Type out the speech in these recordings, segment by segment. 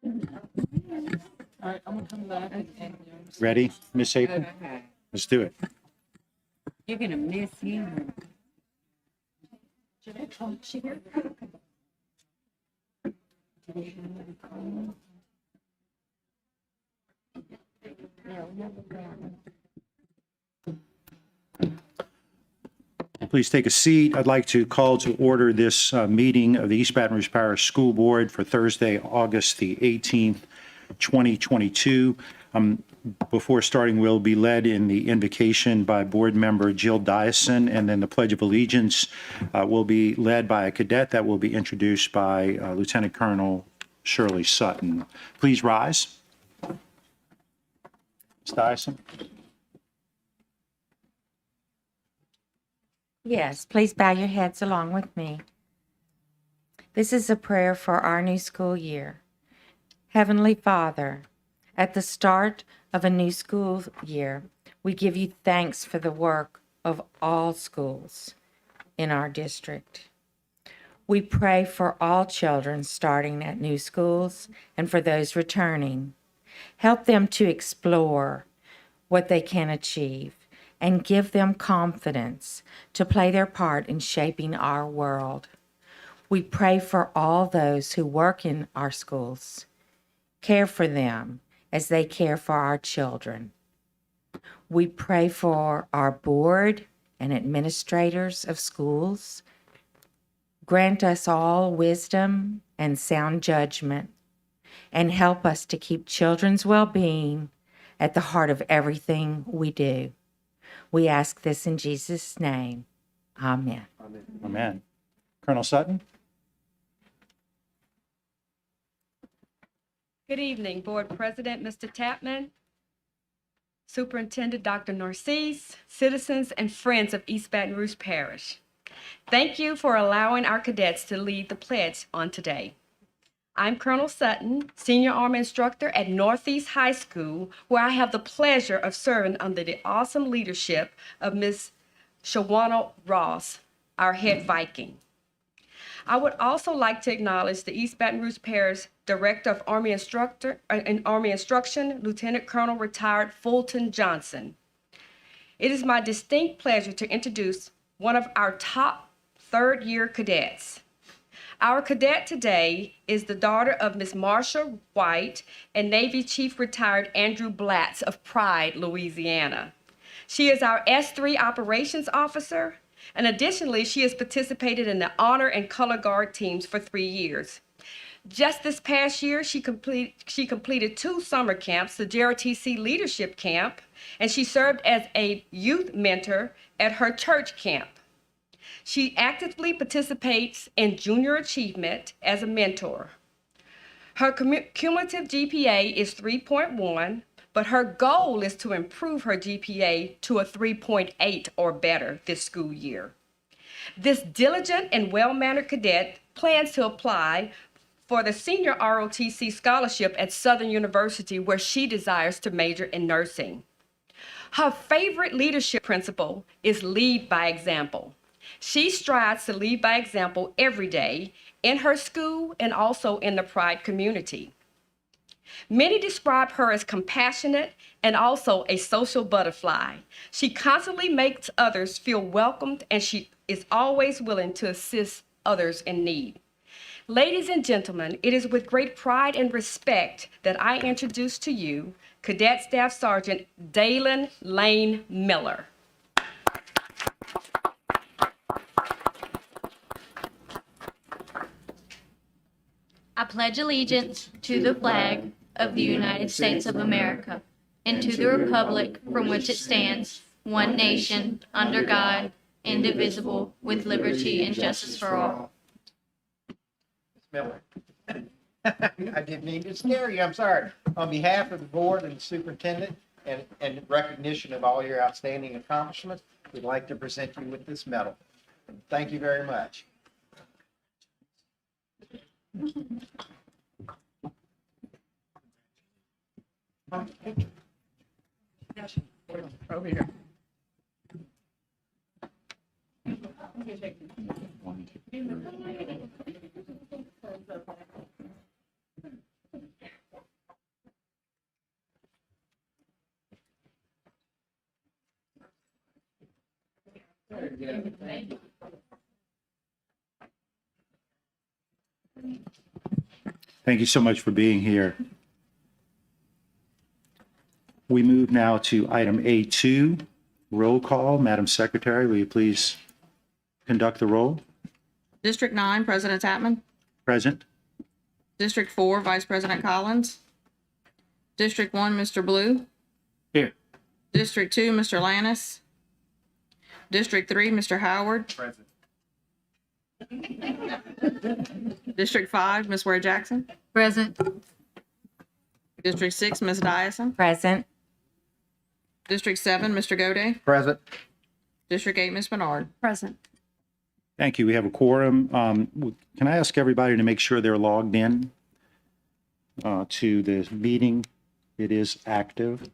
All right, I'm gonna come back. Ready, Miss April? Let's do it. You're gonna miss him. Please take a seat. I'd like to call to order this meeting of the East Baton Rouge Parish School Board for Thursday, August the 18th, 2022. Before starting, we'll be led in the invocation by Board Member Jill Dyson, and then the Pledge of Allegiance will be led by a cadet that will be introduced by Lieutenant Colonel Shirley Sutton. Please rise. Ms. Dyson. Yes, please bow your heads along with me. This is a prayer for our new school year. Heavenly Father, at the start of a new school year, we give you thanks for the work of all schools in our district. We pray for all children starting at new schools and for those returning. Help them to explore what they can achieve and give them confidence to play their part in shaping our world. We pray for all those who work in our schools. Care for them as they care for our children. We pray for our board and administrators of schools. Grant us all wisdom and sound judgment, and help us to keep children's well-being at the heart of everything we do. We ask this in Jesus' name. Amen. Amen. Colonel Sutton. Good evening, Board President, Mr. Tapman, Superintendent Dr. Narcisse, citizens and friends of East Baton Rouge Parish. Thank you for allowing our cadets to lead the pledge on today. I'm Colonel Sutton, Senior Army Instructor at Northeast High School, where I have the pleasure of serving under the awesome leadership of Ms. Shawana Ross, our head Viking. I would also like to acknowledge the East Baton Rouge Parish Director of Army Instruction, Lieutenant Colonel Retired Fulton Johnson. It is my distinct pleasure to introduce one of our top third-year cadets. Our cadet today is the daughter of Ms. Marsha White and Navy Chief Retired Andrew Blatz of Pride, Louisiana. She is our S3 Operations Officer, and additionally, she has participated in the Honor and Color Guard teams for 3 years. Just this past year, she completed 2 summer camps, the JRTC Leadership Camp, and she served as a youth mentor at her church camp. She actively participates in junior achievement as a mentor. Her cumulative GPA is 3.1, but her goal is to improve her GPA to a 3.8 or better this school year. This diligent and well-mannered cadet plans to apply for the senior ROTC scholarship at Southern University, where she desires to major in nursing. Her favorite leadership principle is lead by example. She strives to lead by example every day in her school and also in the Pride community. Many describe her as compassionate and also a social butterfly. She constantly makes others feel welcomed, and she is always willing to assist others in need. Ladies and gentlemen, it is with great pride and respect that I introduce to you Cadet Staff Sergeant Dalen Lane Miller. I pledge allegiance to the flag of the United States of America and to the republic from which it stands, one nation, under God, indivisible, with liberty and justice for all. Miller. I didn't mean to scare you. I'm sorry. On behalf of the board and the superintendent, and in recognition of all your outstanding accomplishments, we'd like to present you with this medal. Thank you very much. Over here. Thank you so much for being here. We move now to item A2, roll call. Madam Secretary, will you please conduct the roll? District 9, President Tatman. Present. District 4, Vice President Collins. District 1, Mr. Blue. Here. District 2, Mr. Lannis. District 3, Mr. Howard. Present. District 5, Ms. Ware Jackson. Present. District 6, Ms. Dyson. Present. District 7, Mr. Gode. Present. District 8, Ms. Bernard. Present. Thank you. We have a quorum. Can I ask everybody to make sure they're logged in to the meeting? It is active.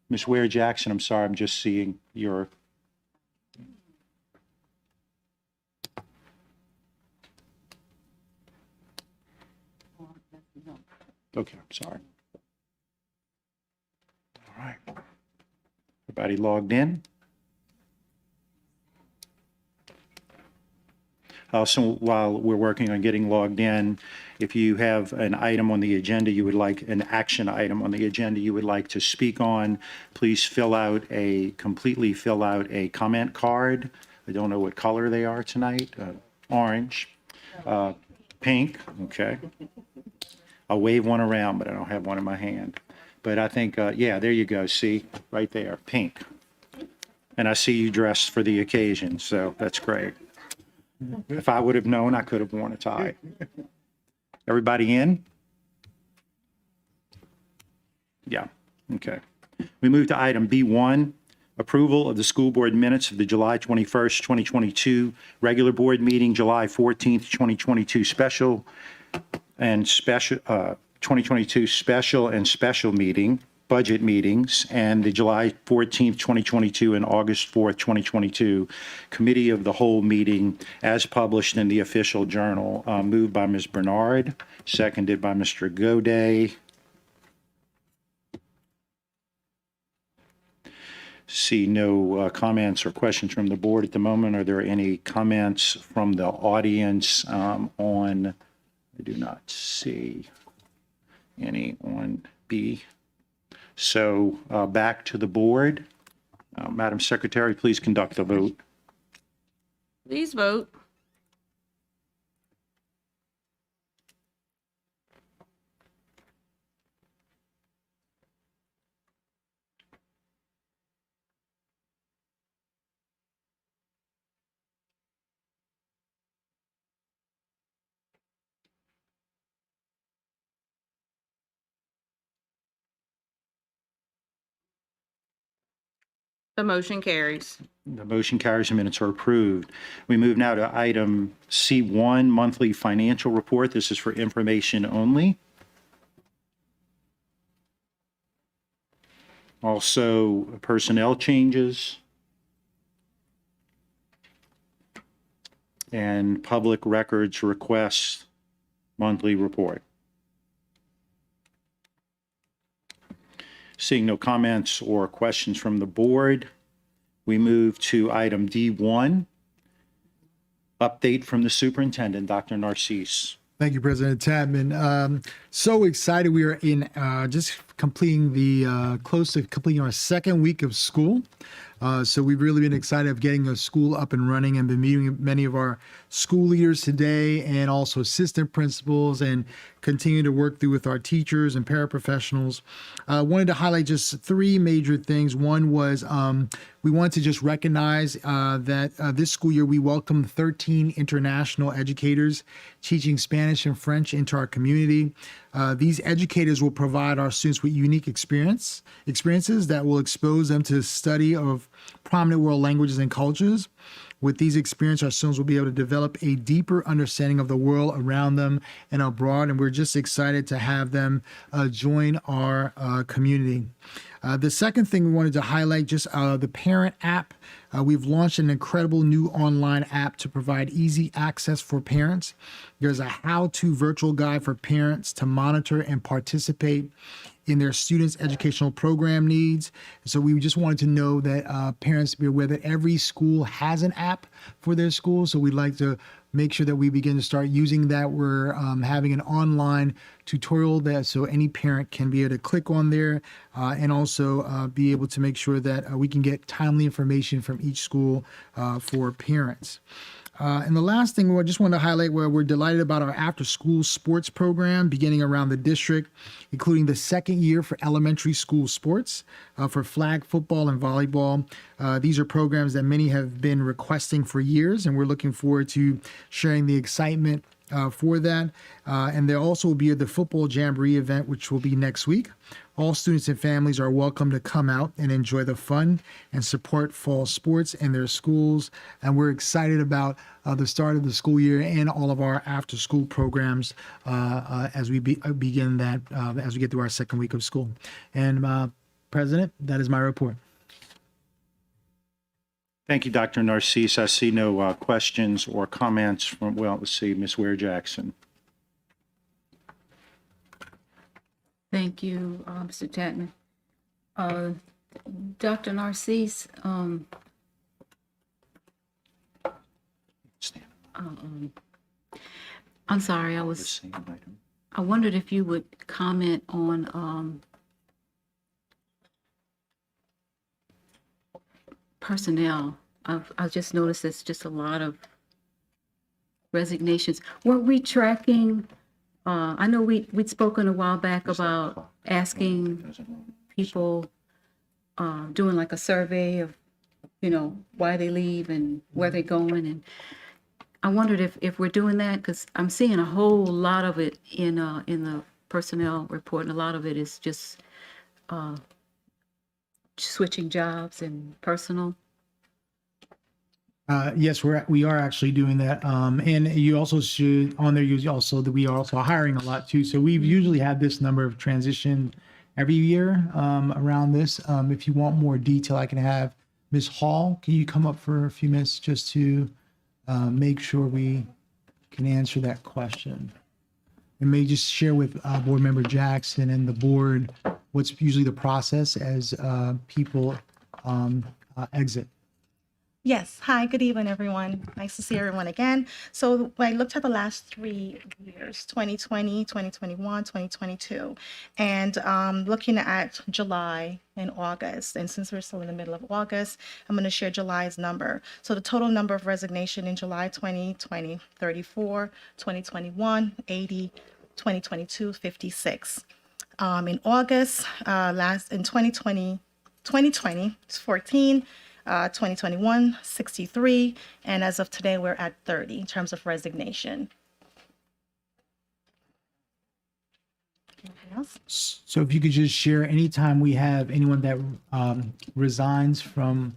Ms. Ware Jackson, I'm sorry, I'm just seeing your. Okay, I'm sorry. All right. Everybody logged in? Also, while we're working on getting logged in, if you have an item on the agenda you would like, an action item on the agenda you would like to speak on, please completely fill out a comment card. I don't know what color they are tonight. Orange, pink, okay. I'll wave one around, but I don't have one in my hand. But I think, yeah, there you go. See, right there, pink. And I see you dressed for the occasion, so that's great. If I would have known, I could have worn a tie. Everybody in? Yeah, okay. We move to item B1, approval of the school board minutes of the July 21st, 2022 regular board meeting, July 14th, 2022 special 2022 special and special meeting, budget meetings, and the July 14th, 2022 and August 4th, 2022 committee of the whole meeting as published in the official journal. Moved by Ms. Bernard, seconded by Mr. Gode. See no comments or questions from the board at the moment. Are there any comments from the audience on? I do not see any on B. So back to the board. Madam Secretary, please conduct the vote. Please vote. The motion carries. The motion carries and minutes are approved. We move now to item C1, monthly financial report. This is for information only. Also, personnel changes and public records request monthly report. Seeing no comments or questions from the board, we move to item D1, update from the superintendent, Dr. Narcisse. Thank you, President Tatman. So excited. We are in just completing close to completing our second week of school. So we've really been excited of getting the school up and running and been meeting many of our school leaders today and also assistant principals and continue to work through with our teachers and paraprofessionals. Wanted to highlight just three major things. One was we wanted to just recognize that this school year we welcomed 13 international educators teaching Spanish and French into our community. These educators will provide our students with unique experiences that will expose them to the study of prominent world languages and cultures. With these experiences, our students will be able to develop a deeper understanding of the world around them and abroad, and we're just excited to have them join our community. The second thing we wanted to highlight, just the parent app. We've launched an incredible new online app to provide easy access for parents. There's a how-to virtual guide for parents to monitor and participate in their students' educational program needs. So we just wanted to know that parents be aware that every school has an app for their school. So we'd like to make sure that we begin to start using that. We're having an online tutorial that so any parent can be able to click on there and also be able to make sure that we can get timely information from each school for parents. And the last thing I just want to highlight where we're delighted about our after-school sports program beginning around the district, including the second year for elementary school sports for flag football and volleyball. These are programs that many have been requesting for years, and we're looking forward to sharing the excitement for that. And there also will be the football jamboree event, which will be next week. All students and families are welcome to come out and enjoy the fun and support fall sports in their schools. And we're excited about the start of the school year and all of our after-school programs as we begin that, as we get through our second week of school. And President, that is my report. Thank you, Dr. Narcisse. I see no questions or comments from, well, let's see, Ms. Ware-Jackson. Thank you, Mr. Tatman. Dr. Narcisse, I'm sorry, I wondered if you would comment on personnel. I've just noticed it's just a lot of resignations. Were we tracking? I know we'd spoken a while back about asking people, doing like a survey of, why they leave and where they're going. And I wondered if we're doing that, because I'm seeing a whole lot of it in the personnel report, and a lot of it is just switching jobs and personal. Yes, we are actually doing that. And you also should, on there, you also that we are also hiring a lot too. So we've usually had this number of transition every year around this. If you want more detail, I can have Ms. Hall. Can you come up for a few minutes just to make sure we can answer that question? And may just share with Board Member Jackson and the board what's usually the process as people exit. Yes. Hi, good evening, everyone. Nice to see everyone again. So I looked at the last 3 years, 2020, 2021, 2022, and looking at July and August. And since we're still in the middle of August, I'm going to share July's number. So the total number of resignation in July 2020, 34, 2021, 80, 2022, 56. In August, in 2020, it's 14. 2021, 63, and as of today, we're at 30 in terms of resignation. Anything else? So if you could just share, anytime we have anyone that resigns from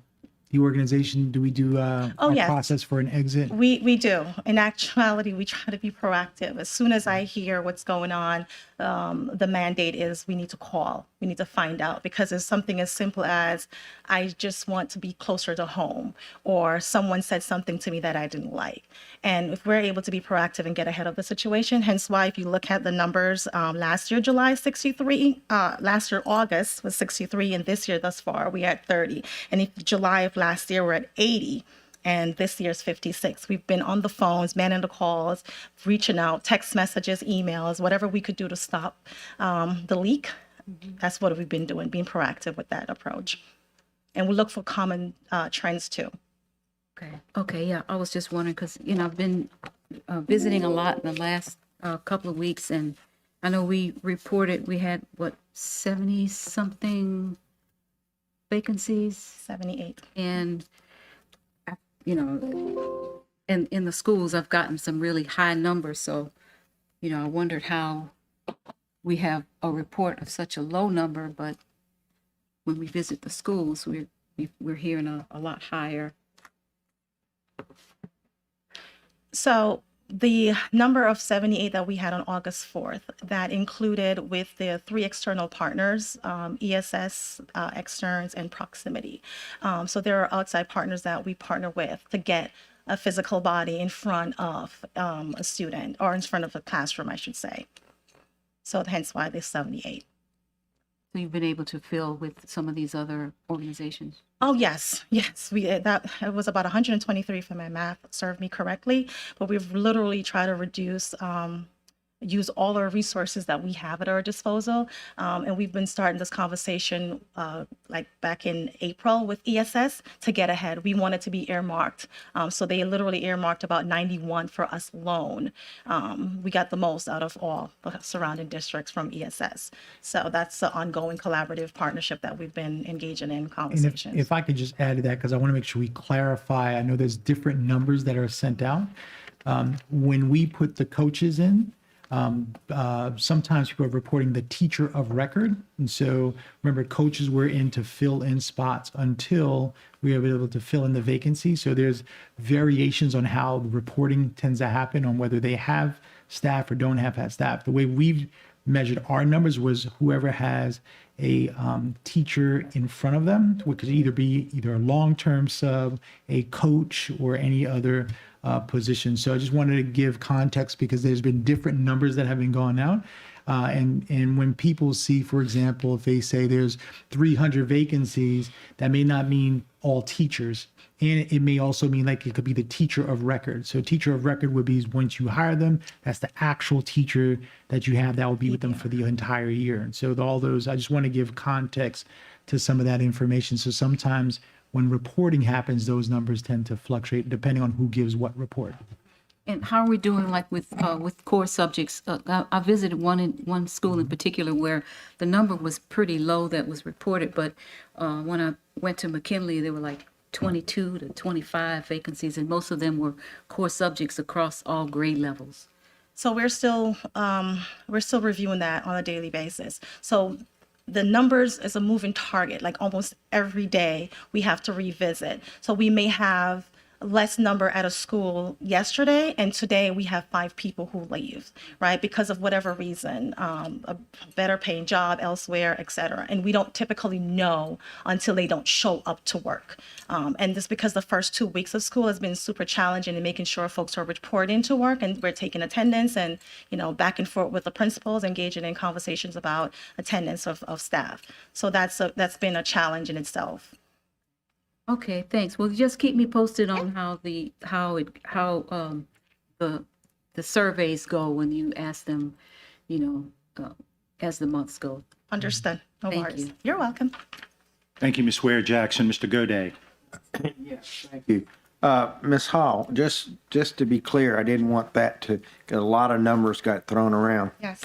the organization, do we do a yes. process for an exit? We do. In actuality, we try to be proactive. As soon as I hear what's going on, the mandate is we need to call. We need to find out, because it's something as simple as I just want to be closer to home, or someone said something to me that I didn't like. And if we're able to be proactive and get ahead of the situation, hence why if you look at the numbers, last year, July 63, last year, August was 63, and this year thus far, we at 30. And if July of last year, we're at 80. And this year's 56. We've been on the phones, manning the calls, reaching out, text messages, emails, whatever we could do to stop the leak. That's what we've been doing, being proactive with that approach. And we look for common trends too. Okay, yeah, I was just wondering, because, I've been visiting a lot in the last couple of weeks, and I know we reported we had, 70-something vacancies? 78. And in the schools, I've gotten some really high numbers. So, I wondered how we have a report of such a low number, but when we visit the schools, we're hearing a lot higher. So the number of 78 that we had on August 4th, that included with the 3 external partners, ESS, externs, and proximity. So there are outside partners that we partner with to get a physical body in front of a student, or in front of a classroom, I should say. So hence why there's 78. So you've been able to fill with some of these other organizations? Oh, yes, yes. That it was about 123 if my math served me correctly, but we've literally tried to reduce, use all our resources that we have at our disposal. And we've been starting this conversation like back in April with ESS to get ahead. We want it to be earmarked. So they literally earmarked about 91 for us alone. We got the most out of all the surrounding districts from ESS. So that's the ongoing collaborative partnership that we've been engaging in And conversations. if I could just add to that, because I want to make sure we clarify, I know there's different numbers that are sent out. When we put the coaches in, sometimes people are reporting the teacher of record. And so remember, coaches were in to fill in spots until we were able to fill in the vacancy. So there's variations on how the reporting tends to happen on whether they have staff or don't have staff. The way we've measured our numbers was whoever has a teacher in front of them, which could either be either a long-term sub, a coach, or any other position. So I just wanted to give context because there's been different numbers that have been going out. And when people see, for example, if they say there's 300 vacancies, that may not mean all teachers. And it may also mean like it could be the teacher of record. So teacher of record would be once you hire them, that's the actual teacher that you have that will be with them for the entire year. And so all those, I just want to give context to some of that information. So sometimes when reporting happens, those numbers tend to fluctuate depending on who gives what report. And how are we doing like with core subjects? I visited one school in particular where the number was pretty low that was reported, but when I went to McKinley, there were like 22 to 25 vacancies, and most of them were core subjects across all grade levels. So we're still reviewing that on a daily basis. So the numbers is a moving target. Like almost every day we have to revisit. So we may have less number at a school yesterday, and today we have 5 people who leave, right? Because of whatever reason, a better paying job elsewhere, et cetera. And we don't typically know until they don't show up to work. And this because the first 2 weeks of school has been super challenging in making sure folks are reporting to work and we're taking attendance and, back and forth with the principals, engaging in conversations about attendance of staff. So that's been a challenge in itself. Okay, thanks. Well, just keep me posted on how the surveys go when you ask them, as the months go. Understood. No Thank worries. you. You're welcome. Thank you, Ms. Ware Jackson. Mr. Goday. Yes, thank you. Ms. Hall, just to be clear, I didn't want that to, 'cause a lot of numbers got thrown around. Yes.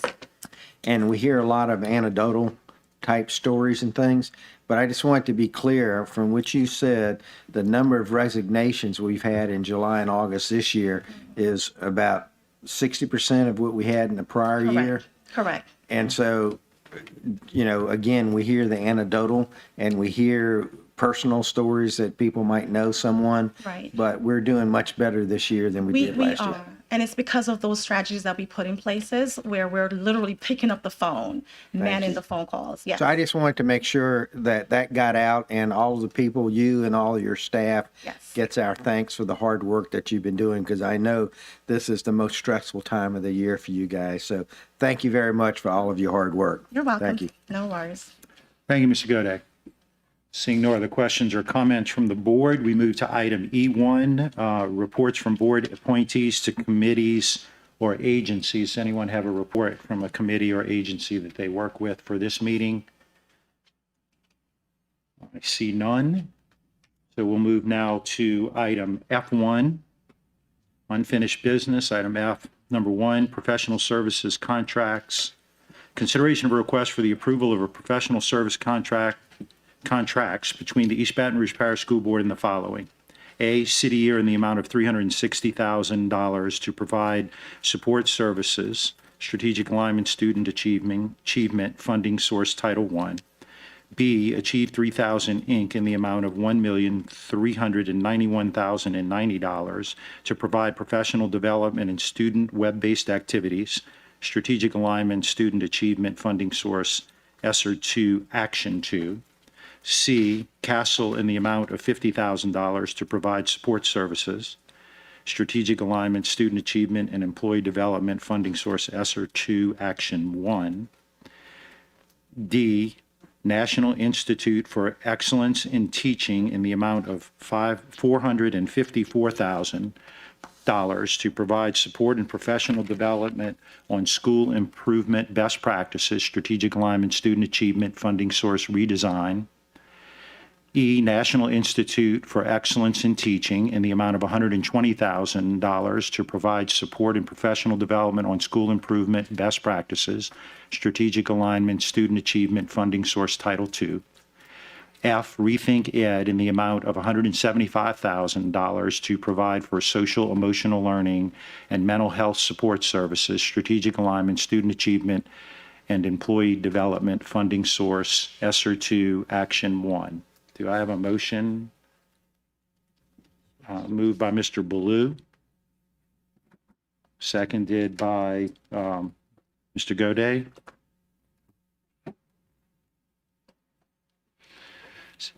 And we hear a lot of anecdotal type stories and things, but I just want to be clear from what you said, the number of resignations we've had in July and August this year is about 60% of what we had in the prior year. Correct. And so, again, we hear the anecdotal and we hear personal stories that people might know someone. Right. But we're doing much better this year than we did last year. And it's because of those strategies that we put in places where we're literally picking up the phone, manning you. the phone calls. Yes. So I just wanted to make sure that got out and all of the people, you and all of your staff Yes. gets our thanks for the hard work that you've been doing, because I know this is the most stressful time of the year for you guys. So thank you very much for all of your hard work. You're welcome. Thank you. No worries. Thank you, Mr. Goday. Seeing no other questions or comments from the board, we move to item E1, reports from board appointees to committees or agencies. Anyone have a report from a committee or agency that they work with for this meeting? I see none. So we'll move now to item F1, unfinished business. Item F, number 1, professional services contracts. Consideration of a request for the approval of a professional service contracts between the East Baton Rouge Parish School Board and the following. A, city year in the amount of $360,000 to provide support services, strategic alignment, student achievement funding source Title I. B, Achieve 3000 Inc. in the amount of $1,391,090 to provide professional development and student web-based activities, strategic alignment, student achievement funding source ESSER 2 Action 2. C, Castle in the amount of $50,000 to provide support services, strategic alignment, student achievement, and employee development funding source ESSER 2 Action 1. D, National Institute for Excellence in Teaching in the amount of $454,000 to provide support and professional development on school improvement best practices, strategic alignment, student achievement, funding source redesign. E, National Institute for Excellence in Teaching in the amount of $120,000 to provide support and professional development on school improvement best practices, strategic alignment, student achievement, funding source Title II. F, Rethink Ed in the amount of $175,000 to provide for social emotional learning and mental health support services, strategic alignment, student achievement, and employee development, funding source ESSER 2, Action 1. Do I have a motion? Moved by Mr. Baloo. Seconded by Mr. Godet.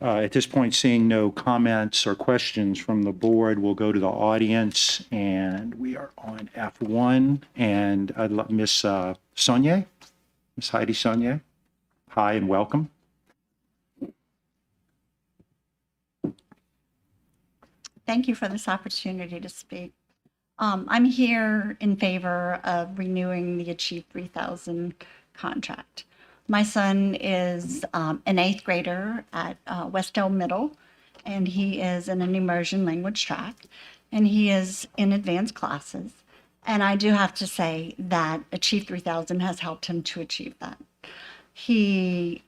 At this point, seeing no comments or questions from the board, we'll go to the audience, and we are on F1. And I'd love Miss Saunier, Miss Heidi Saunier. Hi and welcome. Thank you for this opportunity to speak. I'm here in favor of renewing the Achieve 3000 contract. My son is an 8th grader at Westdale Middle, and he is in an immersion language track, and he is in advanced classes. And I do have to say that Achieve 3000 has helped him to achieve that. He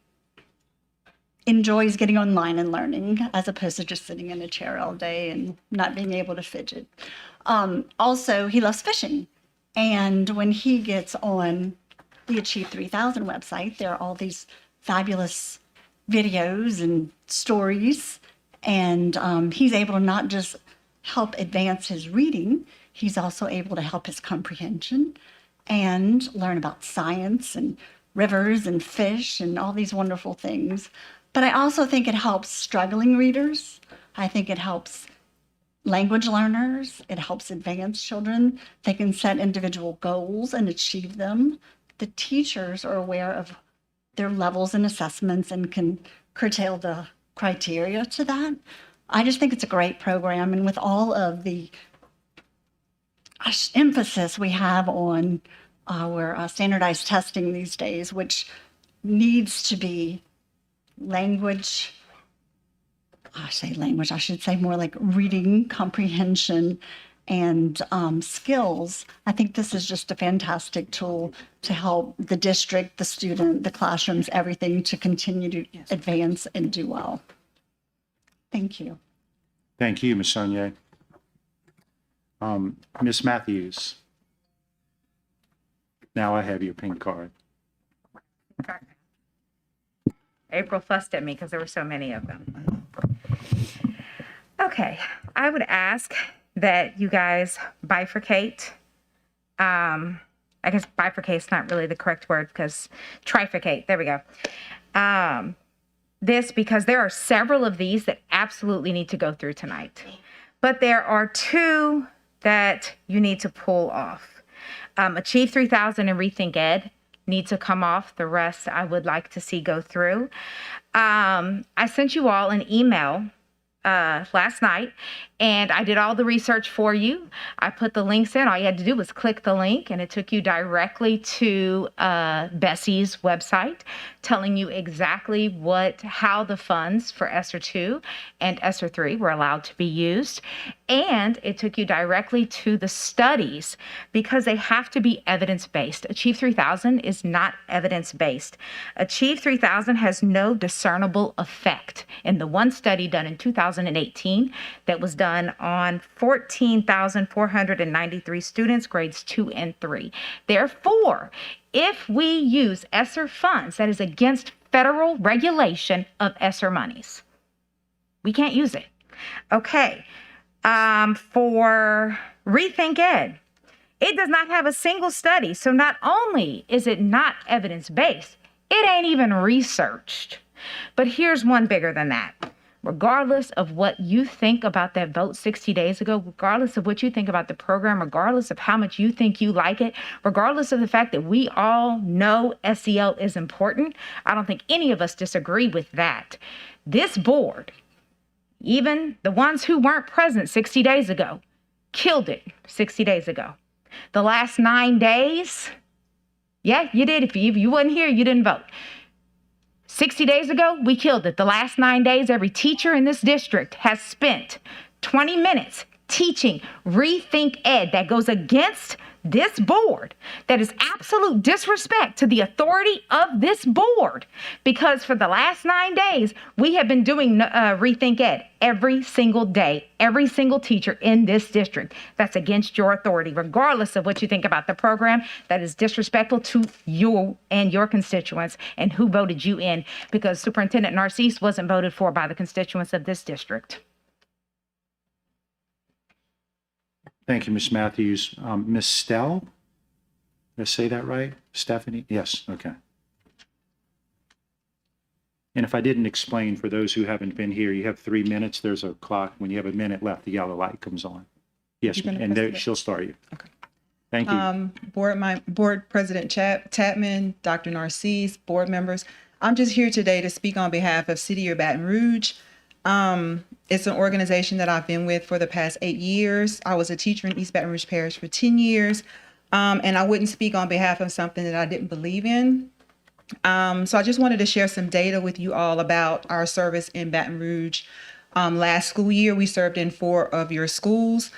enjoys getting online and learning as opposed to just sitting in a chair all day and not being able to fidget. Also, he loves fishing. And when he gets on the Achieve 3000 website, there are all these fabulous videos and stories. And he's able to not just help advance his reading, he's also able to help his comprehension and learn about science and rivers and fish and all these wonderful things. But I also think it helps struggling readers. I think it helps language learners. It helps advanced children. They can set individual goals and achieve them. The teachers are aware of their levels and assessments and can curtail the criteria to that. I just think it's a great program. And with all of the emphasis we have on our standardized testing these days, which needs to be language, I should say more like reading, comprehension, and skills. I think this is just a fantastic tool to help the district, the student, the classrooms, everything to continue to advance and do well. Thank you. Thank you, Ms. Saunier. Ms. Matthews. Now I have your pink card. April fussed at me because there were so many of them. Okay, I would ask that you guys bifurcate. I guess bifurcate is not really the correct word because trifurcate, there we go. This because there are several of these that absolutely need to go through tonight. But there are two that you need to pull off. Achieve 3000 and Rethink Ed need to come off. The rest I would like to see go through. I sent you all an email last night, and I did all the research for you. I put the links in. All you had to do was click the link, and it took you directly to Bessie's website, telling you exactly how the funds for ESSER 2 and ESSER 3 were allowed to be used. And it took you directly to the studies because they have to be evidence-based. Achieve 3000 is not evidence-based. Achieve 3000 has no discernible effect. In the one study done in 2018 that was done on 14,493 students, grades 2 and 3. Therefore, if we use ESSER funds, that is against federal regulation of ESSER monies. We can't use it. Okay. For Rethink Ed, it does not have a single study. So not only is it not evidence-based, it ain't even researched. But here's one bigger than that. regardless of what you think about that vote 60 days ago, regardless of what you think about the program, regardless of how much you think you like it, regardless of the fact that we all know SEL is important, I don't think any of us disagree with that. This board, even the ones who weren't present 60 days ago, killed it 60 days ago. The last 9 days, yeah, you did. If you wasn't here, you didn't vote. 60 days ago, we killed it. The last 9 days, every teacher in this district has spent 20 minutes teaching Rethink Ed that goes against this board, that is absolute disrespect to the authority of this board, because for the last 9 days, we have been doing Rethink Ed every single day, every single teacher in this district. That's against your authority, regardless of what you think about the program. That is disrespectful to you and your constituents and who voted you in, because Superintendent Narcisse wasn't voted for by the constituents of this district. Thank you, Ms. Matthews. Ms. Stell? Did I say that right? Stephanie? Yes, okay. And if I didn't explain, for those who haven't been here, you have 3 minutes. There's a clock. When you have a minute left, the yellow light comes on. Yes, and there, she'll start you. Okay. Thank you. Board President Chapman, Dr. Narcisse, board members. I'm just here today to speak on behalf of City of Baton Rouge. It's an organization that I've been with for the past 8 years. I was a teacher in East Baton Rouge Parish for 10 years. And I wouldn't speak on behalf of something that I didn't believe in. So I just wanted to share some data with you all about our service in Baton Rouge. Last school year, we served in 4 of your schools.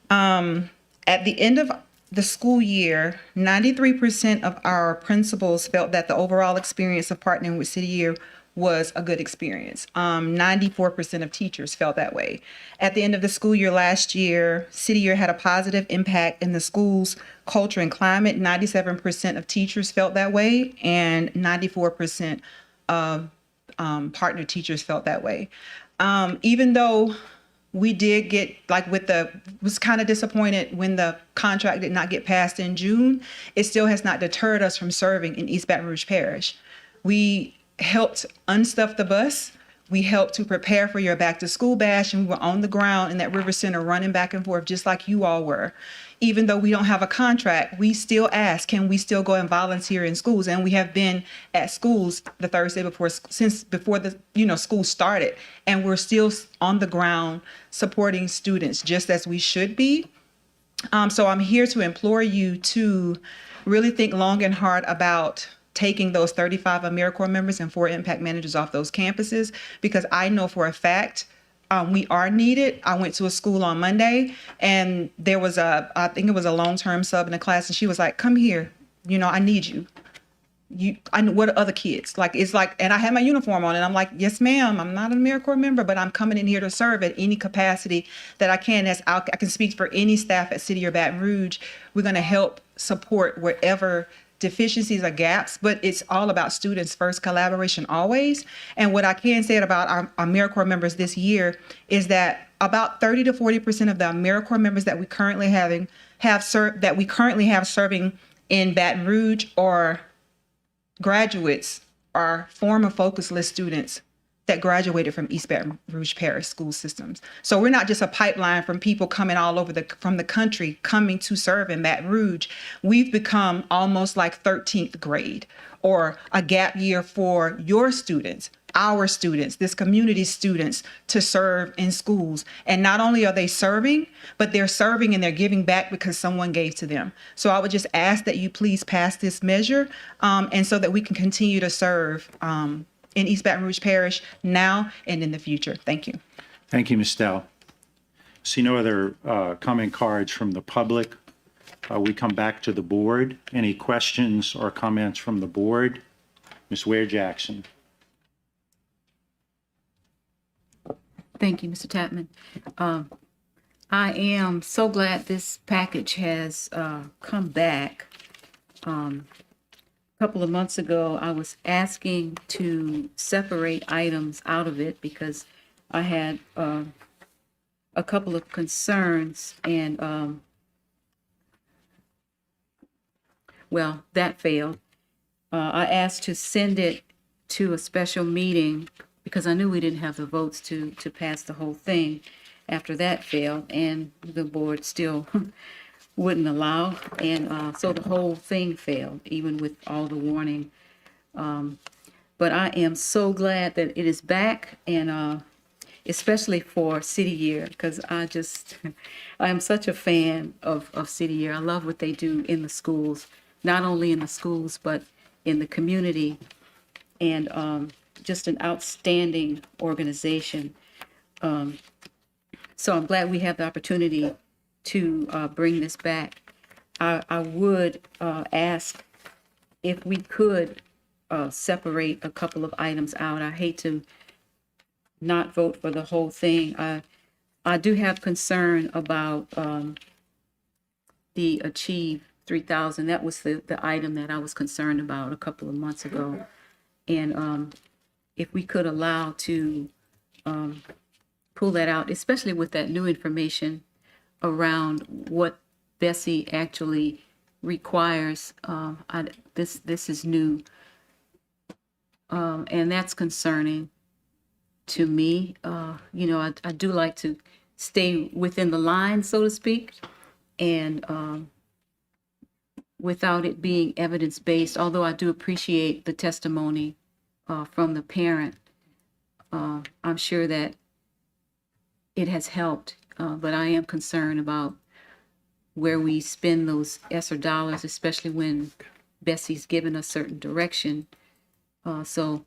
At the end of the school year, 93% of our principals felt that the overall experience of partnering with City Year was a good experience. 94% of teachers felt that way. At the end of the school year last year, City Year had a positive impact in the school's culture and climate. 97% of teachers felt that way, and 94% of partner teachers felt that way. Even though we did get, was kind of disappointed when the contract did not get passed in June, it still has not deterred us from serving in East Baton Rouge Parish. We helped unstuff the bus. We helped to prepare for your back to school bash, and we were on the ground in that River Center running back and forth just like you all were. Even though we don't have a contract, we still ask, can we still go and volunteer in schools? And we have been at schools the Thursday before the school started, and we're still on the ground supporting students just as we should be. So I'm here to implore you to really think long and hard about taking those 35 AmeriCorps members and 4 impact managers off those campuses, because I know for a fact we are needed. I went to a school on Monday, and there was I think it was a long-term sub in the class, and she was like, come here, I need you. I know, what are other kids? And I had my uniform on, and I'm like, yes, ma'am, I'm not an AmeriCorps member, but I'm coming in here to serve at any capacity that I can. I can speak for any staff at City or Baton Rouge. We're going to help support wherever deficiencies or gaps, but it's all about students first, collaboration always. And what I can say about our AmeriCorps members this year is that about 30 to 40% of the AmeriCorps members that we currently have serving in Baton Rouge are graduates, are former focus list students that graduated from East Baton Rouge Parish school systems. So we're not just a pipeline from people coming all over from the country coming to serve in Baton Rouge. We've become almost like 13th grade, or a gap year for your students, our students, this community's students, to serve in schools. And not only are they serving, but they're serving and they're giving back because someone gave to them. So I would just ask that you please pass this measure, and so that we can continue to serve in East Baton Rouge Parish now and in the future. Thank you. Thank you, Ms. Stell. See no other comment cards from the public. We come back to the board. Any questions or comments from the board? Ms. Ware-Jackson. Thank you, Mr. Tapman. I am so glad this package has come back. A couple of months ago, I was asking to separate items out of it because I had a couple of concerns, and that failed. I asked to send it to a special meeting because I knew we didn't have the votes to pass the whole thing after that failed, and the board still wouldn't allow, and so the whole thing failed, even with all the warning. But I am so glad that it is back, and especially for City Year, because I am such a fan of City Year. I love what they do in the schools, not only in the schools, but in the community, and just an outstanding organization. So I'm glad we have the opportunity to bring this back. I would ask if we could separate a couple of items out. I hate to not vote for the whole thing. I do have concern about the Achieve 3000. That was the item that I was concerned about a couple of months ago. And if we could allow to pull that out, especially with that new information around what Bessie actually requires. This is new, and that's concerning to me. I do like to stay within the line, so to speak, and without it being evidence-based, although I do appreciate the testimony from the parent. I'm sure that it has helped, but I am concerned about where we spend those ESSER dollars, especially when Bessie's given a certain direction. So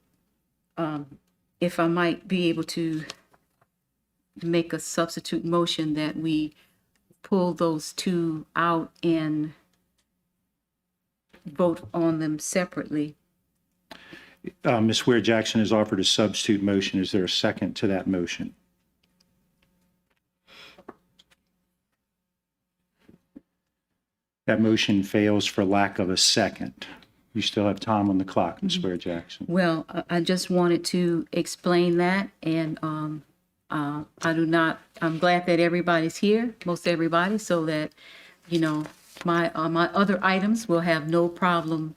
if I might be able to make a substitute motion that we pull those two out and vote on them separately. Ms. Ware Jackson has offered a substitute motion. Is there a second to that motion? That motion fails for lack of a second. You still have time on the clock, Ms. Ware Jackson. Well, I just wanted to explain that, and I'm glad that everybody's here, most everybody, so that, my other items will have no problem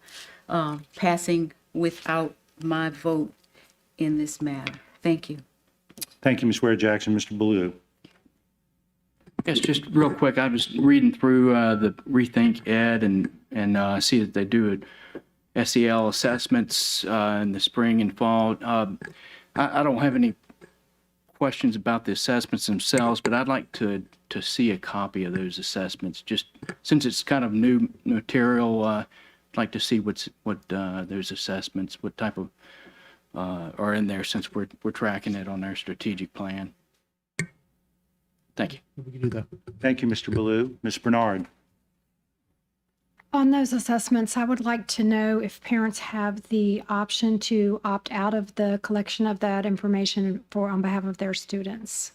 passing without my vote in this matter. Thank you. Thank you, Ms. Ware Jackson. Mr. Ballou. Yes, just real quick, I was reading through the Rethink Ed and I see that they do SEL assessments in the spring and fall. I don't have any questions about the assessments themselves, but I'd like to see a copy of those assessments. Just since it's kind of new material, I'd like to see what those assessments, what type of are in there, since we're tracking it on our strategic plan. Thank you. We can do that. Thank you, Mr. Ballou. Ms. Bernard. On those assessments, I would like to know if parents have the option to opt out of the collection of that information on behalf of their students.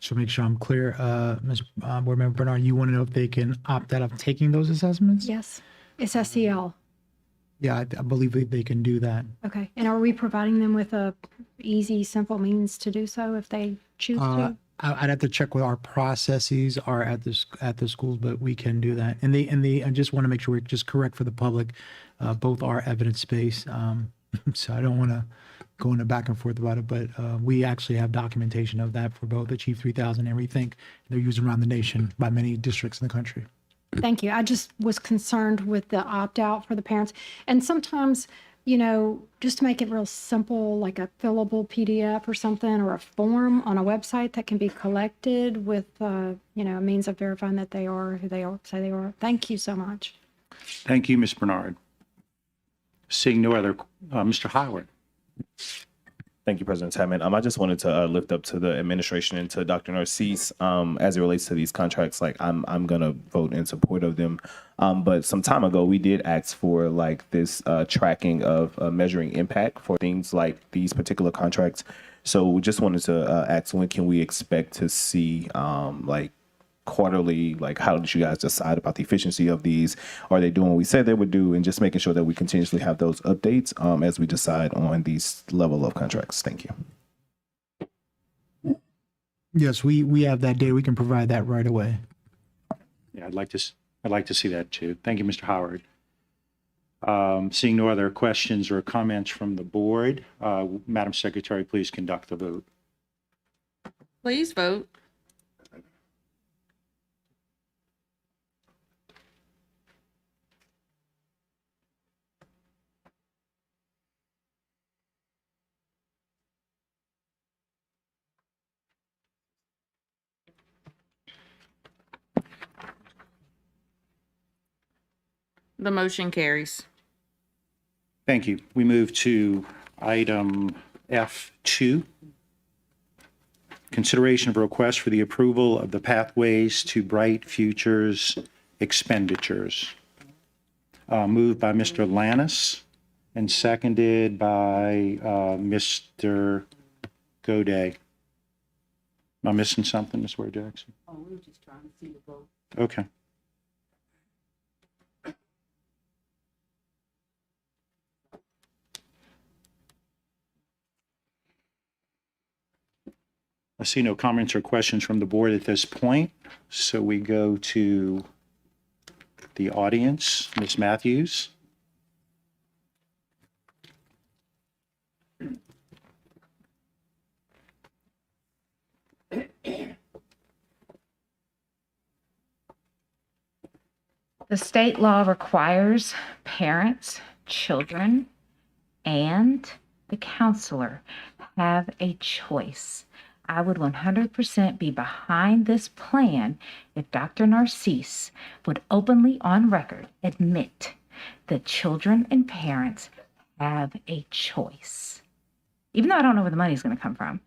So make sure I'm clear, Ms. Board Member Bernard, you want to know if they can opt out of taking those assessments? Yes, it's SEL. Yeah, I believe they can do that. Okay, and are we providing them with a easy, simple means to do so if they choose to? I'd have to check what our processes are at the schools, but we can do that. And I just want to make sure we're just correct for the public. Both are evidence-based, so I don't want to go into back and forth about it, but we actually have documentation of that for both Achieve 3000 and Rethink. They're used around the nation by many districts in the country. Thank you. I just was concerned with the opt-out for the parents. And sometimes, just to make it real simple, like a fillable PDF or something, or a form on a website that can be collected with, a means of verifying that they are who they say they are. Thank you so much. Thank you, Ms. Bernard. Seeing no other, Mr. Howard. Thank you, President Chapman. I just wanted to lift up to the administration and to Dr. Narcisse as it relates to these contracts. Like, I'm gonna vote in support of them. But some time ago, we did ask for this tracking of measuring impact for things like these particular contracts. So we just wanted to ask, when can we expect to see quarterly, how did you guys decide about the efficiency of these? Are they doing what we said they would do? And just making sure that we continuously have those updates as we decide on these level of contracts. Thank you. Yes, we have that data. We can provide that right away. Yeah, I'd like to see that too. Thank you, Mr. Howard. Seeing no other questions or comments from the board, Madam Secretary, please conduct the vote. Please vote. The motion carries. Thank you. We move to item F2. Consideration of a request for the approval of the Pathways to Bright Futures expenditures. Moved by Mr. Lannis and seconded by Mr. Goday. Am I missing something, Ms. Ware Jackson? Oh, we were just trying to see the vote. Okay. I see no comments or questions from the board at this point, so we go to the audience. Ms. Matthews? The state law requires parents, children, and the counselor have a choice. I would 100% be behind this plan if Dr. Narcisse would openly on record admit that children and parents have a choice. Even though I don't know where the money is going to come from,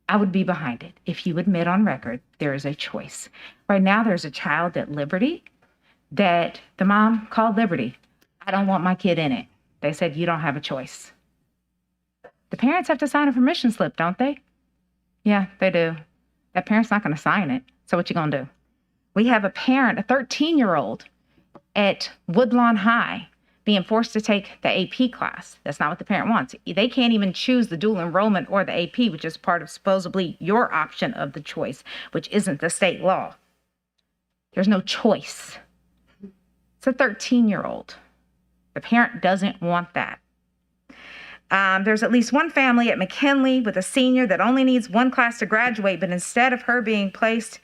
I would be behind it if you admit on record there is a choice. Right now, there's a child at Liberty that the mom called Liberty. I don't want my kid in it. They said, you don't have a choice. The parents have to sign a permission slip, don't they? Yeah, they do. That parent's not going to sign it. So what you going to do? We have a parent, a 13-year-old at Woodlawn High being forced to take the AP class. That's not what the parent wants. They can't even choose the dual enrollment or the AP, which is part of supposedly your option of the choice, which isn't the state law. There's no choice. It's a 13-year-old. The parent doesn't want that. There's at least one family at McKinley with a senior that only needs one class to graduate, but instead of her being placed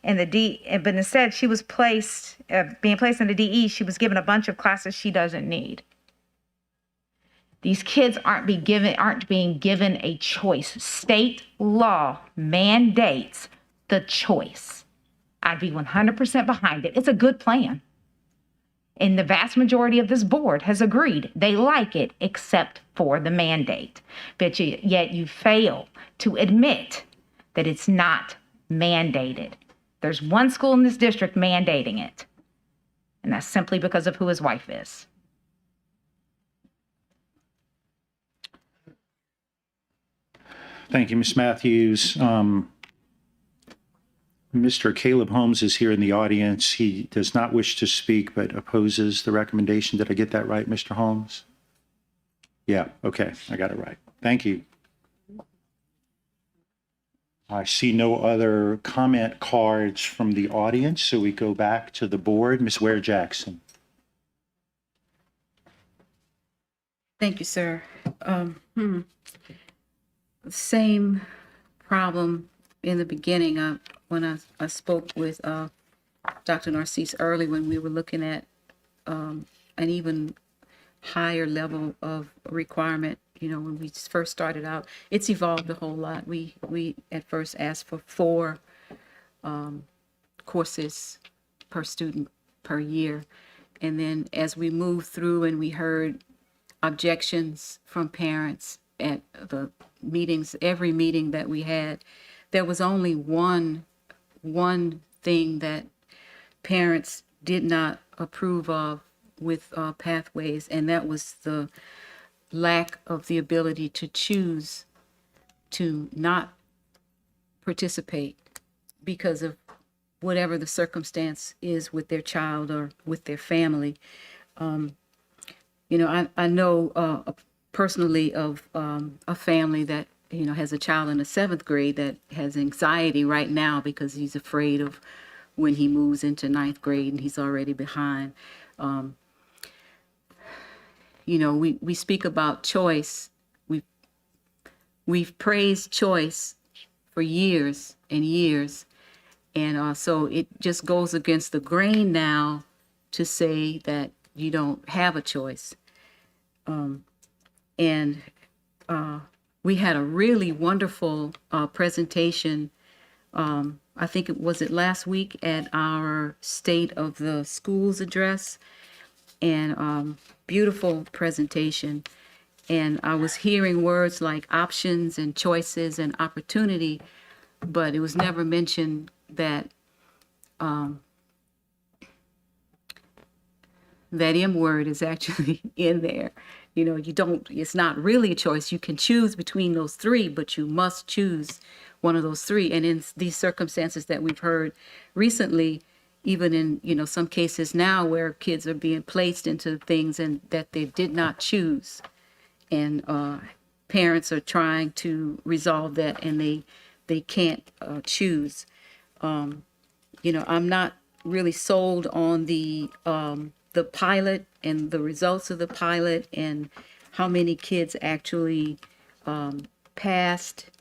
in the instead she was being placed in the DE, she was given a bunch of classes she doesn't need. These kids aren't being given a choice. State law mandates the choice. I'd be 100% behind it. It's a good plan. And the vast majority of this board has agreed they like it, except for the mandate. But yet you fail to admit that it's not mandated. There's one school in this district mandating it, and that's simply because of who his wife is. Thank you, Ms. Matthews. Mr. Caleb Holmes is here in the audience. He does not wish to speak, but opposes the recommendation. Did I get that right, Mr. Holmes? Yeah, okay, I got it right. Thank you. I see no other comment cards from the audience, so we go back to the board. Ms. Ware Jackson. Thank you, sir. Same problem in the beginning when I spoke with Dr. Narcisse early when we were looking at an even higher level of requirement. You know, when we first started out, it's evolved a whole lot. We at first asked for 4 courses per student per year. And then as we moved through and we heard objections from parents at the meetings, every meeting that we had, there was only one thing that parents did not approve of with Pathways, and that was the lack of the ability to choose to not participate because of whatever the circumstance is with their child or with their family. You know, I know personally of a family that, you know, has a child in the 7th grade that has anxiety right now because he's afraid of when he moves into 9th grade and he's already behind. you know, we speak about choice. We've praised choice for years and years. And so it just goes against the grain now to say that you don't have a choice. And we had a really wonderful presentation. I think it was last week at our State of the Schools address, and beautiful presentation. And I was hearing words like options and choices and opportunity, but it was never mentioned that that M word is actually in there. You know, it's not really a choice. You can choose between those three, but you must choose one of those three. And in these circumstances that we've heard recently, even in, you know, some cases now where kids are being placed into things and that they did not choose. And parents are trying to resolve that, and they can't choose. You know, I'm not really sold on the pilot and the results of the pilot and how many kids actually passed.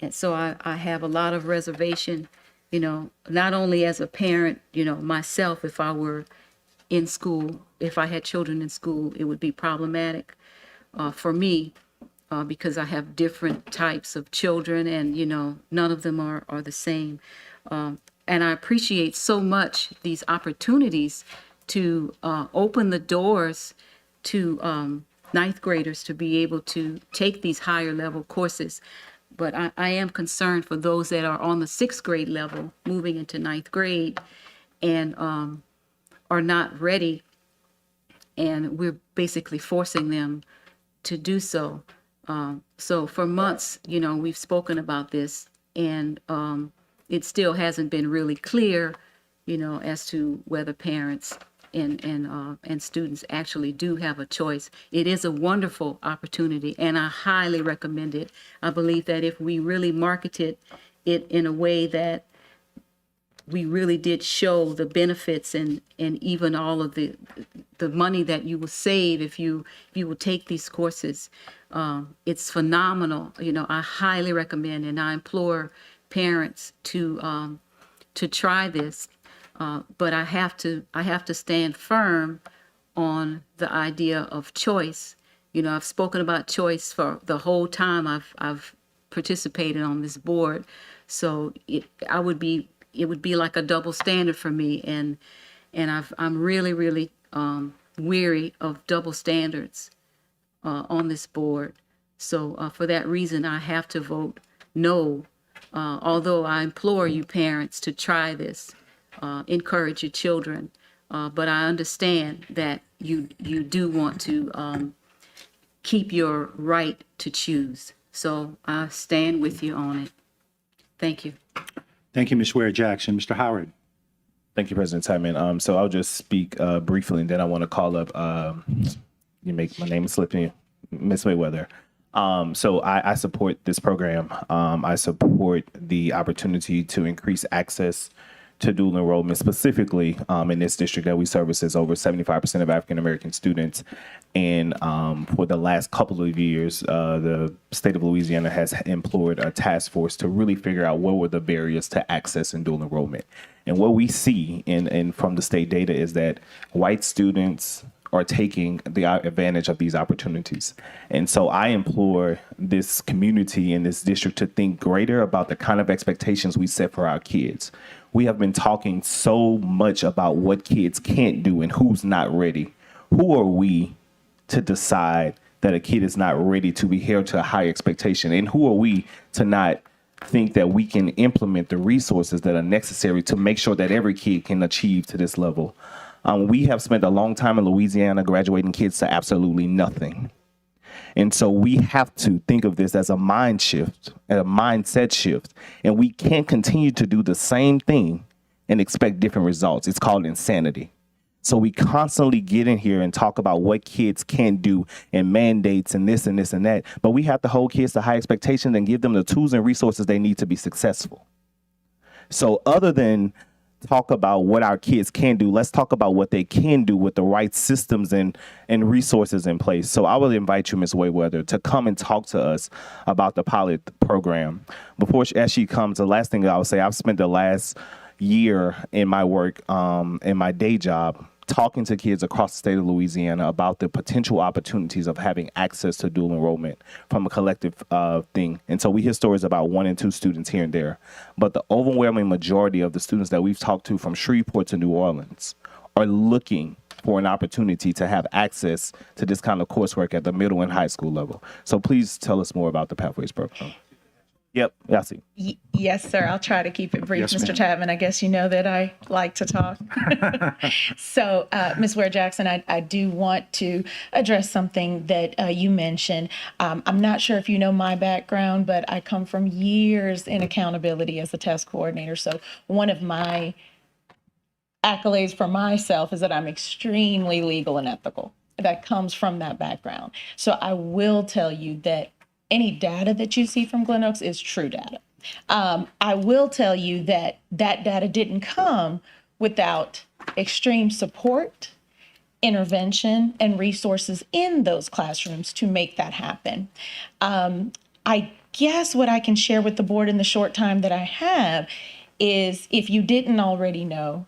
And so I have a lot of reservation, you know, not only as a parent, you know, myself, if I were in school, if I had children in school, it would be problematic for me because I have different types of children, and, you know, none of them are the same. And I appreciate so much these opportunities to open the doors to ninth graders to be able to take these higher level courses. But I am concerned for those that are on the 6th grade level moving into 9th grade and are not ready. And we're basically forcing them to do so. So for months, you know, we've spoken about this, and it still hasn't been really clear, you know, as to whether parents and students actually do have a choice. It is a wonderful opportunity, and I highly recommend it. I believe that if we really marketed it in a way that we really did show the benefits and even all of the money that you will save if you will take these courses, it's phenomenal. You know, I highly recommend, and I implore parents to try this. But I have to stand firm on the idea of choice. You know, I've spoken about choice for the whole time I've participated on this board. So it would be like a double standard for me, and I'm really weary of double standards on this board. So for that reason, I have to vote no. Although I implore you parents to try this. Encourage your children, but I understand that you do want to keep your right to choose. So I stand with you on it. Thank you. Thank you, Ms. Ware-Jackson. Mr. Howard. Thank you, President Tymon. So I'll just speak briefly, and then I want to call up, you make my name slip in, Ms. Mayweather. So I support this program. I support the opportunity to increase access to dual enrollment, specifically in this district that we service is over 75% of African-American students. And for the last couple of years, the state of Louisiana has employed a task force to really figure out what were the barriers to access and dual enrollment. And what we see from the state data is that white students are taking the advantage of these opportunities. And so I implore this community in this district to think greater about the kind of expectations we set for our kids. We have been talking so much about what kids can't do and who's not ready. Who are we to decide that a kid is not ready to be held to a high expectation? And who are we to not think that we can implement the resources that are necessary to make sure that every kid can achieve to this level? We have spent a long time in Louisiana graduating kids to absolutely nothing. And so we have to think of this as a mind shift, and a mindset shift. And we can't continue to do the same thing and expect different results. It's called insanity. So we constantly get in here and talk about what kids can't do and mandates and this and this and that. But we have to hold kids to high expectations and give them the tools and resources they need to be successful. So other than talk about what our kids can do. Let's talk about what they can do with the right systems and resources in place. So I would invite you, Ms. Wayweather, to come and talk to us about the pilot program. As she comes, the last thing I would say, I've spent the last year in my work, in my day job, talking to kids across the state of Louisiana about the potential opportunities of having access to dual enrollment from a collective thing. And so we hear stories about 1 and 2 students here and there, but the overwhelming majority of the students that we've talked to from Shreveport to New Orleans are looking for an opportunity to have access to this kind of coursework at the middle and high school level. So please tell us more about the Pathways program. Yep, I see. Yes, sir. I'll try to keep it brief, Yes, Mr. ma'am. Chapman. I guess you know that I like to talk. So, Ms. Ware Jackson, I do want to address something that you mentioned. I'm not sure if you know my background, but I come from years in accountability as a test coordinator. So one of my accolades for myself is that I'm extremely legal and ethical. That comes from that background. So I will tell you that any data that you see from Glen Oaks is true data. I will tell you that that data didn't come without extreme support, intervention, and resources in those classrooms to make that happen. I guess what I can share with the board in the short time that I have is, if you didn't already know,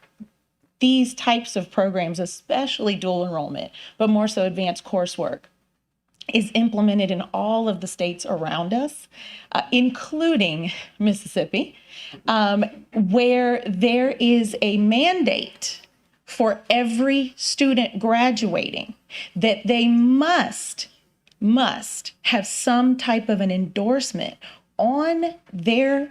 these types of programs, especially dual enrollment, but more so advanced coursework, is implemented in all of the states around us, including Mississippi, where there is a mandate for every student graduating that they must have some type of an endorsement on their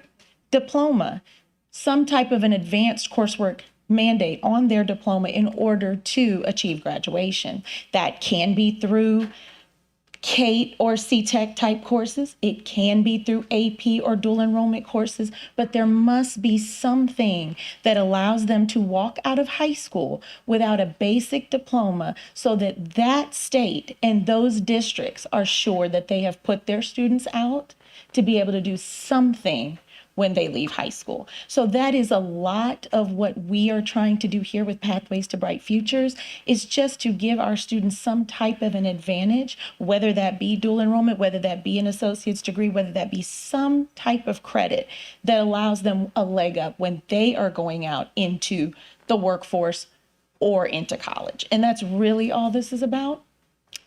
diploma, some type of an advanced coursework mandate on their diploma in order to achieve graduation. That can be through CATE or CTEC type courses. It can be through AP or dual enrollment courses, but there must be something that allows them to walk out of high school without a basic diploma, so that that state and those districts are sure that they have put their students out to be able to do something when they leave high school. So that is a lot of what we are trying to do here with Pathways to Bright Futures, is just to give our students some type of an advantage, whether that be dual enrollment, whether that be an associate's degree, whether that be some type of credit that allows them a leg up when they are going out into the workforce or into college. And that's really all this is about.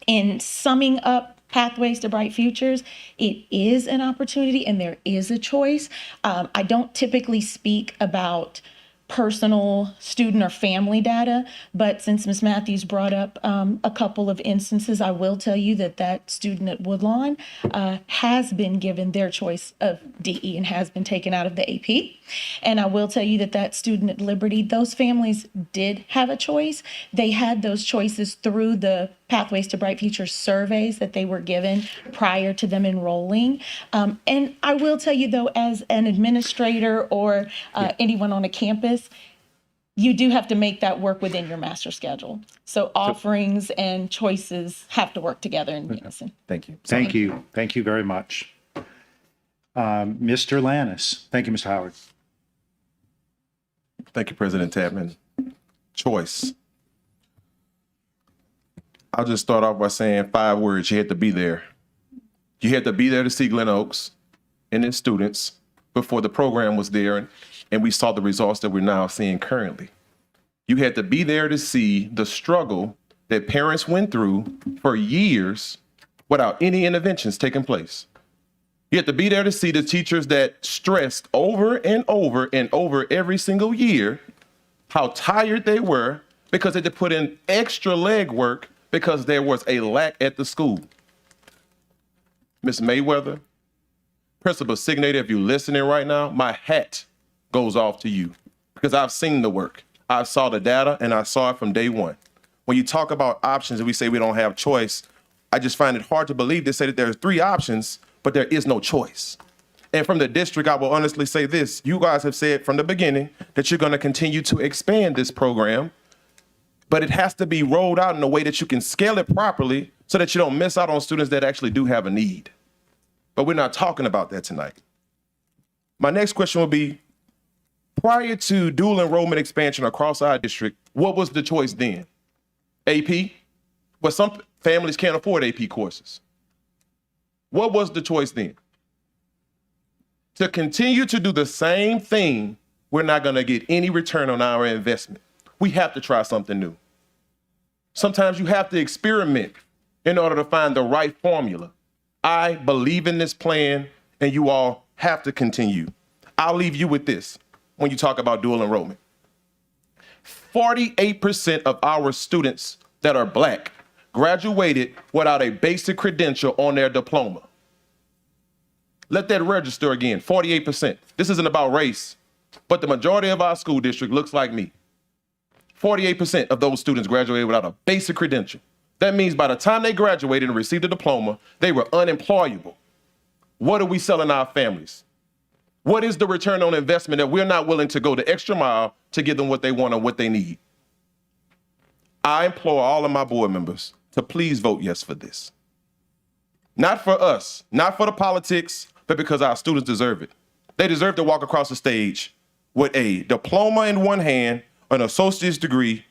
In summing up Pathways to Bright Futures, it is an opportunity and there is a choice. I don't typically speak about personal student or family data, but since Ms. Matthews brought up a couple of instances, I will tell you that that student at Woodlawn has been given their choice of DE and has been taken out of the AP. And I will tell you that that student at Liberty, those families did have a choice. They had those choices through the Pathways to Bright Futures surveys that they were given prior to them enrolling. And I will tell you, though, as an administrator or anyone on a campus, you do have to make that work within your master schedule. So offerings and choices have to work together in unison. Thank you. Thank you. Thank you very much. Mr. Lannis. Thank you, Mr. Howard. Thank you, President Tapman. Choice. I'll just start off by saying 5 words. You had to be there. You had to be there to see Glen Oaks and its students before the program was there, and we saw the results that we're now seeing currently. You had to be there to see the struggle that parents went through for years without any interventions taking place. You had to be there to see the teachers that stressed over and over and over every single year how tired they were because they had to put in extra legwork because there was a lack at the school. Ms. Mayweather, Principal Signator, if you're listening right now, my hat goes off to you because I've seen the work. I saw the data and I saw it from day one. When you talk about options and we say we don't have choice, I just find it hard to believe they say that there's 3 options, but there is no choice. And from the district, I will honestly say this. You guys have said from the beginning that you're going to continue to expand this program, but it has to be rolled out in a way that you can scale it properly so that you don't miss out on students that actually do have a need. But we're not talking about that tonight. My next question will be, Prior to dual enrollment expansion across our district, what was the choice then? AP? But some families can't afford AP courses. What was the choice then? To continue to do the same thing, we're not going to get any return on our investment. We have to try something new. Sometimes you have to experiment in order to find the right formula. I believe in this plan, and you all have to continue. I'll leave you with this when you talk about dual enrollment. 48% of our students that are Black graduated without a basic credential on their diploma. Let that register again, 48%. This isn't about race, but the majority of our school district looks like me. 48% of those students graduated without a basic credential. That means by the time they graduated and received a diploma, they were unemployable. What are we selling our families? What is the return on investment that we're not willing to go the extra mile to give them what they want and what they need? I implore all of my board members to please vote yes for this. Not for us, not for the politics, but because our students deserve it. They deserve to walk across the stage with a diploma in one hand, an associate's degree,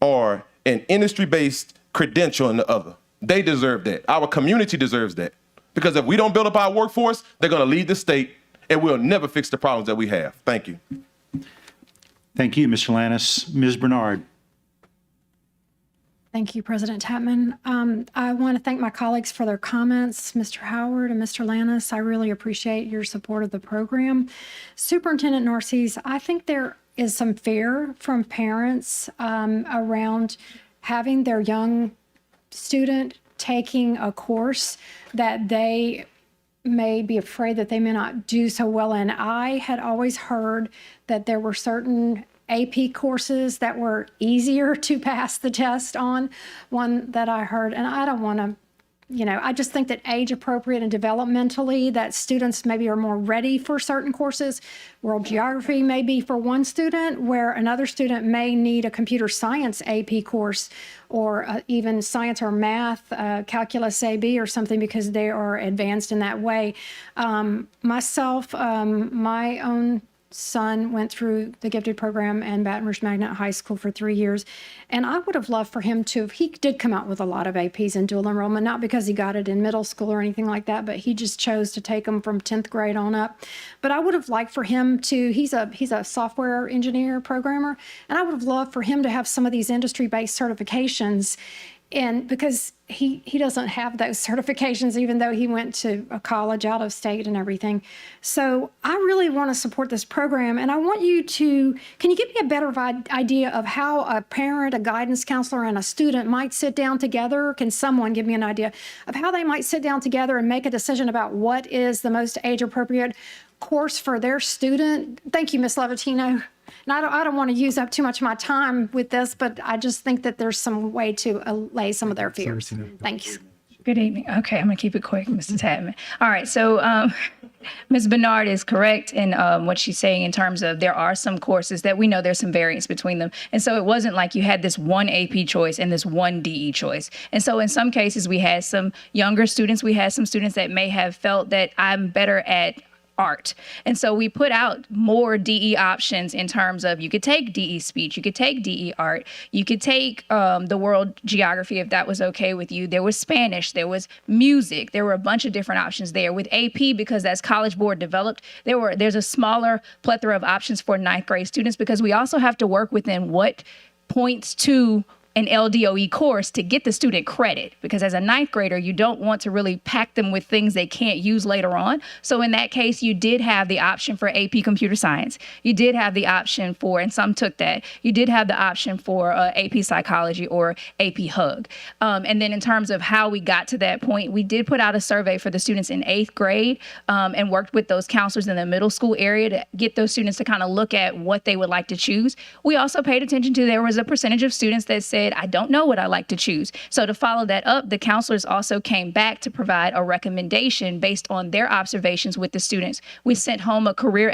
or an industry-based credential in the other. They deserve that. Our community deserves that. Because if we don't build up our workforce, they're going to leave the state, and we'll never fix the problems that we have. Thank you. Thank you, Mr. Lannis. Ms. Bernard. Thank you, President Tapman. I want to thank my colleagues for their comments, Mr. Howard and Mr. Lannis. I really appreciate your support of the program. Superintendent Narcisse, I think there is some fear from parents around having their young student taking a course that they may be afraid that they may not do so well in. I had always heard that there were certain AP courses that were easier to pass the test on, one that I heard, and I don't want to, I just think that age appropriate and developmentally that students maybe are more ready for certain courses. World geography may be for one student, where another student may need a computer science AP course or even science or math, calculus AB or something, because they are advanced in that way. Myself, my own son went through the gifted program and Baton Rouge Magnet High School for 3 years. And I would have loved for him to, he did come out with a lot of APs in dual enrollment, not because he got it in middle school or anything like that, but he just chose to take them from 10th grade on up. But I would have liked for him to, he's a software engineer programmer, and I would have loved for him to have some of these industry-based certifications. And because he doesn't have those certifications, even though he went to a college out of state and everything. So I really want to support this program. And I want you to, can you give me a better idea of how a parent, a guidance counselor, and a student might sit down together? Can someone give me an idea of how they might sit down together and make a decision about what is the most age-appropriate course for their student? Thank you, Ms. Levatino. And I don't want to use up too much of my time with this, but I just think that there's some way to allay some of their fears. Thanks. Good evening. Okay, I'm going to keep it quick, Mr. Tapman. All right, so Ms. Bernard is correct in what she's saying in terms of there are some courses that we know there's some variance between them. And so it wasn't like you had this one AP choice and this one DE choice. And so in some cases, we had some younger students, we had some students that may have felt that I'm better at art. And so we put out more DE options in terms of you could take DE speech, you could take DE art, you could take the world geography if that was okay with you. There was Spanish, there was music, there were a bunch of different options there. With AP, because that's College Board developed, there's a smaller plethora of options for 9th grade students, because we also have to work within what points to an LDOE course to get the student credit, because as a 9th grader, you don't want to really pack them with things they can't use later on. So in that case, you did have the option for AP Computer Science. You did have the option for, and some took that, you did have the option for AP Psychology or AP Hug. And then in terms of how we got to that point, we did put out a survey for the students in 8th grade and worked with those counselors in the middle school area to get those students to kind of look at what they would like to choose. We also paid attention to, there was a percentage of students that said, I don't know what I like to choose. So to follow that up, the counselors also came back to provide a recommendation based on their observations with the students. We sent home a course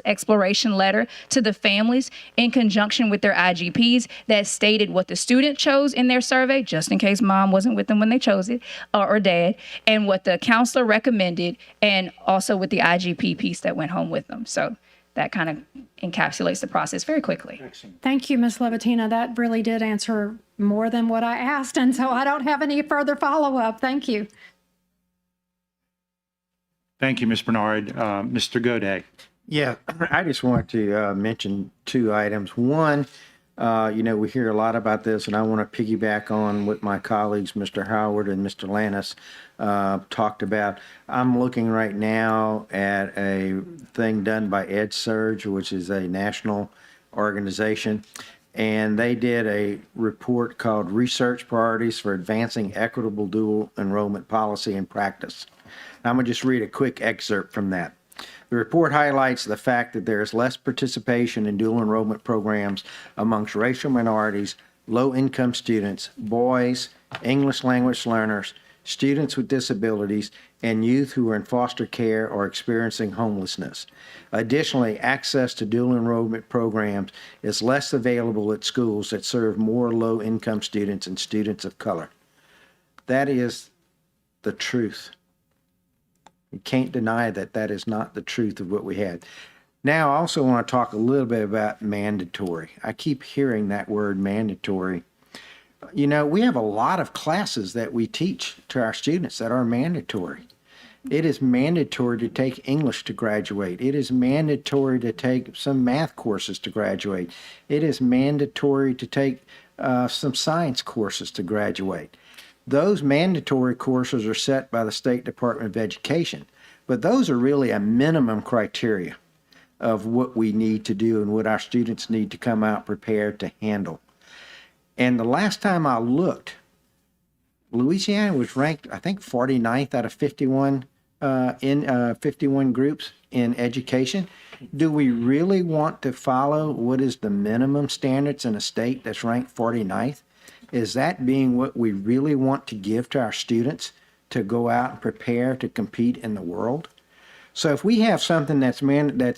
exploration letter to the families in conjunction with their IGPs that stated what the student chose in their survey, just in case mom wasn't with them when they chose it, or dad, and what the counselor recommended, and also with the IGP piece that went home with them. So that kind of encapsulates the process very quickly. Thank you, Ms. Levitina. That really did answer more than what I asked, and so I don't have any further follow-up. Thank you. Thank you, Ms. Bernard. Mr. Goday. Yeah, I just want to mention two items. One, we hear a lot about this, and I want to piggyback on what my colleagues, Mr. Howard and Mr. Lannis, talked about. I'm looking right now at a thing done by EdSurge, which is a national organization, and they did a report called Research Priorities for Advancing Equitable Dual Enrollment Policy and Practice. I'm going to just read a quick excerpt from that. The report highlights the fact that there is less participation in dual enrollment programs amongst racial minorities, low-income students, boys, English language learners, students with disabilities, and youth who are in foster care or experiencing homelessness. Additionally, access to dual enrollment programs is less available at schools that serve more low-income students and students of color. That is the truth. You can't deny that that is not the truth of what we had. Now, I also want to talk a little bit about mandatory. I keep hearing that word mandatory. We have a lot of classes that we teach to our students that are mandatory. It is mandatory to take English to graduate. It is mandatory to take some math courses to graduate. It is mandatory to take some science courses to graduate. Those mandatory courses are set by the State Department of Education, but those are really a minimum criteria of what we need to do and what our students need to come out prepared to handle. And the last time I looked, Louisiana was ranked, I think, 49th out of 51 51 groups in education. Do we really want to follow what is the minimum standards in a state that's ranked 49th? Is that being what we really want to give to our students to go out and prepare to compete in the world? So if we have something that's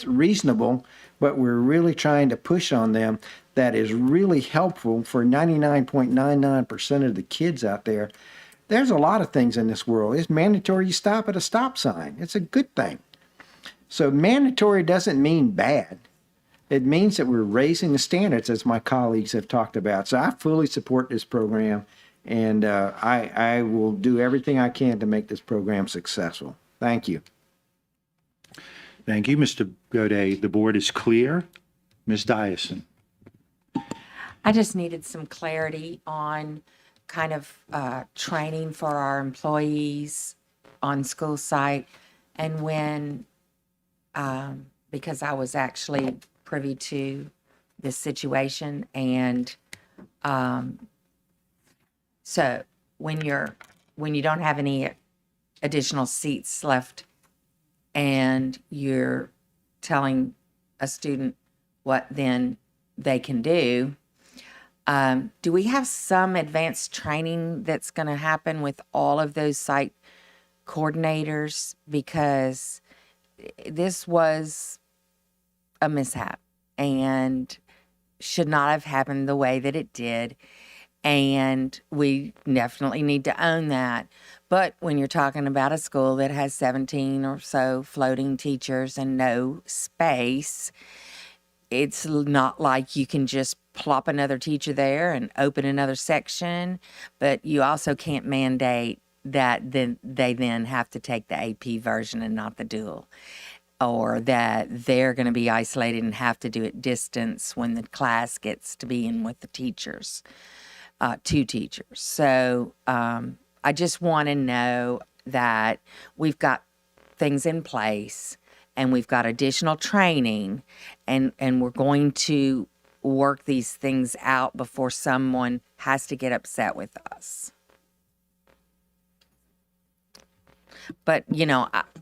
reasonable, but we're really trying to push on them, that is really helpful for 99.99% of the kids out there, there's a lot of things in this world. It's mandatory you stop at a stop sign. It's a good thing. So mandatory doesn't mean bad. It means that we're raising the standards, as my colleagues have talked about. So I fully support this program, and I will do everything I can to make this program successful. Thank you. Thank you, Mr. Goday. The board is clear. Ms. Dyson. I just needed some clarity on kind of training for our employees on school site, and when, because I was actually privy to this situation, and so when you don't have any additional seats left and you're telling a student what then they can do, do we have some advanced training that's going to happen with all of those site coordinators? Because this was a mishap and should not have happened the way that it did. And we definitely need to own that. But when you're talking about a school that has 17 or so floating teachers and no space, it's not like you can just plop another teacher there and open another section, but you also can't mandate that then they then have to take the AP version and not the dual, or that they're going to be isolated and have to do it distance when the class gets to be in with the teachers, two teachers. So I just want to know that we've got things in place and we've got additional training, and we're going to work these things out before someone has to get upset with us. But,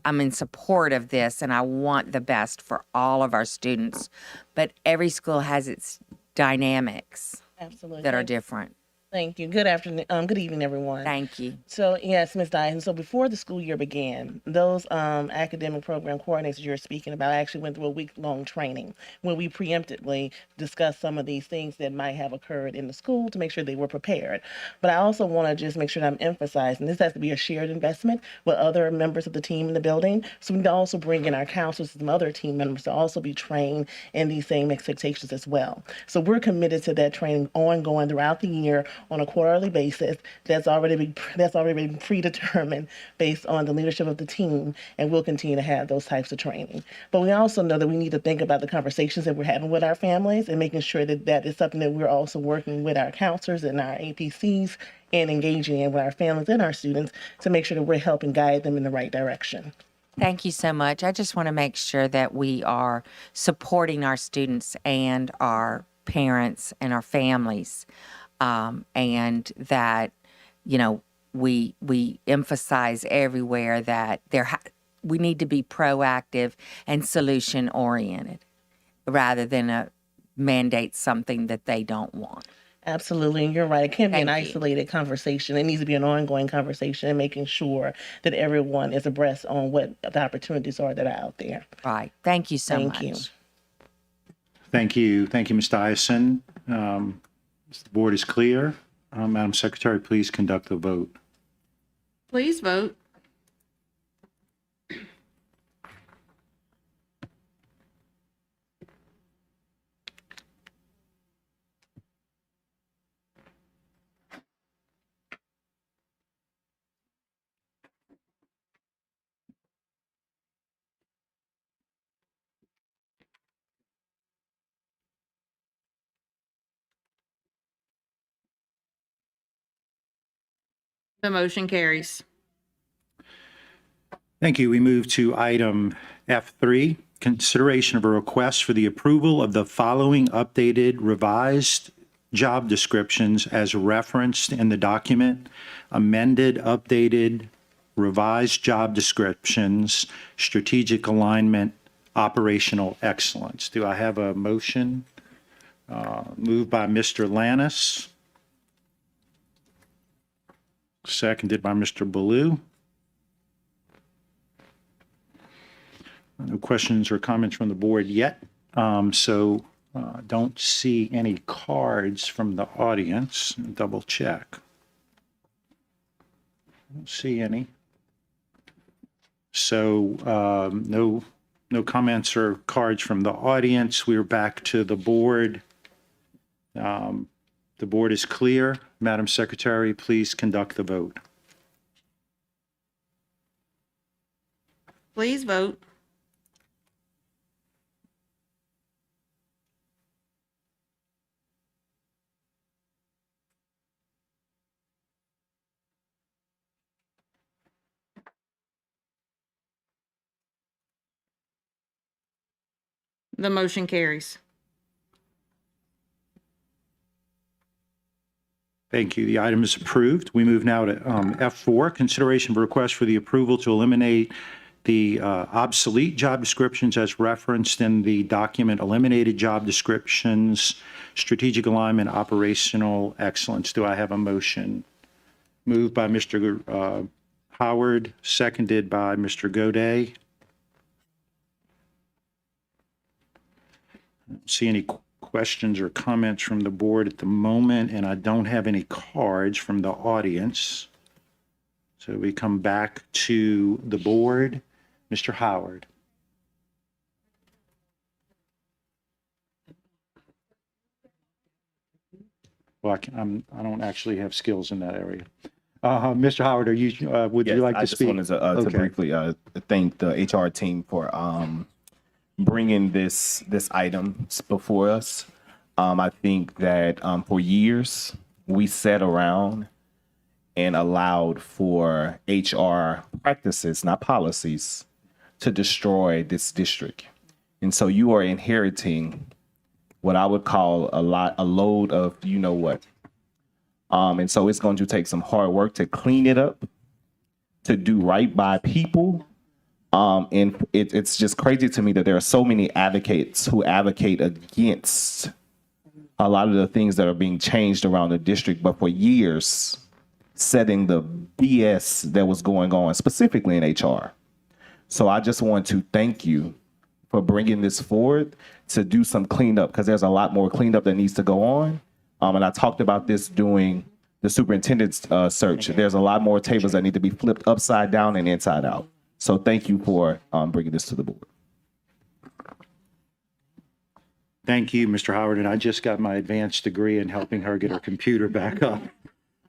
I'm in support of this, and I want the best for all of our students. But every school has its dynamics Absolutely. that are different. Thank you. Good afternoon. Good evening, everyone. Thank you. So yes, Ms. Dyson. So before the school year began, those academic program coordinators you're speaking about actually went through a week-long training where we preemptively discussed some of these things that might have occurred in the school to make sure they were prepared. But I also want to just make sure that I'm emphasizing this has to be a shared investment with other members of the team in the building. So we need to also bring in our counselors and some other team members to also be trained in these same expectations as well. So we're committed to that training ongoing throughout the year on a quarterly basis. That's already been predetermined based on the leadership of the team, and we'll continue to have those types of training. But we also know that we need to think about the conversations that we're having with our families and making sure that that is something that we're also working with our counselors and our APCs and engaging in with our families and our students to make sure that we're helping guide them in the right direction. Thank you so much. I just want to make sure that we are supporting our students and our parents and our families, and that, you know, we emphasize everywhere that we need to be proactive and solution oriented rather than mandate something that they don't want. Absolutely, and you're right. It can't be an Thank you. isolated conversation. It needs to be an ongoing conversation and making sure that everyone is abreast on what the opportunities are that are out there. Right. Thank you so much. Thank you. Thank you. Thank you, Ms. Dyson. The board is clear. Madam Secretary, please conduct the vote. Please vote. The motion carries. Thank you. We move to item F3, consideration of a request for the approval of the following updated revised job descriptions as referenced in the document, amended, updated, revised job descriptions, strategic alignment, operational excellence. Do I have a motion? Moved by Mr. Lannis. Seconded by Mr. Baloo. No questions or comments from the board yet. Don't see any cards from the audience. Double check. Don't see any. So no comments or cards from the audience. We're back to the board. The board is clear. Madam Secretary, please conduct the vote. Please vote. The motion carries. Thank you. The item is approved. We move now to F4, consideration of a request for the approval to eliminate the obsolete job descriptions as referenced in the document, eliminated job descriptions, strategic alignment, operational excellence. Do I have a motion? Moved by Mr. Howard, seconded by Mr. Godet. I don't see any questions or comments from the board at the moment, and I don't have any cards from the audience. So we come back to the board. Mr. Howard. Well, I don't actually have skills in that area. Mr. Howard, would you like to speak? I just wanted to briefly thank the HR team for bringing this item before us. I think that for years we sat around and allowed for HR practices, not policies, to destroy this district. And so you are inheriting what I would call a load of you know what. And so it's going to take some hard work to clean it up, to do right by people. And it's just crazy to me that there are so many advocates who advocate against a lot of the things that are being changed around the district, but for years, setting the BS that was going on, specifically in HR. So I just want to thank you for bringing this forward to do some cleanup, because there's a lot more cleanup that needs to go on. And I talked about this doing the superintendent's search. There's a lot more tables that need to be flipped upside down and inside out. So thank you for bringing this to the board. Thank you, Mr. Howard, and I just got my advanced degree in helping her get her computer back up.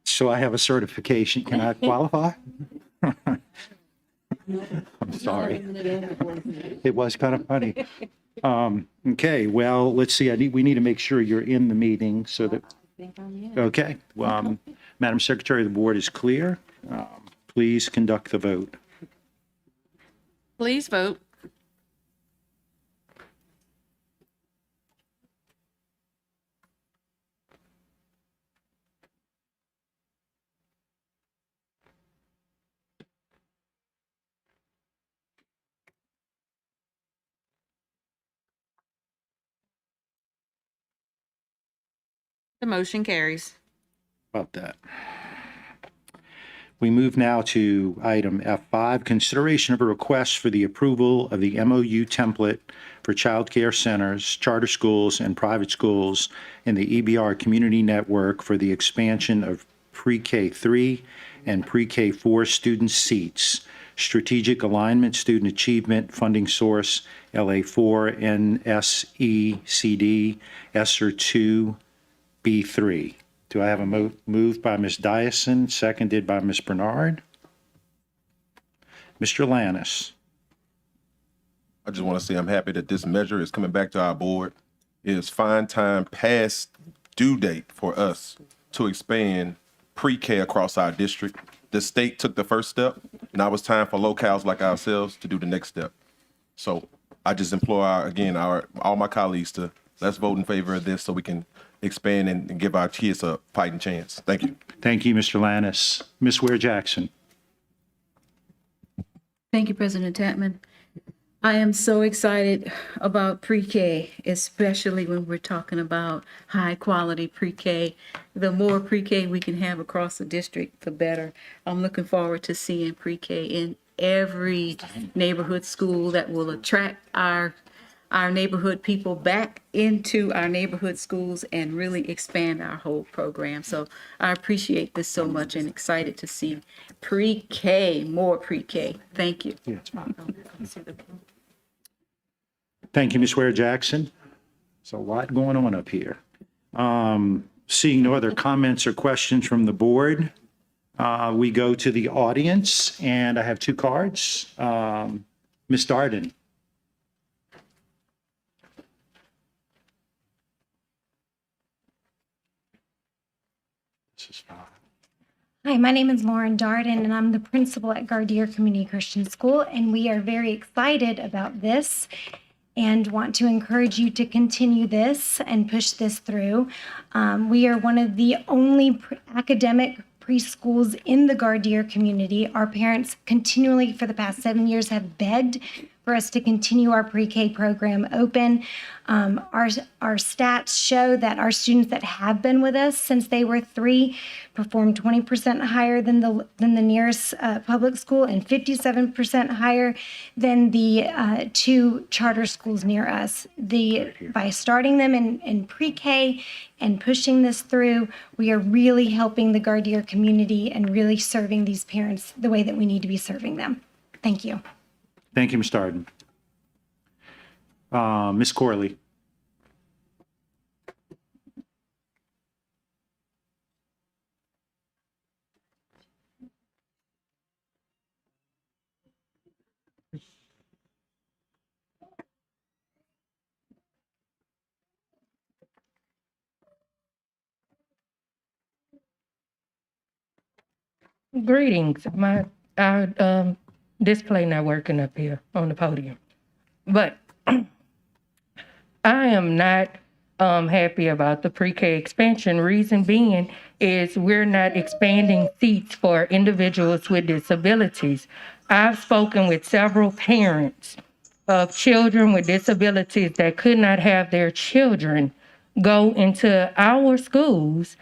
So I have a certification. Can I qualify? I'm sorry. It was kind of funny. Okay, well, let's see. We need to make sure you're in the meeting so that, okay. Madam Secretary, the board is clear. Please conduct the vote. Please vote. The motion carries. About that. We move now to item F5, consideration of a request for the approval of the MOU template for child care centers, charter schools, and private schools in the EBR community network for the expansion of pre-K 3 and pre-K 4 student seats, strategic alignment, student achievement, funding source, LA4, NSECD, ESSER 2, B3. Do I have a move by Ms. Dyson, seconded by Ms. Bernard? Mr. Lannis. I just want to say I'm happy that this measure is coming back to our board. It is fine time past due date for us to expand pre-K across our district. The state took the first step. Now it's time for locales like ourselves to do the next step. So I just implore, all my colleagues to let's vote in favor of this so we can expand and give our kids a fighting chance. Thank you. Thank you, Mr. Lannis. Ms. Ware-Jackson. Thank you, President Tatman. I am so excited about pre-K, especially when we're talking about high-quality pre-K. The more pre-K we can have across the district, the better. I'm looking forward to seeing pre-K in every neighborhood school that will attract our neighborhood people back into our neighborhood schools and really expand our whole program. So I appreciate this so much and excited to see pre-K, more pre-K. Thank you. Thank you, Ms. Ware-Jackson. There's a lot going on up here. Seeing no other comments or questions from the board, we go to the audience, and I have two cards. Ms. Darden. Hi, my name is Lauren Darden, and I'm the principal at Gardere Community Christian School, and we are very excited about this and want to encourage you to continue this and push this through. We are one of the only academic preschools in the Gardere community. Our parents continually for the past 7 years have begged for us to continue our pre-K program open. Our stats show that our students that have been with us since they were 3 perform 20% higher than the nearest public school and 57% higher than the 2 charter schools near us. By starting them in pre-K and pushing this through, we are really helping the Gardere community and really serving these parents the way that we need to be serving them. Thank you. Thank you, Ms. Darden. Ms. Corley. Greetings. Our display not working up here on the podium, but I am not happy about the pre-K expansion. Reason being is we're not expanding seats for individuals with disabilities. I've spoken with several parents of children with disabilities that could not have their children go into our schools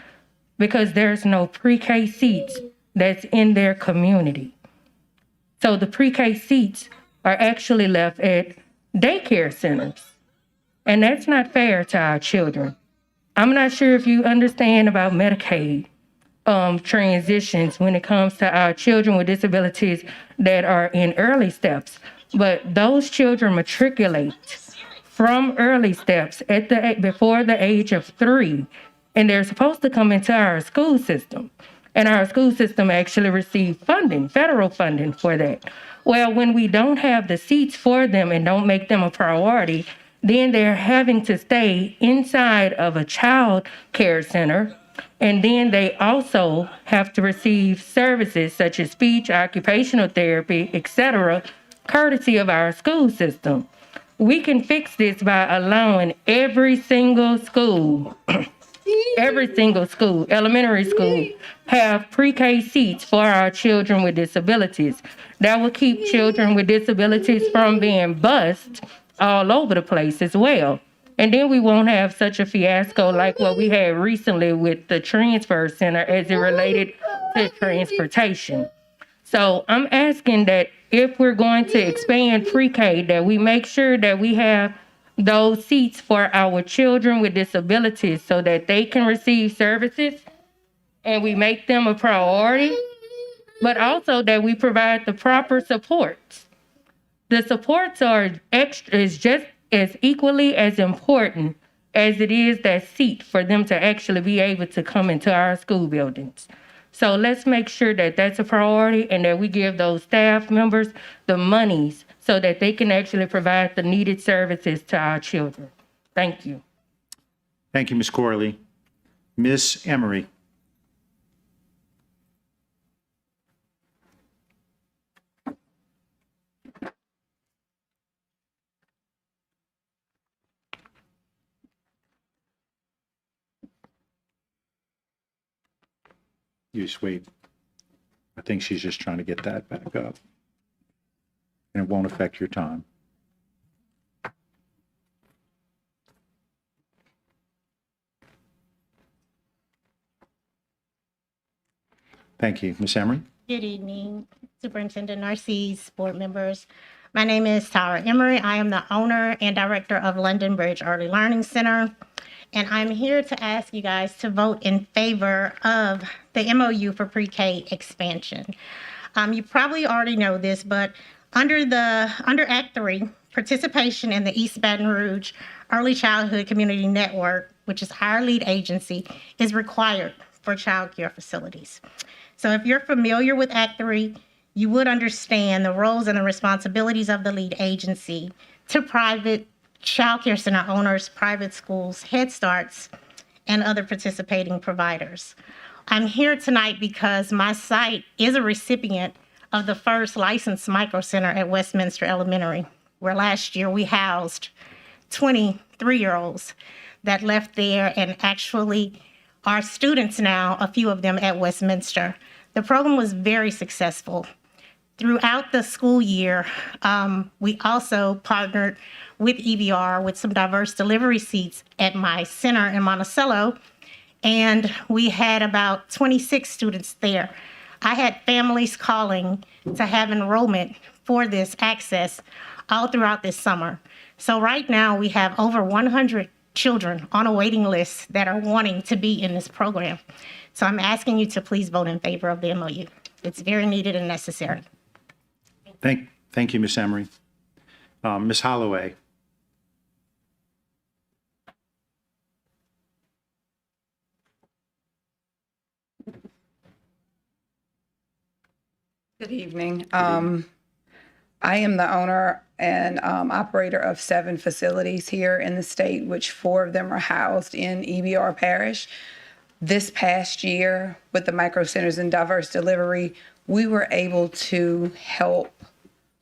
because there's no pre-K seats that's in their community. So the pre-K seats are actually left at daycare centers. And that's not fair to our children. I'm not sure if you understand about Medicaid transitions when it comes to our children with disabilities that are in early steps, but those children matriculate from early steps before the age of 3, and they're supposed to come into our school system. And our school system actually receive funding, federal funding for that. Well, when we don't have the seats for them and don't make them a priority, then they're having to stay inside of a child care center. And then they also have to receive services such as speech, occupational therapy, etc., courtesy of our school system. We can fix this by allowing every single school, elementary school, have pre-K seats for our children with disabilities. That will keep children with disabilities from being bused all over the place as well. And then we won't have such a fiasco like what we had recently with the transfer center as it related to transportation. So I'm asking that if we're going to expand pre-K, that we make sure that we have those seats for our children with disabilities so that they can receive services and we make them a priority, but also that we provide the proper supports. The supports is just as equally as important as it is that seat for them to actually be able to come into our school buildings. So let's make sure that that's a priority and that we give those staff members the monies so that they can actually provide the needed services to our children. Thank you. Thank you, Ms. Corley. Ms. Emery. You just wait. I think she's just trying to get that back up. And it won't affect your time. Thank you. Ms. Emery? Good evening, Superintendent Narcisse, board members. My name is Tara Emery. I am the owner and director of London Bridge Early Learning Center. And I'm here to ask you guys to vote in favor of the MOU for pre-K expansion. You probably already know this, but under Act 3, participation in the East Baton Rouge Early Childhood Community Network, which is our lead agency, is required for child care facilities. So if you're familiar with Act 3, you would understand the roles and the responsibilities of the lead agency to private child care center owners, private schools, Head Starts, and other participating providers. I'm here tonight because my site is a recipient of the first licensed micro center at Westminster Elementary, where last year we housed 23-year-olds that left there and actually are students now, a few of them at Westminster. The program was very successful. Throughout the school year, we also partnered with EBR with some diverse delivery seats at my center in Monticello, and we had about 26 students there. I had families calling to have enrollment for this access all throughout this summer. So right now we have over 100 children on a waiting list that are wanting to be in this program. So I'm asking you to please vote in favor of the MOU. It's very needed and necessary. Thank you, Ms. Emery. Ms. Holloway. Good evening. I am the owner and operator of 7 facilities here in the state, which 4 of them are housed in EBR Parish. This past year, with the micro centers and diverse delivery, we were able to help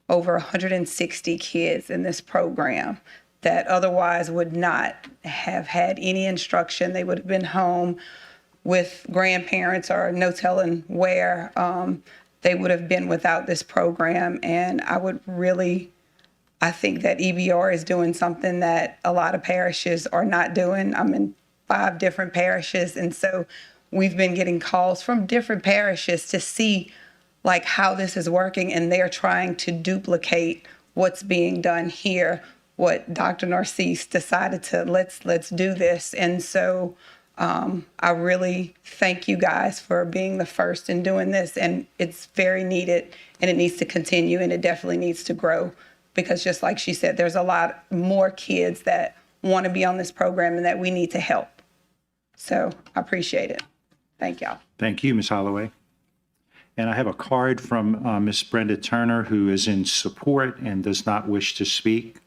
over 160 kids in this program that otherwise would not have had any instruction. They would have been home with grandparents or no telling where they would have been without this program. And I think that EBR is doing something that a lot of parishes are not doing. I'm in 5 different parishes. And so we've been getting calls from different parishes to see like how this is working, and they're trying to duplicate what's being done here, what Dr. Narcisse decided to let's do this. And so I really thank you guys for being the first in doing this, and it's very needed, and it needs to continue, and it definitely needs to grow, because just like she said, there's a lot more kids that want to be on this program and that we need to help. So I appreciate it. Thank y'all. Thank you, Ms. Holloway. And I have a card from Ms. Brenda Turner, who is in support and does not wish to speak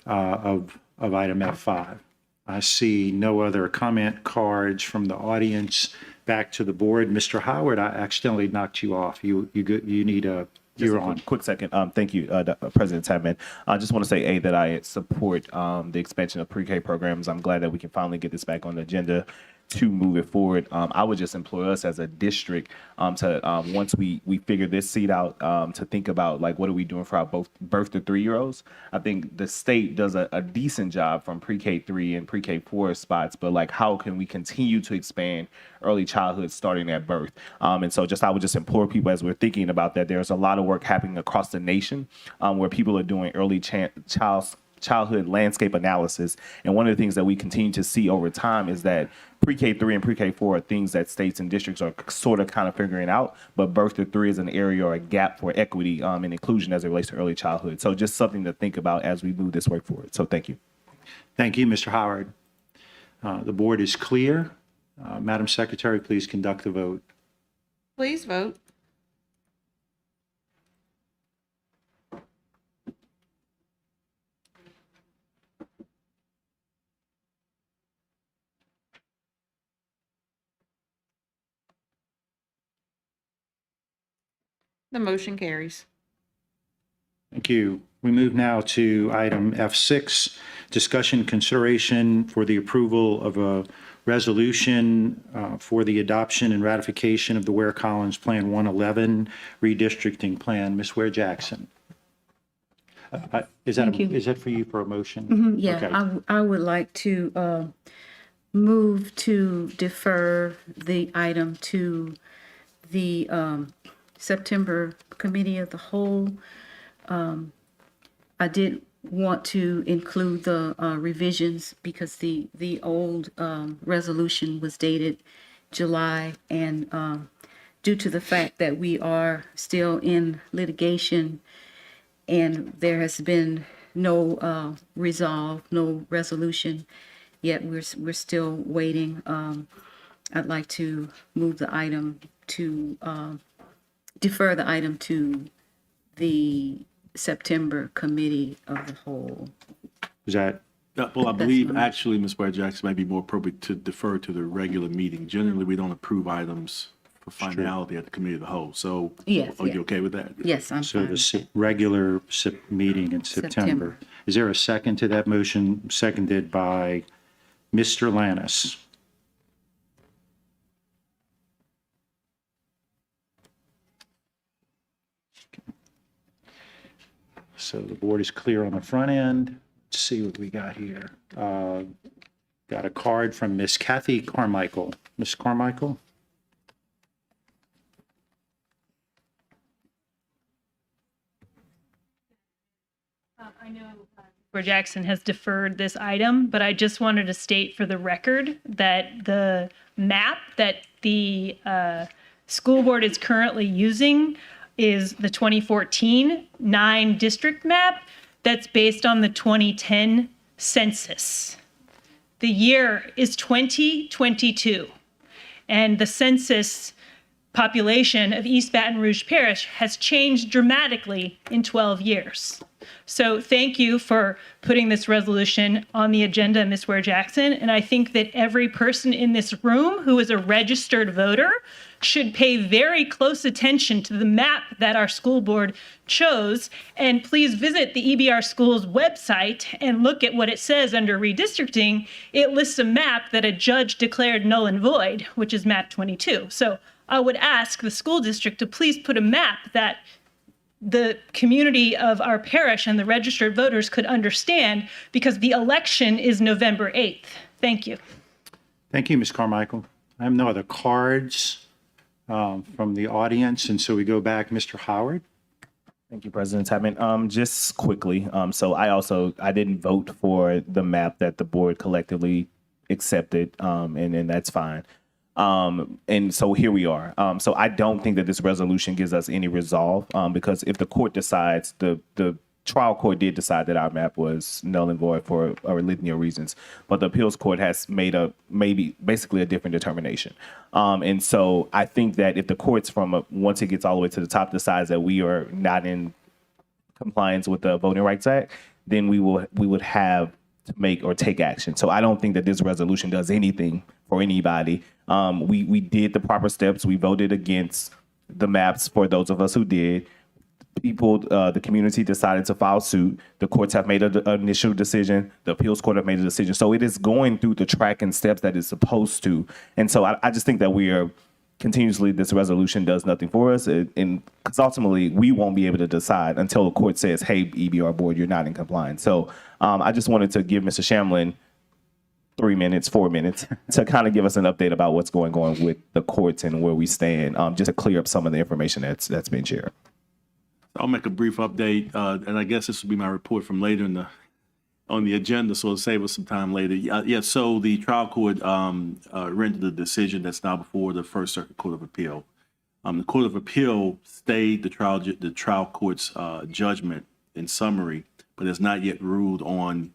of item F5. I see no other comment cards from the audience. Back to the board. Mr. Howard, I accidentally knocked you off. You need a, you're on. Quick second. Thank you, President Chapman. I just want to say, that I support the expansion of pre-K programs. I'm glad that we can finally get this back on the agenda to move it forward. I would just implore us as a district to once we figure this seat out, to think about like what are we doing for our birth to 3-year-olds. I think the state does a decent job from pre-K 3 and pre-K 4 spots, but like how can we continue to expand early childhood starting at birth? And so I would just implore people as we're thinking about that, there's a lot of work happening across the nation where people are doing early childhood landscape analysis. And one of the things that we continue to see over time is that pre-K 3 and pre-K 4 are things that states and districts are sort of kind of figuring out, but birth to 3 is an area or a gap for equity and inclusion as it relates to early childhood. So just something to think about as we move this work forward. So thank you. Thank you, Mr. Howard. The board is clear. Madam Secretary, please conduct the vote. Please vote. The motion carries. Thank you. We move now to item F6, discussion consideration for the approval of a resolution for the adoption and ratification of the Ware Collins Plan 111 redistricting plan. Ms. Ware Jackson. Is that for you for a motion? Yeah, Okay. I would like to move to defer the item to the September Committee of the Whole. I did want to include the revisions because the old resolution was dated July, and due to the fact that we are still in litigation and there has been no resolve, no resolution yet, we're still waiting. I'd like to move the item to defer the item to the September Committee of the Whole. Is that? Well, I believe actually, Ms. Ware Jackson, might be more appropriate to defer to the regular meeting. Generally, we don't approve items for finality at the Committee of the Whole. So Yes, are you okay with that? Yes, I'm So fine. the regular meeting in September. Is there a second to that motion? Seconded by Mr. Lannis. So the board is clear on the front end. Let's see what we got here. Got a card from Miss Kathy Carmichael. Miss Carmichael? I know where Jackson has deferred this item, but I just wanted to state for the record that the map that the school board is currently using is the 2014 9-district map that's based on the 2010 census. The year is 2022, and the census population of East Baton Rouge Parish has changed dramatically in 12 years. So thank you for putting this resolution on the agenda, Ms. Ware Jackson. And I think that every person in this room who is a registered voter should pay very close attention to the map that our school board chose. And please visit the EBR Schools website and look at what it says under redistricting. It lists a map that a judge declared null and void, which is map 22. So I would ask the school district to please put a map that the community of our parish and the registered voters could understand, because the election is November 8th. Thank you. Thank you, Ms. Carmichael. I have no other cards from the audience, and so we go back, Mr. Howard. Thank you, President Tapman. Just quickly, so I didn't vote for the map that the board collectively accepted, and that's fine. And so here we are. So I don't think that this resolution gives us any resolve, because if the court decides, the trial court did decide that our map was null and void for a litany of reasons, but the appeals court has made basically a different determination. And so I think that if the courts once it gets all the way to the top decides that we are not in compliance with the Voting Rights Act, then we would have to make or take action. So I don't think that this resolution does anything for anybody. We did the proper steps. We voted against the maps for those of us who did. The community decided to file suit. The courts have made an initial decision. The appeals court have made a decision. So it is going through the track and steps that it's supposed to. And so I just think that we are continuously, this resolution does nothing for us. And because ultimately we won't be able to decide until the court says, hey, EBR board, you're not in compliance. So I just wanted to give Mr. Shamlin 4 minutes to kind of give us an update about what's going on with the courts and where we stand, just to clear up some of the information that's been shared. I'll make a brief update, and I guess this will be my report from later on the agenda, so it'll save us some time later. So the trial court rendered a decision that's now before the First Circuit Court of Appeal. The Court of Appeal stayed the trial court's judgment in summary, but has not yet ruled on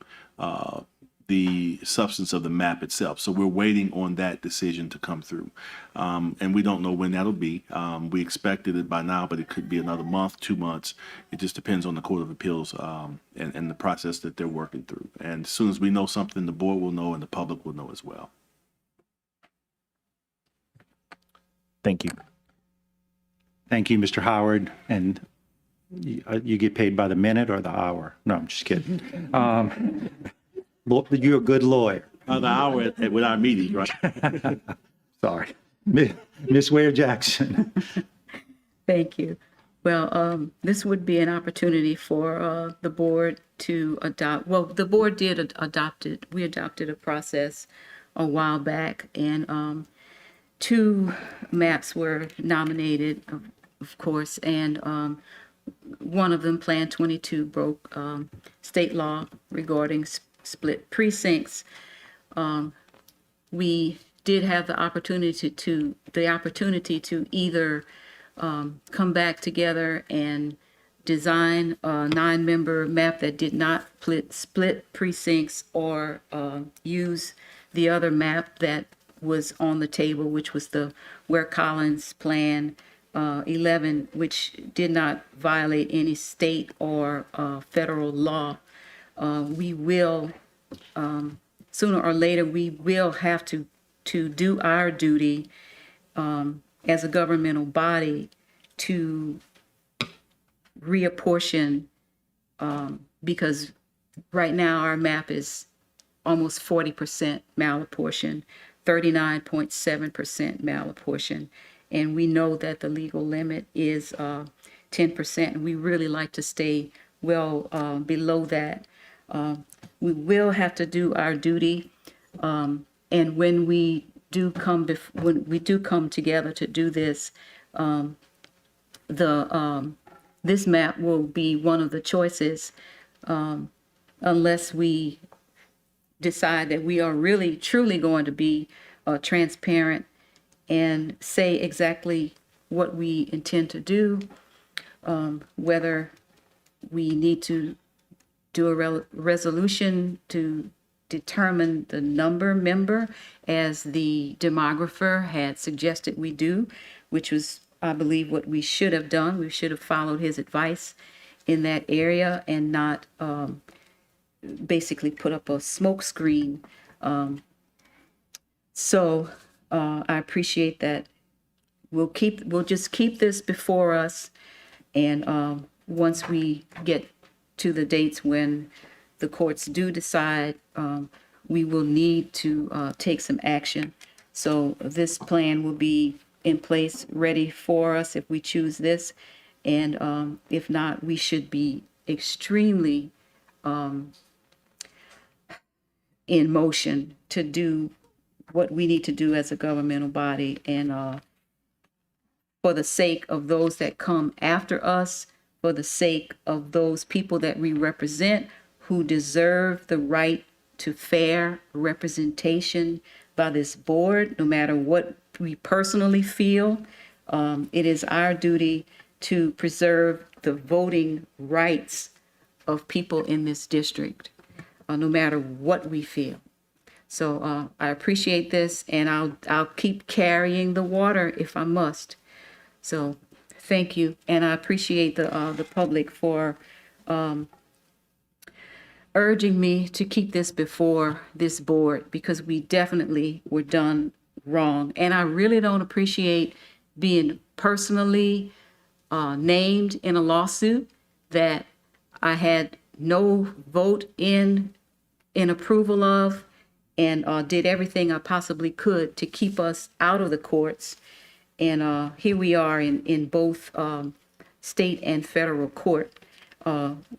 the substance of the map itself. So we're waiting on that decision to come through. And we don't know when that'll be. We expected it by now, but it could be another month, 2 months. It just depends on the Court of Appeals and the process that they're working through. And as soon as we know something, the board will know and the public will know as well. Thank you. Thank you, Mr. Howard. And you get paid by the minute or the hour? No, I'm just kidding. You're a good lawyer. The hour with our meeting, right? Sorry. Ms. Ware-Jackson. Thank you. Well, this would be an opportunity for the board to adopt. Well, the board did adopt it. We adopted a process a while back, and 2 maps were nominated, of course, and one of them, Plan 22, broke state law regarding split precincts. We did have the opportunity to either come back together and design a 9-member map that did not split precincts, or use the other map that was on the table, which was the Ware Collins Plan 11, which did not violate any state or federal law. We will, sooner or later, we will have to do our duty as a governmental body to reapportion, because right now our map is almost 40% malapportioned, 39.7% malapportioned, and we know that the legal limit is 10%, and we really like to stay well below that. We will have to do our duty, and when we do come together to do this, this map will be one of the choices, unless we decide that we are really truly going to be transparent and say exactly what we intend to do, whether we need to do a resolution to determine the member as the demographer had suggested we do, which was, I believe, what we should have done. We should have followed his advice in that area and not basically put up a smoke screen. So I appreciate that. We'll just keep this before us, and once we get to the dates when the courts do decide, we will need to take some action. So this plan will be in place, ready for us if we choose this. And if not, we should be extremely in motion to do what we need to do as a governmental body, and for the sake of those that come after us, for the sake of those people that we represent who deserve the right to fair representation by this board, no matter what we personally feel. It is our duty to preserve the voting rights of people in this district, no matter what we feel. So I appreciate this, and I'll keep carrying the water if I must. So thank you, and I appreciate the public for urging me to keep this before this board, because we definitely were done wrong. And I really don't appreciate being personally named in a lawsuit that I had no vote in approval of, and did everything I possibly could to keep us out of the courts. And here we are in both state and federal court,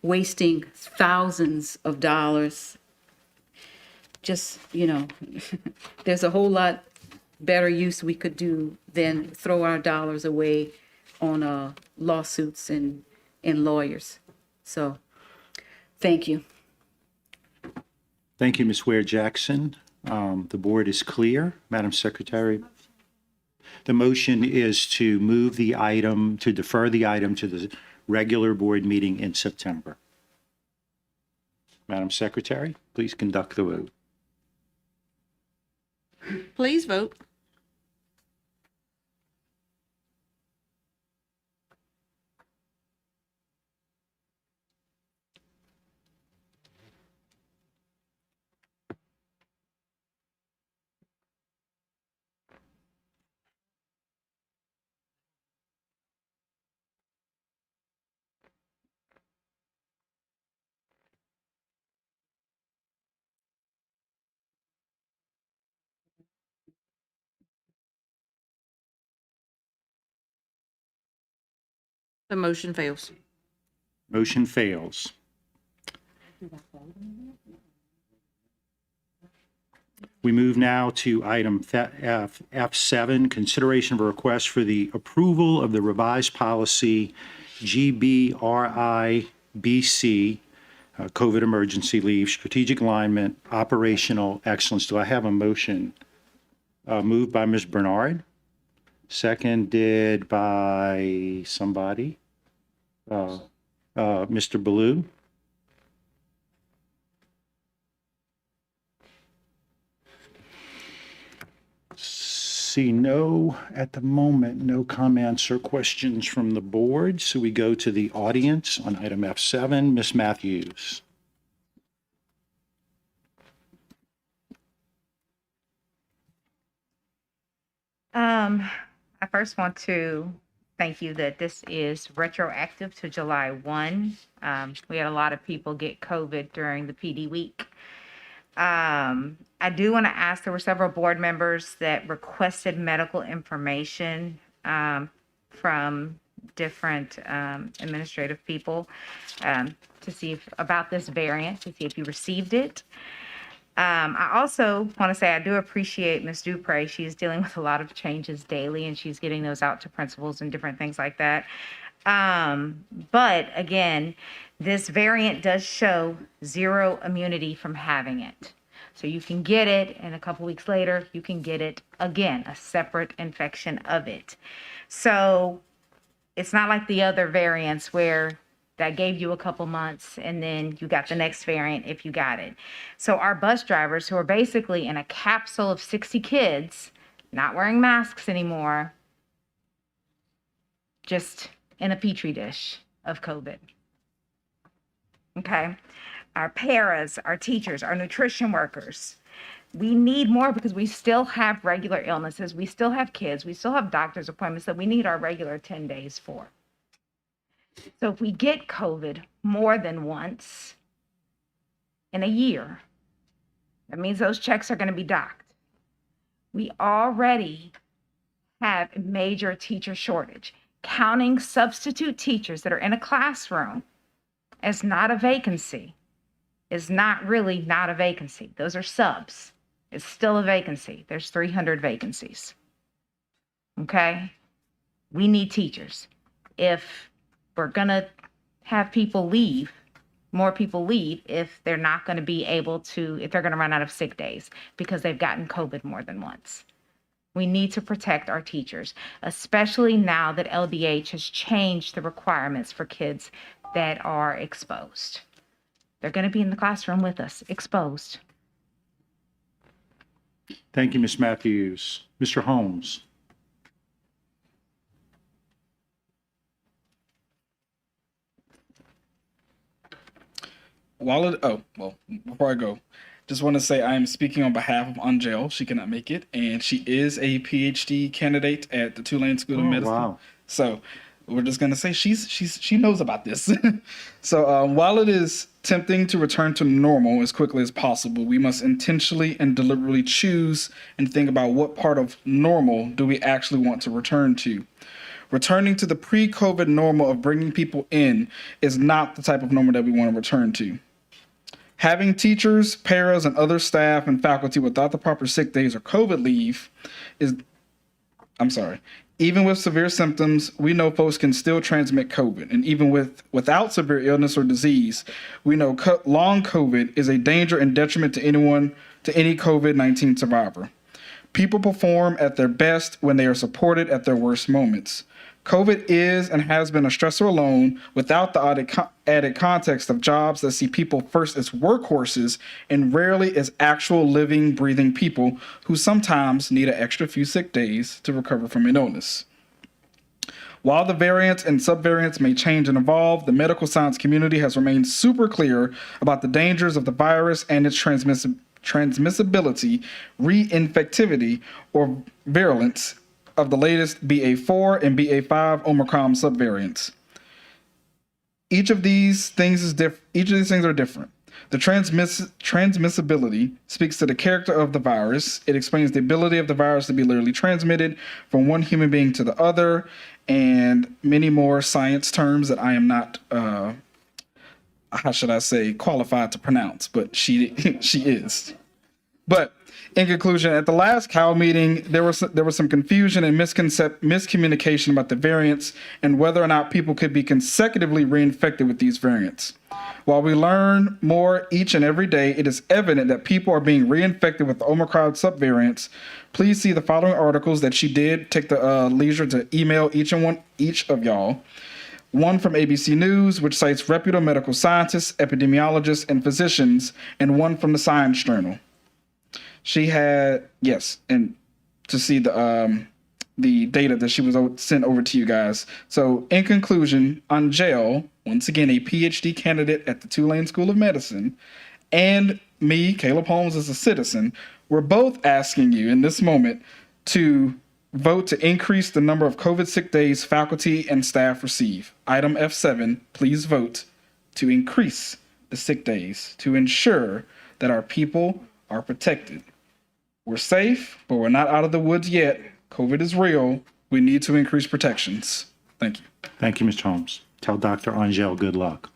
wasting thousands of dollars. Just, there's a whole lot better use we could do than throw our dollars away on lawsuits and lawyers. So, thank you. Thank you, Ms. Ware Jackson. The board is clear. Madam Secretary. The motion is to move the item, to defer the item to the regular board meeting in September. Madam Secretary, please conduct the vote. Please vote. The motion fails. Motion fails. We move now to item F7, consideration of a request for the approval of the revised policy GBRIBC, COVID emergency leave, strategic alignment, operational excellence. Do I have a motion? Moved by Ms. Bernard, seconded by somebody. Mr. Baloo. See no, at the moment, no comments or questions from the board. So we go to the audience on item F7. Ms. Matthews. I first want to thank you that this is retroactive to July 1. We had a lot of people get COVID during the PD week. I do want to ask, there were several board members that requested medical information from different administrative people to see if, about this variant, to see if you received it. I also want to say I do appreciate Ms. Dupre. She's dealing with a lot of changes daily, and she's getting those out to principals and different things like that. But again, this variant does show zero immunity from having it. So you can get it, and a couple weeks later, you can get it again, a separate infection of it. So it's not like the other variants where that gave you a couple months and then you got the next variant if you got it. So our bus drivers, who are basically in a capsule of 60 kids, not wearing masks anymore, just in a petri dish of COVID. Okay. Our paras, our teachers, our nutrition workers, we need more because we still have regular illnesses. We still have kids. We still have doctor's appointments that we need our regular 10 days for. So if we get COVID more than once in a year, that means those checks are going to be docked. We already have a major teacher shortage. Counting substitute teachers that are in a classroom as not a vacancy is not really not a vacancy. Those are subs. It's still a vacancy. There's 300 vacancies. Okay? We need teachers. If we're going to have people leave, more people leave if they're not going to be able to, if they're going to run out of sick days because they've gotten COVID more than once. We need to protect our teachers, especially now that LDH has changed the requirements for kids that are exposed. They're going to be in the classroom with us, exposed. Thank you, Ms. Matthews. Mr. Holmes. Before I go, just want to say I am speaking on behalf of Angel. She cannot make it, and she is a PhD candidate at the Tulane School of Medicine. Wow. So we're just gonna say she knows about this. So while it is tempting to return to normal as quickly as possible, we must intentionally and deliberately choose and think about what part of normal do we actually want to return to. Returning to the pre-COVID normal of bringing people in is not the type of normal that we want to return to. Having teachers, paras, and other staff and faculty without the proper sick days or COVID leave even with severe symptoms, we know folks can still transmit COVID. And even without severe illness or disease, we know long COVID is a danger and detriment to any COVID-19 survivor. People perform at their best when they are supported at their worst moments. COVID is and has been a stressor alone without the added context of jobs that see people first as workhorses and rarely as actual living, breathing people who sometimes need an extra few sick days to recover from an illness. While the variants and subvariants may change and evolve, the medical science community has remained super clear about the dangers of the virus and its transmissibility, reinfectivity, or virulence of the latest BA4 and BA5 Omicron subvariants. Each of these things are different. The transmissibility speaks to the character of the virus. It explains the ability of the virus to be literally transmitted from one human being to the other, and many more science terms that I am not, qualified to pronounce, but she is. But in conclusion, at the last COW meeting, there was some confusion and miscommunication about the variants and whether or not people could be consecutively reinfected with these variants. While we learn more each and every day, it is evident that people are being reinfected with the Omicron subvariants. Please see the following articles that she did take the leisure to email each of y'all. One from ABC News, which cites reputable medical scientists, epidemiologists, and physicians, and one from the Science Journal. She had, and to see the data that she was sent over to you guys. So in conclusion, Angel, once again, a PhD candidate at the Tulane School of Medicine, and me, Caleb Holmes, as a citizen, we're both asking you in this moment to vote to increase the number of COVID sick days faculty and staff receive. Item F7, please vote to increase the sick days to ensure that our people are protected. We're safe, but we're not out of the woods yet. COVID is real. We need to increase protections. Thank you. Thank you, Mr. Holmes. Tell Dr. Angel good luck.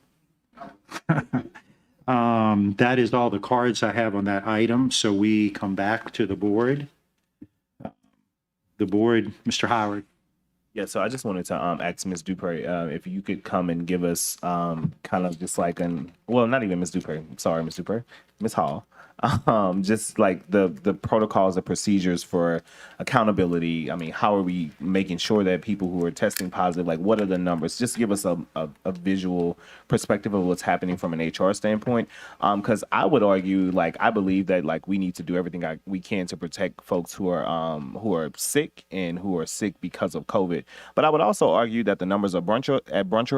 That is all the cards I have on that item. So we come back to the board. The board, Mr. Howard. Yeah, so I just wanted to ask Ms. Dupre if you could come and give us kind of just like not even Ms. Dupre. Sorry, Ms. Dupre. Ms. Hall. Just like the protocols, the procedures for accountability. I mean, how are we making sure that people who are testing positive, like what are the numbers? Just give us a visual perspective of what's happening from an HR standpoint. Because I would argue, I believe that we need to do everything we can to protect folks who are sick and who are sick because of COVID. But I would also argue that the numbers at brunch are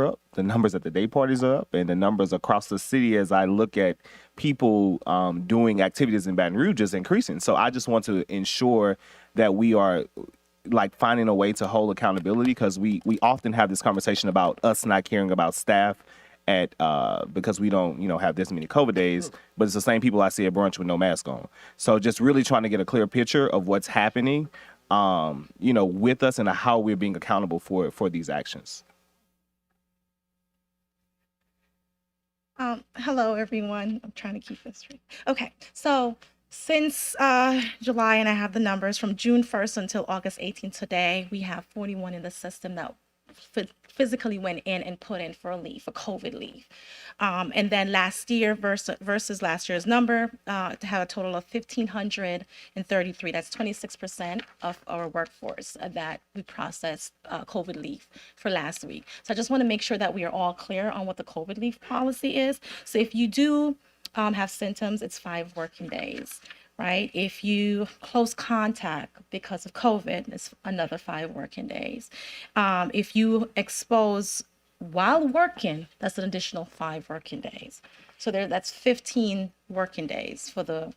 up, the numbers at the day parties are up, and the numbers across the city as I look at people doing activities in Baton Rouge is increasing. So I just want to ensure that we are finding a way to hold accountability, because we often have this conversation about us not caring about staff because we don't have this many COVID days, but it's the same people I see at brunch with no mask on. So just really trying to get a clear picture of what's happening with us and how we're being accountable for these actions. Hello, everyone. I'm trying to keep this straight. Okay, so Since July, and I have the numbers from June 1st until August 18th today, we have 41 in the system that physically went in and put in for a leave, for COVID leave. And then last year versus last year's number, to have a total of 1,533. That's 26% of our workforce that we processed COVID leave for last week. So I just want to make sure that we are all clear on what the COVID leave policy is. So if you do have symptoms, it's 5 working days, right? If you close contact because of COVID, it's another 5 working days. If you expose while working, that's an additional 5 working days. So that's 15 working days for the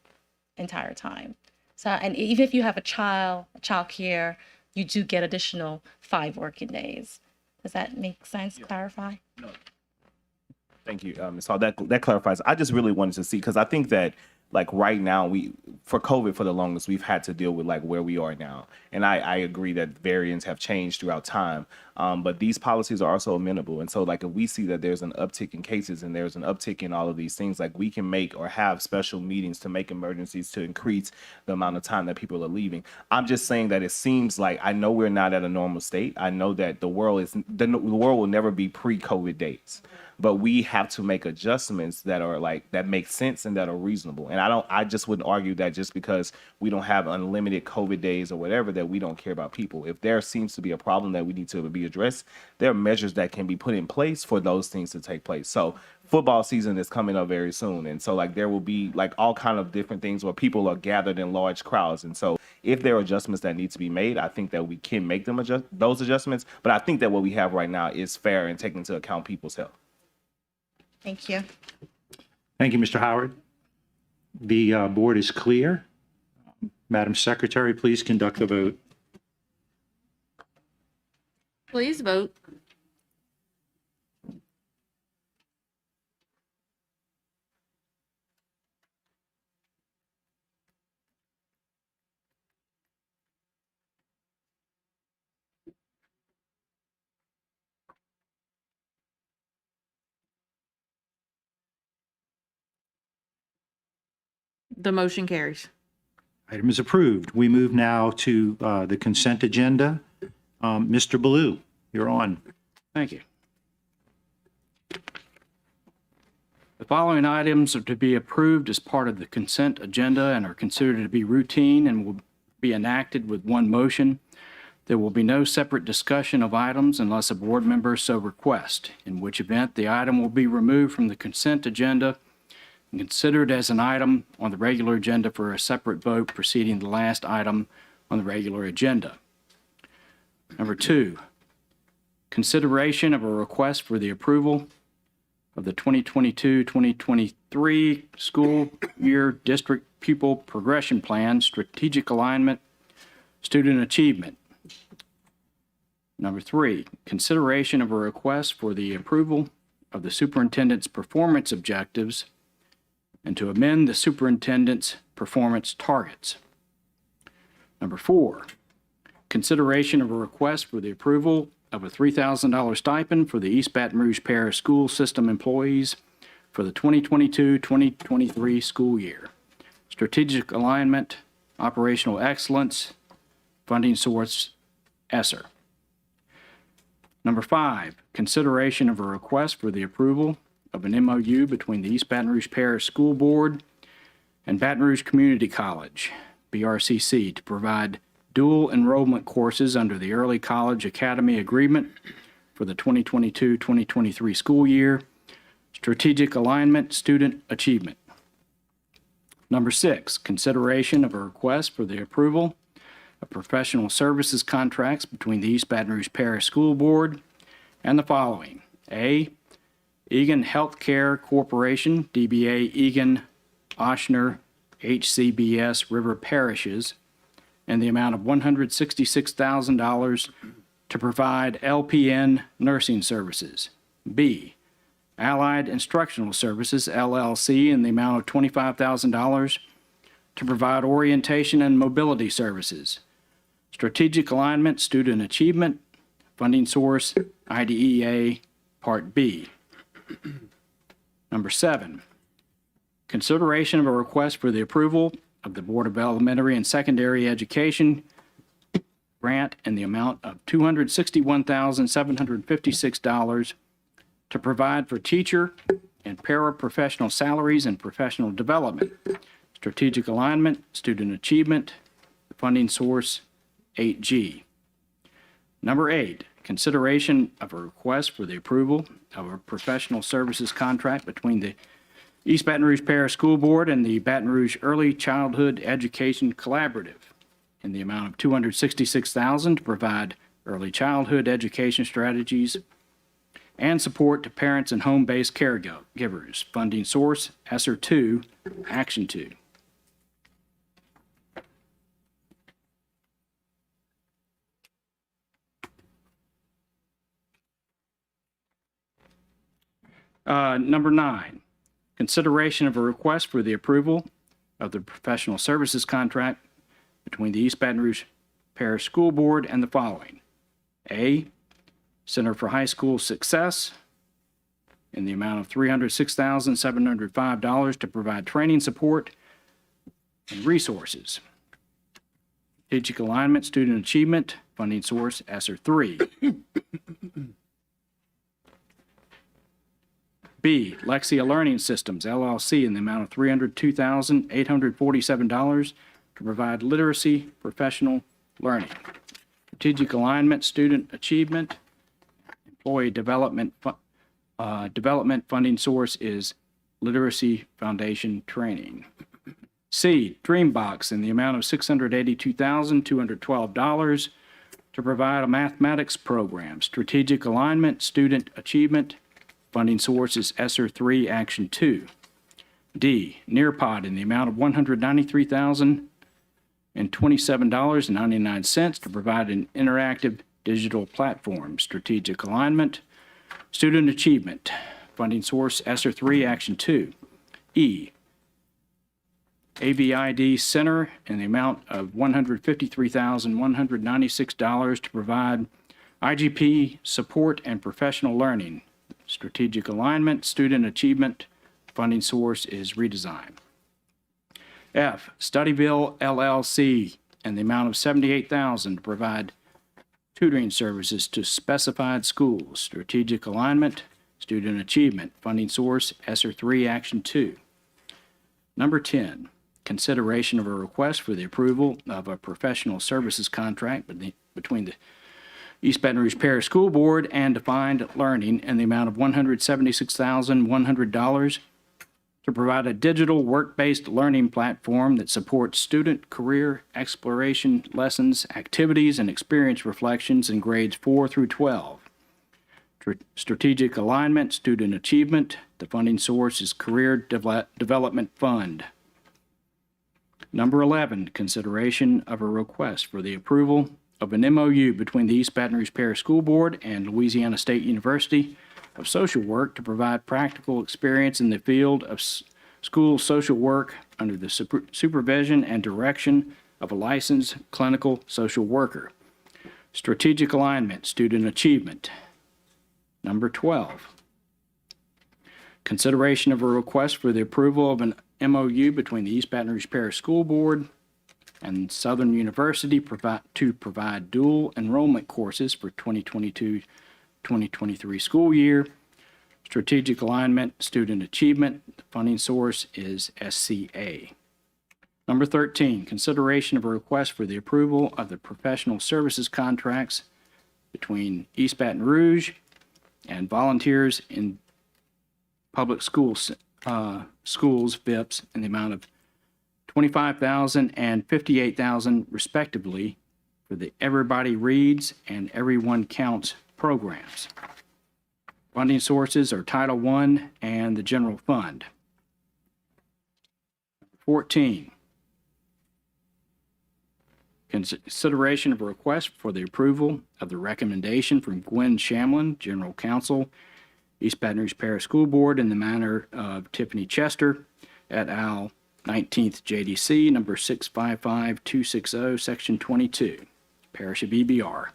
entire time. So, and even if you have a child care, you do get additional 5 working days. Does that make sense? Clarify? Thank you, Ms. Hall. That clarifies. I just really wanted to see, because I think that like right now, for COVID for the longest, we've had to deal with like where we are now. And I agree that variants have changed throughout time, but these policies are also amenable. And so like if we see that there's an uptick in cases and there's an uptick in all of these things, like we can make or have special meetings to make emergencies to increase the amount of time that people are leaving. I'm just saying that it seems like, I know we're not at a normal state. I know that the world will never be pre-COVID days. But we have to make adjustments that are like, that make sense and that are reasonable. And I just wouldn't argue that just because we don't have unlimited COVID days or whatever, that we don't care about people. If there seems to be a problem that we need to be addressed, there are measures that can be put in place for those things to take place. So football season is coming up very soon. And so like there will be like all kind of different things where people are gathered in large crowds. And so if there are adjustments that need to be made, I think that we can make them those adjustments. But I think that what we have right now is fair and taking into account people's health. Thank you. Thank you, Mr. Howard. The board is clear. Madam Secretary, please conduct the vote. Please vote. The motion carries. Item is approved. We move now to the consent agenda. Mr. Baloo, you're on. Thank you. The following items are to be approved as part of the consent agenda and are considered to be routine and will be enacted with one motion. There will be no separate discussion of items unless a board member so requests, in which event the item will be removed from the consent agenda and considered as an item on the regular agenda for a separate vote preceding the last item on the regular agenda. Number 2, consideration of a request for the approval of the 2022-2023 school year district pupil progression plan, strategic alignment, student achievement. Number 3, consideration of a request for the approval of the superintendent's performance objectives and to amend the superintendent's performance targets. Number 4, consideration of a request for the approval of a $3,000 stipend for the East Baton Rouge Parish School System employees for the 2022-2023 school year. Strategic alignment, operational excellence, funding source, ESSER. Number 5, consideration of a request for the approval of an MOU between the East Baton Rouge Parish School Board and Baton Rouge Community College, BRCC, to provide dual enrollment courses under the Early College Academy Agreement for the 2022-2023 school year, strategic alignment, student achievement. Number 6, consideration of a request for the approval of professional services contracts between the East Baton Rouge Parish School Board and the following. A, Egan Healthcare Corporation, DBA Egan, Oshner, HCBS River Parishes, and the amount of $166,000 to provide LPN nursing services. B, Allied Instructional Services, LLC, in the amount of $25,000 to provide orientation and mobility services. Strategic alignment, student achievement, funding source, IDEA, Part B. Number 7, consideration of a request for the approval of the Board of Elementary and Secondary Education grant in the amount of $261,756 to provide for teacher and paraprofessional salaries and professional development, strategic alignment, student achievement, funding source 8G. Number 8, consideration of a request for the approval of a professional services contract between the East Baton Rouge Parish School Board and the Baton Rouge Early Childhood Education Collaborative in the amount of $266,000 to provide early childhood education strategies and support to parents and home-based caregivers. Funding source, ESSER 2, Action 2. Number 9, consideration of a request for the approval of the professional services contract between the East Baton Rouge Parish School Board and the following. A, Center for High School Success in the amount of $306,705 to provide training support and resources. Strategic alignment, student achievement, funding source, ESSER 3. B, Lexia Learning Systems, LLC, in the amount of $302,847 to provide literacy professional learning. Strategic alignment, student achievement, employee development, funding source is Literacy Foundation Training. C, Dreambox, in the amount of $682,212 to provide a mathematics program. Strategic alignment, student achievement, funding source is ESSER 3, Action 2. D, Nearpod, in the amount of $193,027.99 to provide an interactive digital platform. Strategic alignment, student achievement, funding source ESSER 3, Action 2. E, AVID Center, in the amount of $153,196 to provide IGP support and professional learning. Strategic alignment, student achievement, funding source is Redesign. F, Studyville LLC, in the amount of $78,000 to provide tutoring services to specified schools. Strategic alignment, student achievement, funding source ESSER 3, Action 2. Number 10, consideration of a request for the approval of a professional services contract between the East Baton Rouge Parish School Board and Defined Learning in the amount of $176,100 to provide a digital work-based learning platform that supports student career exploration lessons, activities, and experience reflections in grades 4 through 12. Strategic alignment, student achievement. The funding source is Career Development Fund. Number 11, consideration of a request for the approval of an MOU between the East Baton Rouge Parish School Board and Louisiana State University of Social Work to provide practical experience in the field of school social work under the supervision and direction of a licensed clinical social worker. Strategic alignment, student achievement. Number 12, consideration of a request for the approval of an MOU between the East Baton Rouge Parish School Board and Southern University to provide dual enrollment courses for 2022-2023 school year. Strategic alignment, student achievement. The funding source is SCA. Number 13, consideration of a request for the approval of the professional services contracts between East Baton Rouge and Volunteers in Public Schools, VIPS, in the amount of $25,000 and $58,000 respectively for the Everybody Reads and Everyone Counts programs. Funding sources are Title I and the General Fund. 14, consideration of a request for the approval of the recommendation from Gwen Shamlin, General Counsel, East Baton Rouge Parish School Board, in the manner of Tiffany Chester et al., 19th JDC, number 655260, section 22, Parish of EBR.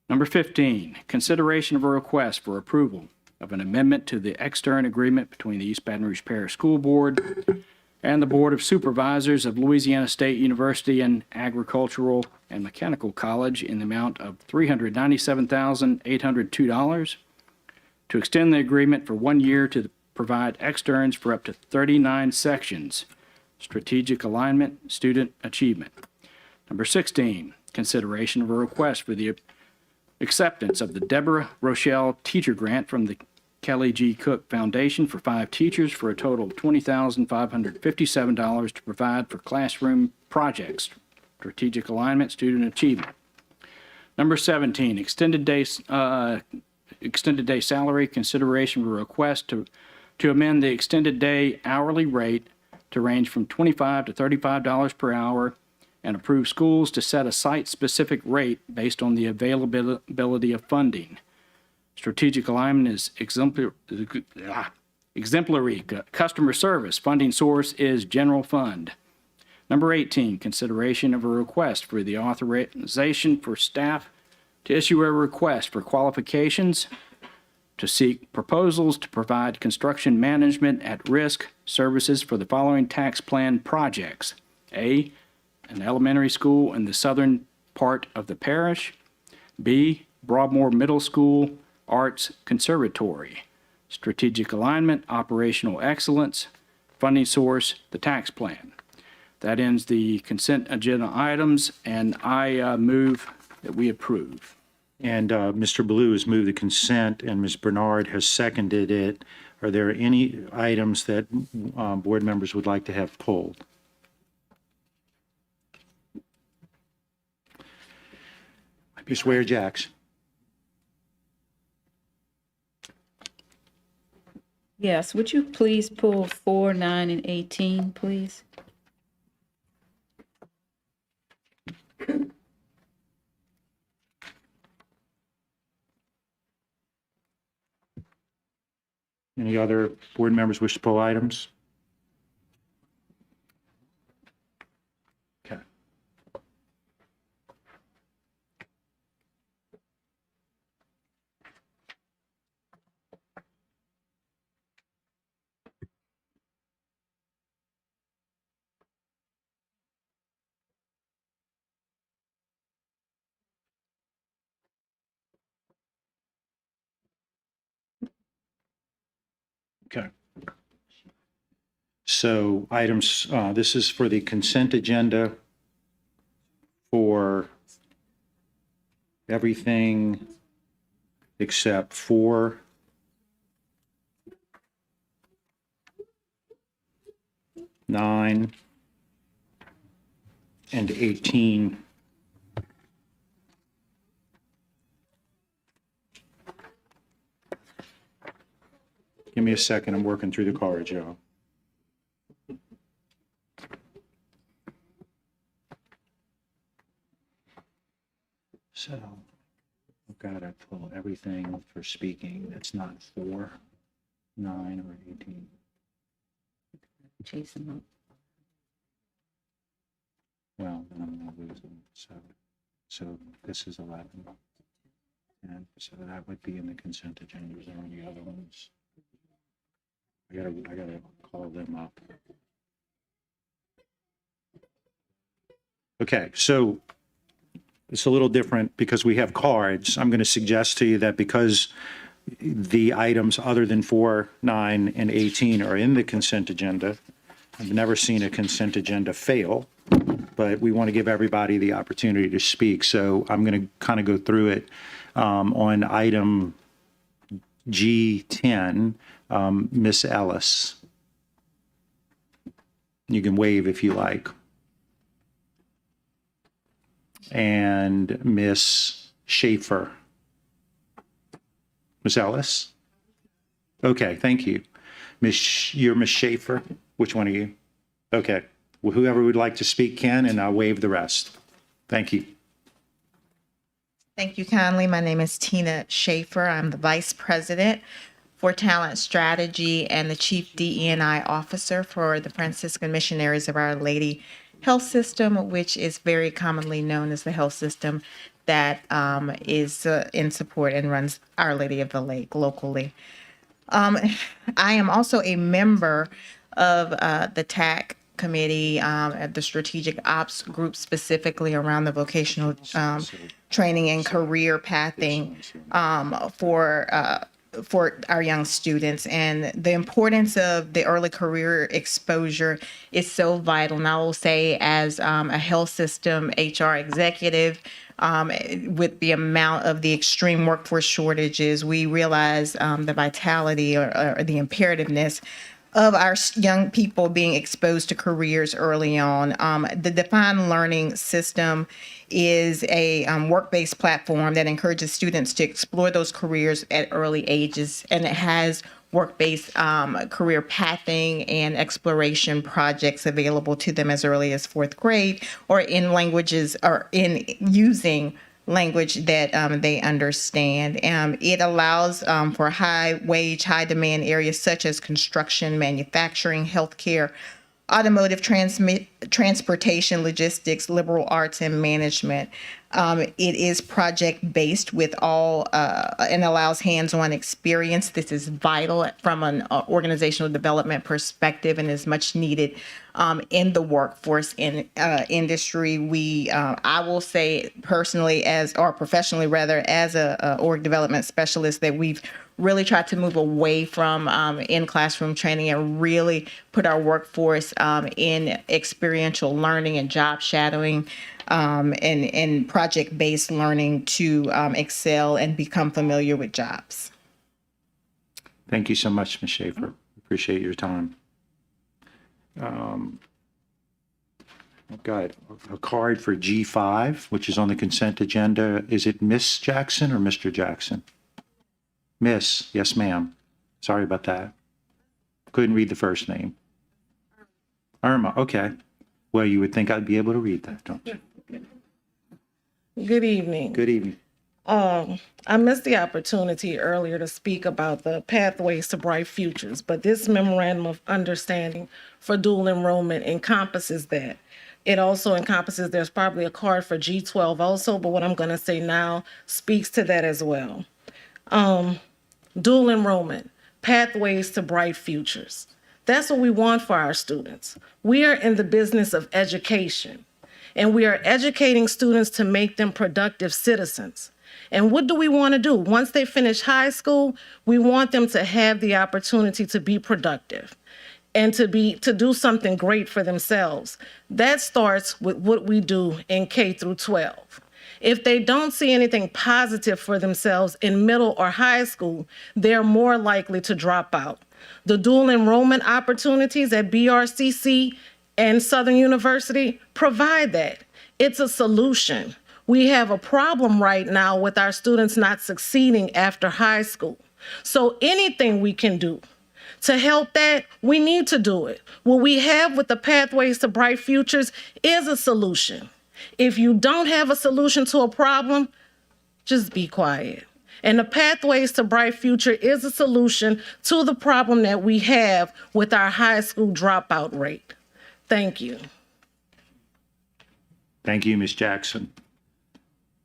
Number 15, consideration of a request for approval of an amendment to the extern agreement between the East Baton Rouge Parish School Board and the Board of Supervisors of Louisiana State University and Agricultural and Mechanical College in the amount of $397,802 to extend the agreement for 1 year to provide externs for up to 39 sections, strategic alignment, student achievement. Number 16, consideration of a request for the acceptance of the Deborah Rochelle Teacher Grant from the Kelly G. Cook Foundation for 5 teachers for a total of $20,557 to provide for classroom projects, strategic alignment, student achievement. Number 17, extended day salary consideration for a request to amend the extended day hourly rate to range from $25 to $35 per hour and approve schools to set a site-specific rate based on the availability of funding. Strategic alignment is exemplary customer service. Funding source is general fund. Number 18, consideration of a request for the authorization for staff to issue a request for qualifications to seek proposals to provide construction management at risk services for the following tax plan projects. A, an elementary school in the southern part of the parish. B, Broadmoor Middle School Arts Conservatory. Strategic alignment, operational excellence, funding source, the tax plan. That ends the consent agenda items, and I move that we approve. And Mr. Blue has moved the consent, and Ms. Bernard has seconded it. Are there any items that board members would like to have pulled? Ms. Ware-Jacks. Yes, would you please pull 4, 9, and 18, please? Any other board members wish to pull items? Okay. Okay. So items, this is for the consent agenda for everything except 4, 9, and 18. Give me a second, I'm working through the cards, y'all. So, I've got to pull everything for speaking that's not 4, 9, or 18. Chase them up. Well, then I'm going to lose them. So this is 11. And so that would be in the consent agenda. Is there any other ones? I gotta call them up. Okay, so it's a little different because we have cards. I'm going to suggest to you that because the items other than 4, 9, and 18 are in the consent agenda, I've never seen a consent agenda fail, but we want to give everybody the opportunity to speak. So I'm going to kind of go through it. On item G10, Miss Ellis. You can wave if you like. And Miss Schaefer. Miss Ellis? Okay, thank you. You're Miss Schaefer? Which one are you? Okay. Well, whoever would like to speak can, and I'll waive the rest. Thank you. Thank you kindly. My name is Tina Schaefer. I'm the Vice President for Talent Strategy and the Chief DE&I Officer for the Franciscan Missionaries of Our Lady Health System, which is very commonly known as the health system that is in support and runs Our Lady of the Lake locally. I am also a member of the TAC committee, at the strategic ops group specifically around the vocational training and career pathing for our young students. And the importance of the early career exposure is so vital. And I will say, as a health system HR executive, with the amount of the extreme workforce shortages, we realize the vitality or the imperativeness of our young people being exposed to careers early on. The Defined Learning System is a work-based platform that encourages students to explore those careers at early ages, and it has work-based career pathing and exploration projects available to them as early as fourth grade, or in languages or in using language that they understand. It allows for high wage, high demand areas such as construction, manufacturing, healthcare, automotive, transportation, logistics, liberal arts, and management. It is project based with all and allows hands-on experience. This is vital from an organizational development perspective and is much needed in the workforce industry. I will say personally, or professionally rather, as a org development specialist, that we've really tried to move away from in-classroom training and really put our workforce in experiential learning and job shadowing and project-based learning to excel and become familiar with jobs. Thank you so much, Ms. Schaefer. Appreciate your time. I've got a card for G5, which is on the consent agenda. Is it Miss Jackson or Mr. Jackson? Miss, yes, ma'am. Sorry about that. Couldn't read the first name. Irma, okay. Well, you would think I'd be able to read that, don't you? Good evening. Good evening. I missed the opportunity earlier to speak about the Pathways to Bright Futures, but this memorandum of understanding for dual enrollment encompasses that. It also encompasses, there's probably a card for G12 also, but what I'm going to say now speaks to that as well. Dual enrollment, Pathways to Bright Futures. That's what we want for our students. We are in the business of education, and we are educating students to make them productive citizens. And what do we want to do? Once they finish high school, we want them to have the opportunity to be productive and to do something great for themselves. That starts with what we do in K through 12. If they don't see anything positive for themselves in middle or high school, they're more likely to drop out. The dual enrollment opportunities at BRCC and Southern University provide that. It's a solution. We have a problem right now with our students not succeeding after high school. So anything we can do to help that, we need to do it. What we have with the Pathways to Bright Futures is a solution. If you don't have a solution to a problem, just be quiet. And the Pathways to Bright Future is a solution to the problem that we have with our high school dropout rate. Thank you. Thank you, Ms. Jackson.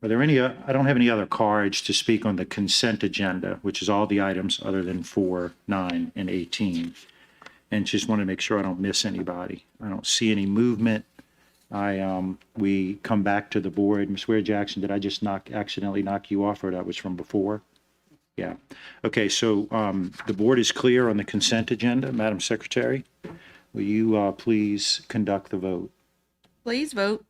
Are there any, I don't have any other cards to speak on the consent agenda, which is all the items other than 4, 9, and 18. And just want to make sure I don't miss anybody. I don't see any movement. We come back to the board. Ms. Ware Jackson, did I just accidentally knock you off, or that was from before? Yeah. Okay, so the board is clear on the consent agenda. Madam Secretary, will you please conduct the vote? Please vote.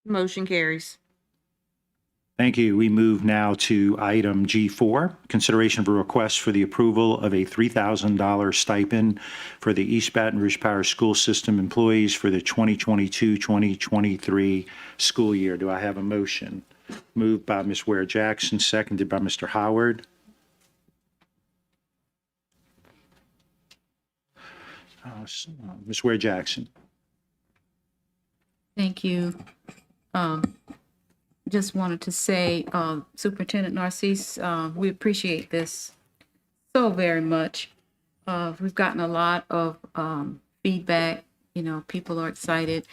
Motion carries. Thank you. We move now to item G4, consideration of a request for the approval of a $3,000 stipend for the East Baton Rouge Parish School System employees for the 2022-2023 school year. Do I have a motion? Moved by Ms. Ware Jackson, seconded by Mr. Howard. Ms. Ware Jackson. Thank you. just wanted to say, Superintendent Narcisse, we appreciate this so very much. We've gotten a lot of feedback. You know, people are excited.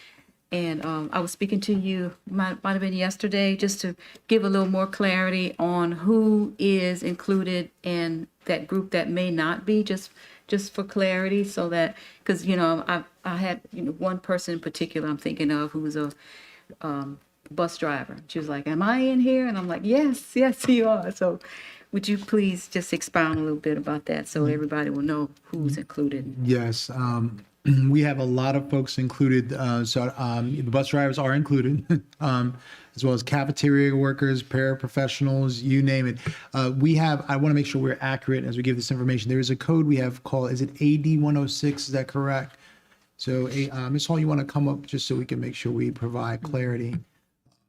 And I was speaking to you, might have been yesterday, just to give a little more clarity on who is included in that group that may not be, just for clarity, so that, because, you know, I had, you know, one person in particular I'm thinking of who was a bus driver. She was like, am I in here? And I'm like, yes, you are. So would you please just expound a little bit about that so everybody will know who's included? Yes, we have a lot of folks included. The bus drivers are included, as well as cafeteria workers, paraprofessionals, you name it. I want to make sure we're accurate as we give this information. There is a code we have called, is it AD 106? Is that correct? So, Ms. Hall, you want to come up just so we can make sure we provide clarity?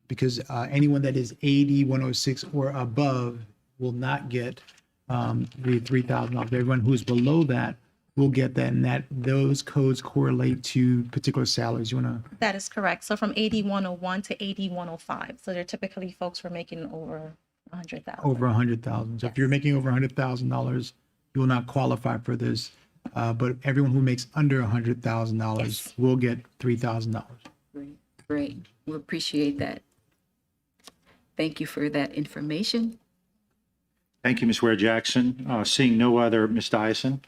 Because anyone that is AD 106 or above will not get the $3,000. Everyone who is below that will get that, and those codes correlate to particular salaries. You want to? That is correct. So from AD 101 to AD 105. So they're typically folks who are making over 100,000. Over 100,000. So if you're making over $100,000, you will not qualify for this. But everyone who makes under $100,000 will get $3,000. Great. We appreciate that. Thank you for that information. Thank you, Ms. Ware Jackson. Seeing no other, Ms. Dyson.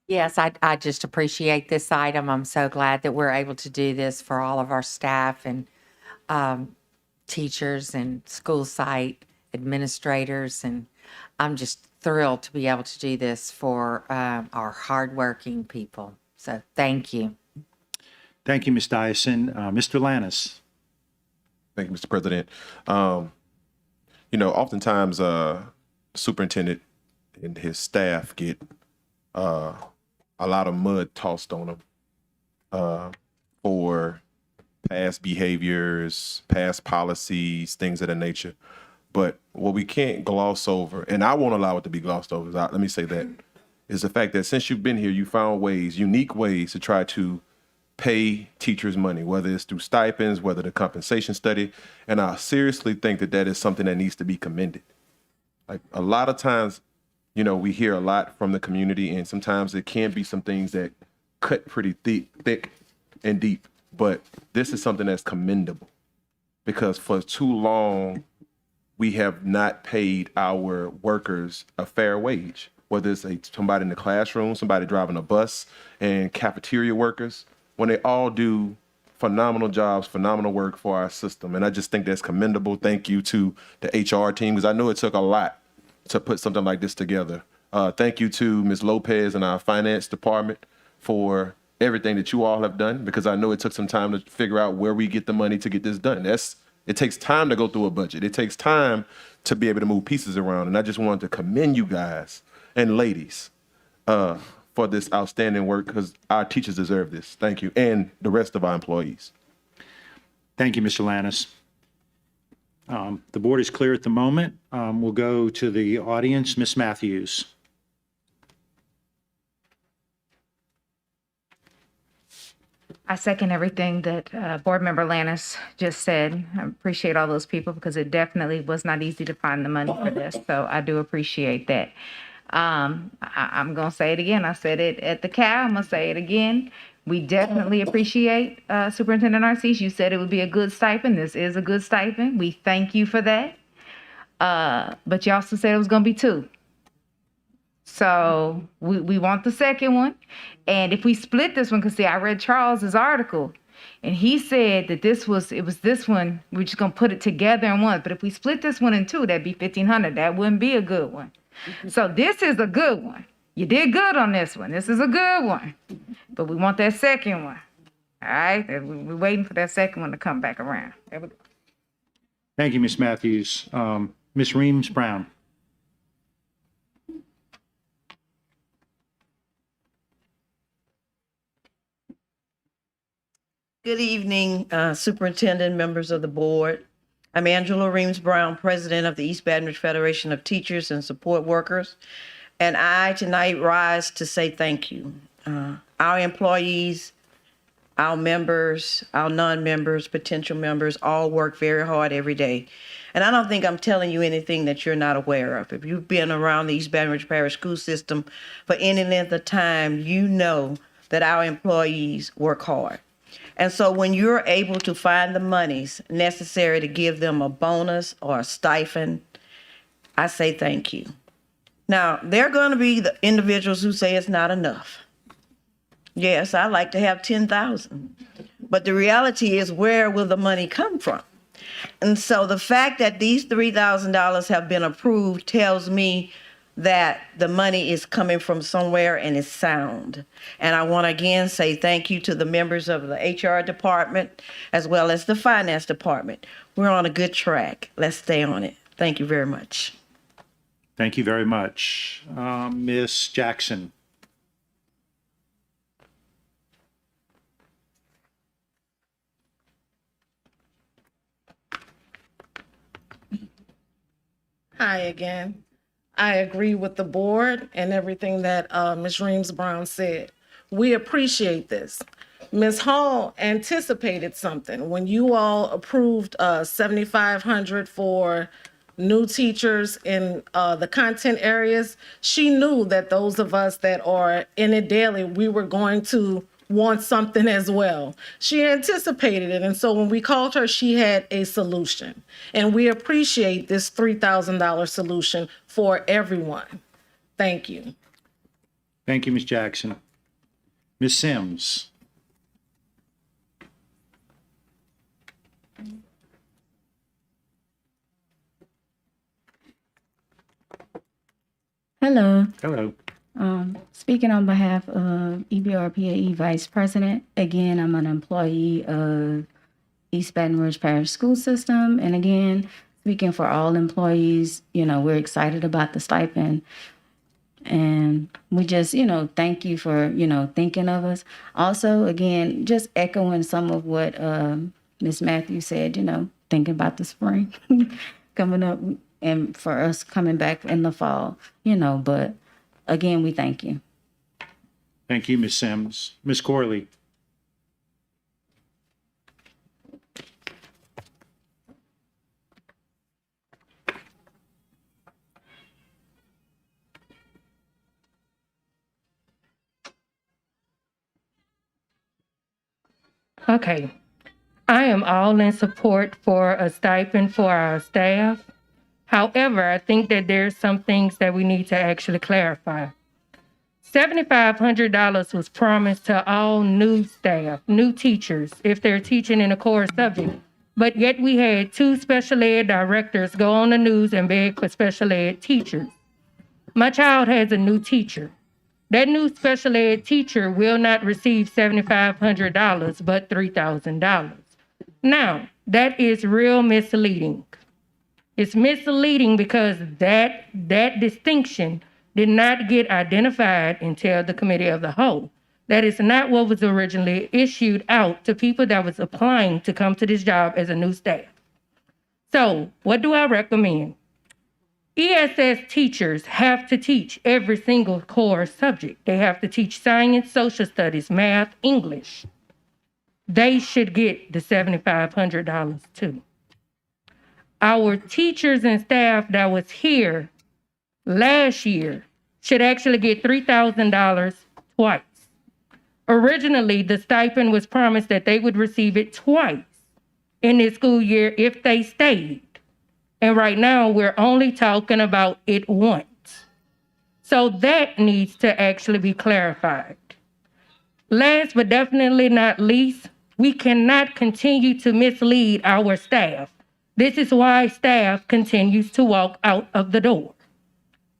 Yes, I just appreciate this item. I'm so glad that we're able to do this for all of our staff and teachers and school site administrators. And I'm just thrilled to be able to do this for our hardworking people. So thank you. Thank you, Ms. Dyson. Mr. Lannis. Thank you, Mr. President. You know, oftentimes superintendent and his staff get a lot of mud tossed on them for past behaviors, past policies, things of that nature. But what we can't gloss over, and I won't allow it to be glossed over, let me say that, is the fact that since you've been here, you found ways, unique ways to try to pay teachers money, whether it's through stipends, whether the compensation study. And I seriously think that is something that needs to be commended. Like a lot of times, you know, we hear a lot from the community, and sometimes it can be some things that cut pretty thick and deep. But this is something that's commendable, because for too long, we have not paid our workers a fair wage, whether it's somebody in the classroom, somebody driving a bus, and cafeteria workers, when they all do phenomenal jobs, phenomenal work for our system. And I just think that's commendable. Thank you to the HR team, because I know it took a lot to put something like this together. Thank you to Ms. Lopez and our finance department for everything that you all have done, because I know it took some time to figure out where we get the money to get this done. It takes time to go through a budget. It takes time to be able to move pieces around. And I just wanted to commend you guys and ladies for this outstanding work, because our teachers deserve this. Thank you. And the rest of our employees. Thank you, Mr. Lannis. The board is clear at the moment. We'll go to the audience. Ms. Matthews. I second everything that Board Member Lannis just said. I appreciate all those people, because it definitely was not easy to find the money for this. So I do appreciate that. I'm going to say it again. I said it at the cow. I'm going to say it again. We definitely appreciate Superintendent Narcisse. You said it would be a good stipend. This is a good stipend. We thank you for that. But you also said it was going to be 2. So we want the second one. And if we split this one, because see, I read Charles's article, and he said that it was this one, we're just going to put it together in one. But if we split this one in 2, that'd be $1,500. That wouldn't be a good one. So this is a good one. You did good on this one. This is a good one. But we want that second one. All right? We're waiting for that second one to come back around. There we go. Thank you, Ms. Matthews. Ms. Reams Brown. Good evening, Superintendent, members of the board. I'm Angela Reams Brown, President of the East Baton Rouge Federation of Teachers and Support Workers, and I tonight rise to say thank you. Our employees Our members, our non-members, potential members all work very hard every day. And I don't think I'm telling you anything that you're not aware of. If you've been around the East Baton Rouge Parish school system for any length of time, you know that our employees work hard. And so when you're able to find the monies necessary to give them a bonus or a stipend, I say thank you. Now, there are going to be the individuals who say it's not enough. Yes, I'd like to have 10,000. But the reality is, where will the money come from? And so the fact that these $3,000 have been approved tells me that the money is coming from somewhere and is sound. And I want to again say thank you to the members of the HR department as well as the finance department. We're on a good track. Let's stay on it. Thank you very much. Thank you very much. Ms. Jackson. Hi again. I agree with the board and everything that Ms. Reams Brown said. We appreciate this. Ms. Hall anticipated something. When you all approved $7,500 for new teachers in the content areas, she knew that those of us that are in it daily, we were going to want something as well. She anticipated it. And so when we called her, she had a solution. And we appreciate this $3,000 solution for everyone. Thank you. Thank you, Ms. Jackson. Ms. Sims. Hello. Hello. Speaking on behalf of EBR PAE Vice President, again, I'm an employee of East Baton Rouge Parish School System. And again, speaking for all employees, we're excited about the stipend. And we just, thank you for, thinking of us. Also, again, just echoing some of what Ms. Matthews said, thinking about the spring coming up and for us coming back in the fall, but again, we thank you. Thank you, Ms. Sims. Ms. Corley. Okay. I am all in support for a stipend for our staff. However, I think that there's some things that we need to actually clarify. $7,500 was promised to all new staff, new teachers, if they're teaching in a core subject. But yet we had 2 special ed directors go on the news and beg for special ed teachers. My child has a new teacher. That new special ed teacher will not receive $7,500, but $3,000. Now, that is real misleading. It's misleading because that distinction did not get identified until the committee of the whole. That is not what was originally issued out to people that was applying to come to this job as a new staff. So what do I recommend? ESS teachers have to teach every single core subject. They have to teach science, social studies, math, English. They should get the $7,500 too. Our teachers and staff that was here last year should actually get $3,000 twice. Originally, the stipend was promised that they would receive it twice in this school year if they stayed. And right now, we're only talking about it once. So that needs to actually be clarified. Last but definitely not least, we cannot continue to mislead our staff. This is why staff continues to walk out of the door.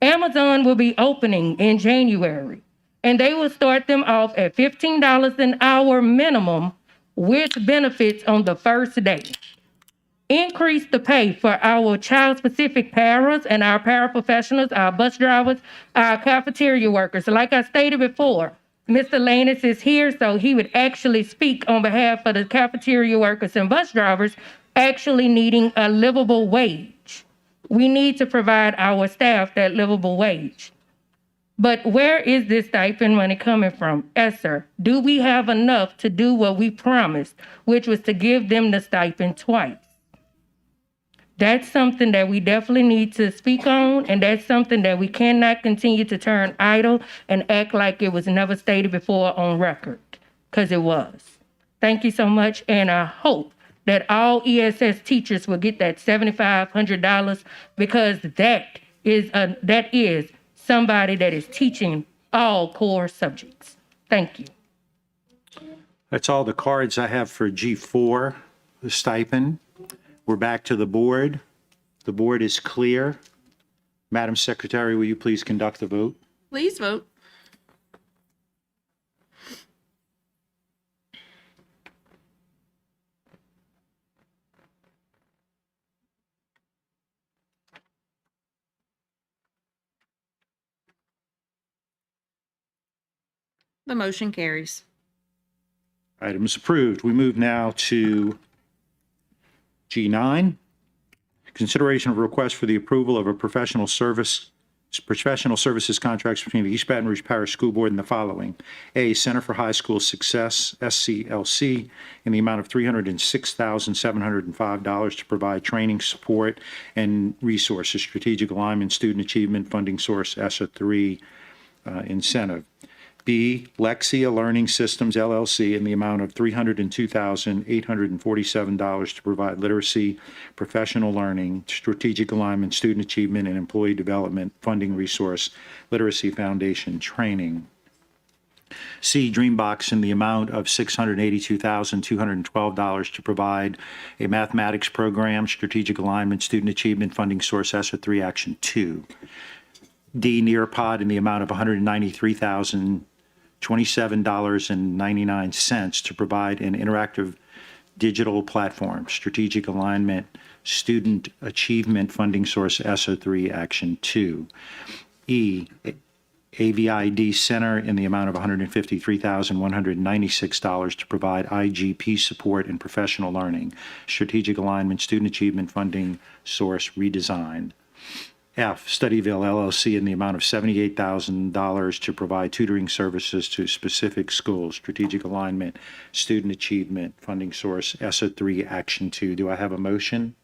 Amazon will be opening in January, and they will start them off at $15 an hour minimum with benefits on the first day. Increase the pay for our child-specific paras and our paraprofessionals, our bus drivers, our cafeteria workers. Like I stated before, Mr. Lannis is here, so he would actually speak on behalf of the cafeteria workers and bus drivers actually needing a livable wage. We need to provide our staff that livable wage. But where is this stipend money coming from? ESSER, do we have enough to do what we promised, which was to give them the stipend twice? That's something that we definitely need to speak on, and that's something that we cannot continue to turn idle and act like it was never stated before on record, because it was. Thank you so much, and I hope that all ESS teachers will get that $7,500 because that is somebody that is teaching all core subjects. Thank you. That's all the cards I have for G4, the stipend. We're back to the board. The board is clear. Madam Secretary, will you please conduct the vote? Please vote. The motion carries. Item is approved. We move now to G9, consideration of a request for the approval of a professional services contracts between the East Baton Rouge Parish School Board and the following. A, Center for High School Success, SCLC, in the amount of $306,705 to provide training, support, and resources, strategic alignment, student achievement, funding source, ESSA 3 incentive. B, Lexia Learning Systems, LLC, in the amount of $302,847 to provide literacy, professional learning, strategic alignment, student achievement, and employee development funding resource, literacy foundation training. C, Dreambox, in the amount of $682,212 to provide a mathematics program, strategic alignment, student achievement funding source, ESSA 3 Action 2. D, Nearpod, in the amount of $193,027.99 to provide an interactive digital platform, strategic alignment, student achievement funding source, ESSA 3 Action 2. E, AVID Center, in the amount of $153,196 to provide IGP support and professional learning, strategic alignment, student achievement funding source redesigned. F, Studyville LLC, in the amount of $78,000 to provide tutoring services to specific schools, strategic alignment, student achievement, funding source, ESSA 3 Action 2. Do I have a motion?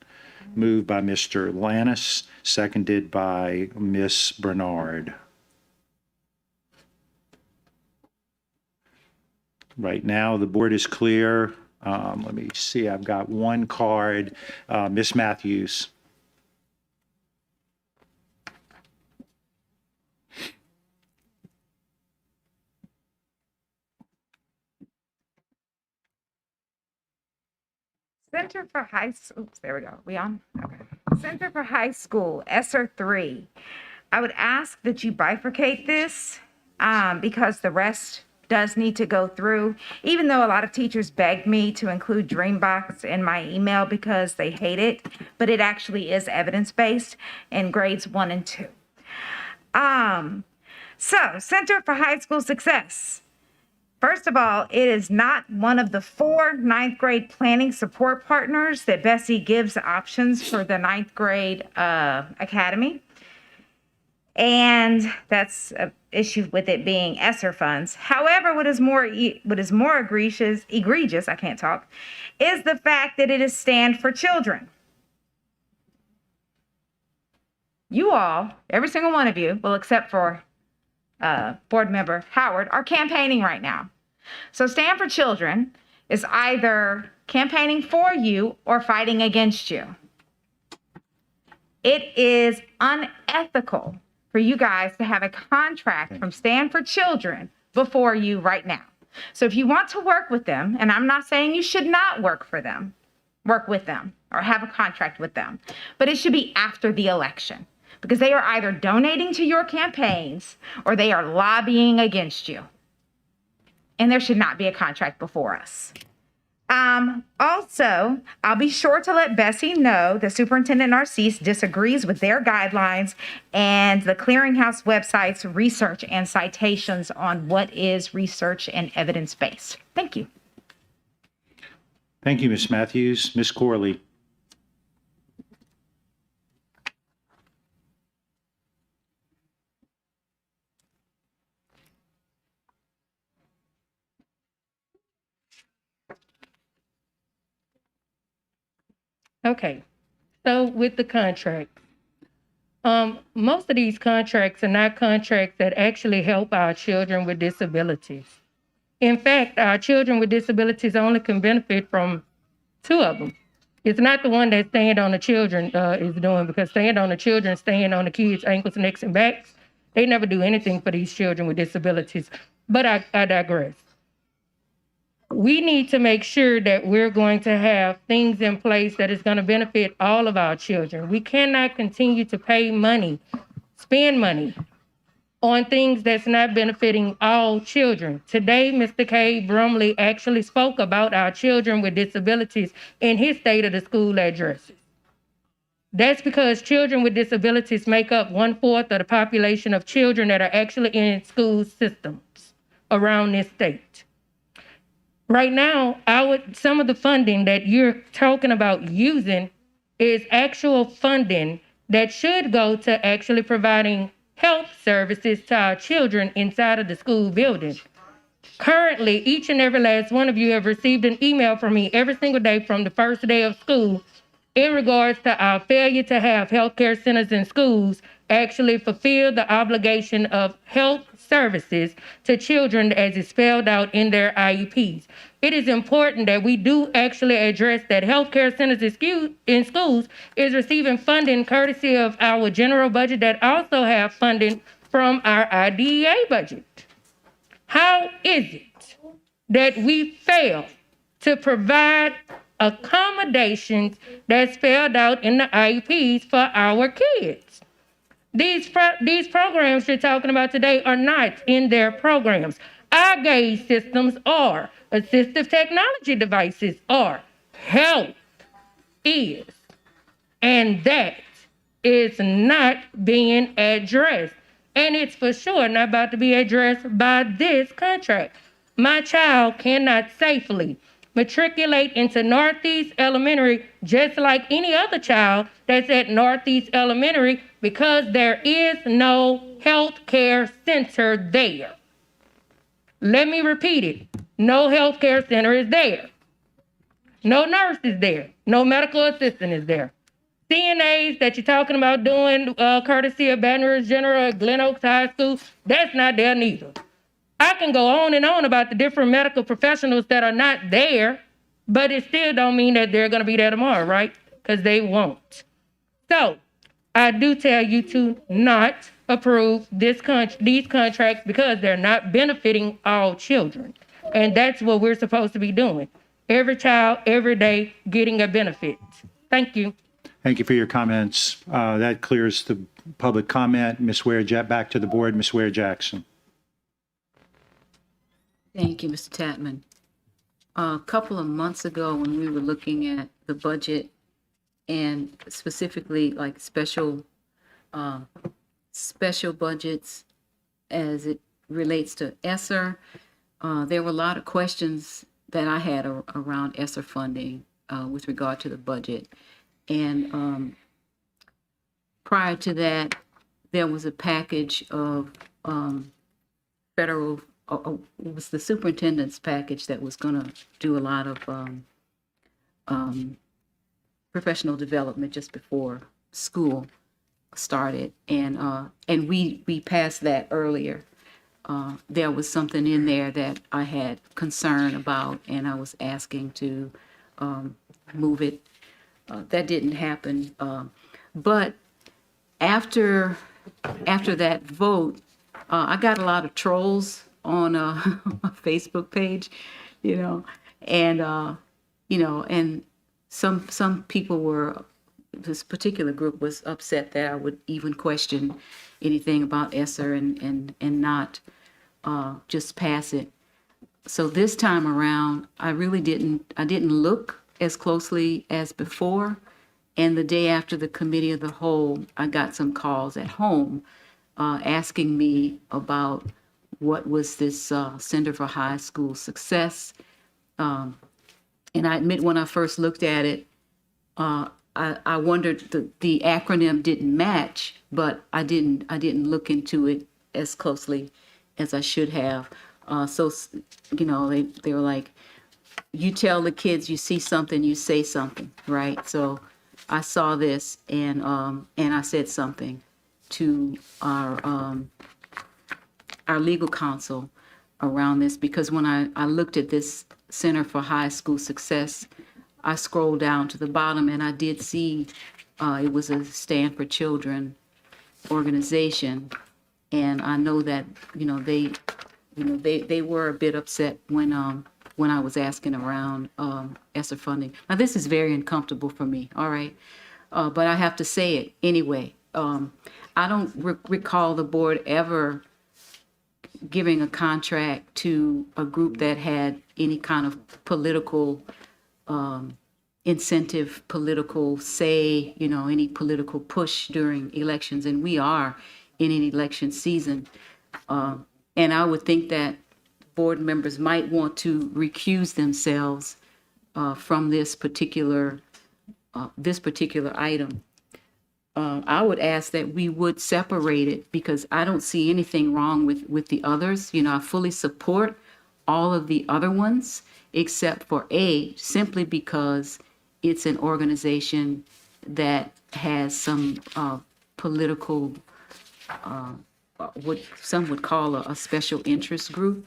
Moved by Mr. Lannis, seconded by Ms. Bernard. Right now, the board is clear. Let me see, I've got one card. Ms. Matthews. Center for High School, oops, there we go. We on? Okay. Center for High School, ESSER 3. I would ask that you bifurcate this because the rest does need to go through, even though a lot of teachers begged me to include Dreambox in my email because they hate it, but it actually is evidence-based in grades 1 and 2. So, Center for High School Success. First of all, it is not one of the 4 ninth grade planning support partners that Bessie gives options for the ninth grade academy. And that's an issue with it being ESSER funds. However, what is more egregious, I can't talk, is the fact that it is Stand for Children. You all, every single one of you, well, except for board member Howard, are campaigning right now. So Stand for Children is either campaigning for you or fighting against you. It is unethical for you guys to have a contract from Stand for Children before you right now. So if you want to work with them, and I'm not saying you should not work with them, or have a contract with them, but it should be after the election because they are either donating to your campaigns or they are lobbying against you. And there should not be a contract before us. Also, I'll be sure to let Bessie know that Superintendent Narcisse disagrees with their guidelines and the Clearinghouse website's research and citations on what is research and evidence-based. Thank you. Thank you, Ms. Matthews. Ms. Corley. Okay, so with the contract, most of these contracts are not contracts that actually help our children with disabilities. In fact, our children with disabilities only can benefit from two of them. It's not the one that Stand on the Children is doing, because Stand on the Children, stand on the kids' ankles, necks, and backs. They never do anything for these children with disabilities. But I digress. We need to make sure that we're going to have things in place that is going to benefit all of our children. We cannot continue to pay money, spend money on things that's not benefiting all children. Today, Mr. K. Brumley actually spoke about our children with disabilities in his State of the School address. That's because children with disabilities make up 1/4 of the population of children that are actually in school systems around this state. Right now, some of the funding that you're talking about using is actual funding that should go to actually providing health services to our children inside of the school building. Currently, each and every last one of you have received an email from me every single day from the first day of school in regards to our failure to have healthcare centers in schools actually fulfill the obligation of health services to children as is spelled out in their IEPs. It is important that we do actually address that healthcare centers in schools is receiving funding courtesy of our general budget that also have funding from our IDEA budget. How is it that we fail to provide accommodations that's spelled out in the IEPs for our kids? These programs you're talking about today are not in their programs. Eye gaze systems are, assistive technology devices are, health is, and that is not being addressed. And it's for sure not about to be addressed by this contract. My child cannot safely matriculate into Northeast Elementary just like any other child that's at Northeast Elementary because there is no health care center there. Let me repeat it. No health care center is there. No nurse is there. No medical assistant is there. CNAs that you're talking about doing courtesy of Baton Rouge General at Glen Oaks High School, that's not there neither. I can go on and on about the different medical professionals that are not there, but it still don't mean that they're going to be there tomorrow, right? Because they won't. So I do tell you to not approve these contracts because they're not benefiting all children. And that's what we're supposed to be doing. Every child, every day, getting a benefit. Thank you. Thank you for your comments. That clears the public comment. Ms. Ware, back to the board. Ms. Ware Jackson. Thank you, Mr. Tatman. A couple of months ago, when we were looking at the budget and specifically like special budgets as it relates to ESSER, there were a lot of questions that I had around ESSER funding with regard to the budget. And prior to that, there was a package of federal, it was the superintendent's package that was going to do a lot of professional development just before school started. And we passed that earlier. There was something in there that I had concern about, and I was asking to move it. That didn't happen. But after that vote, I got a lot of trolls on a Facebook page, and some people were, this particular group was upset that I would even question anything about ESSER and not just pass it. So this time around, I didn't look as closely as before. And the day after the committee of the whole, I got some calls at home asking me about what was this Center for High School Success. And I admit, when I first looked at it, I wondered the acronym didn't match, but I didn't look into it as closely as I should have. So they were like, you tell the kids you see something, you say something, right? So I saw this and I said something to our legal counsel around this, because when I looked at this Center for High School Success, I scrolled down to the bottom and I did see it was a Stand for Children organization, and I know that they were a bit upset when I was asking around ESSER funding. Now this is very uncomfortable for me, all right, but I have to say it anyway. I don't recall the board ever giving a contract to a group that had any kind of political incentive, political say, any political push during elections, and we are in an election season. And I would think that board members might want to recuse themselves from this particular item. I would ask that we would separate it, because I don't see anything wrong with the others. I fully support all of the other ones except for A, simply because it's an organization that has some political, what some would call a special interest group.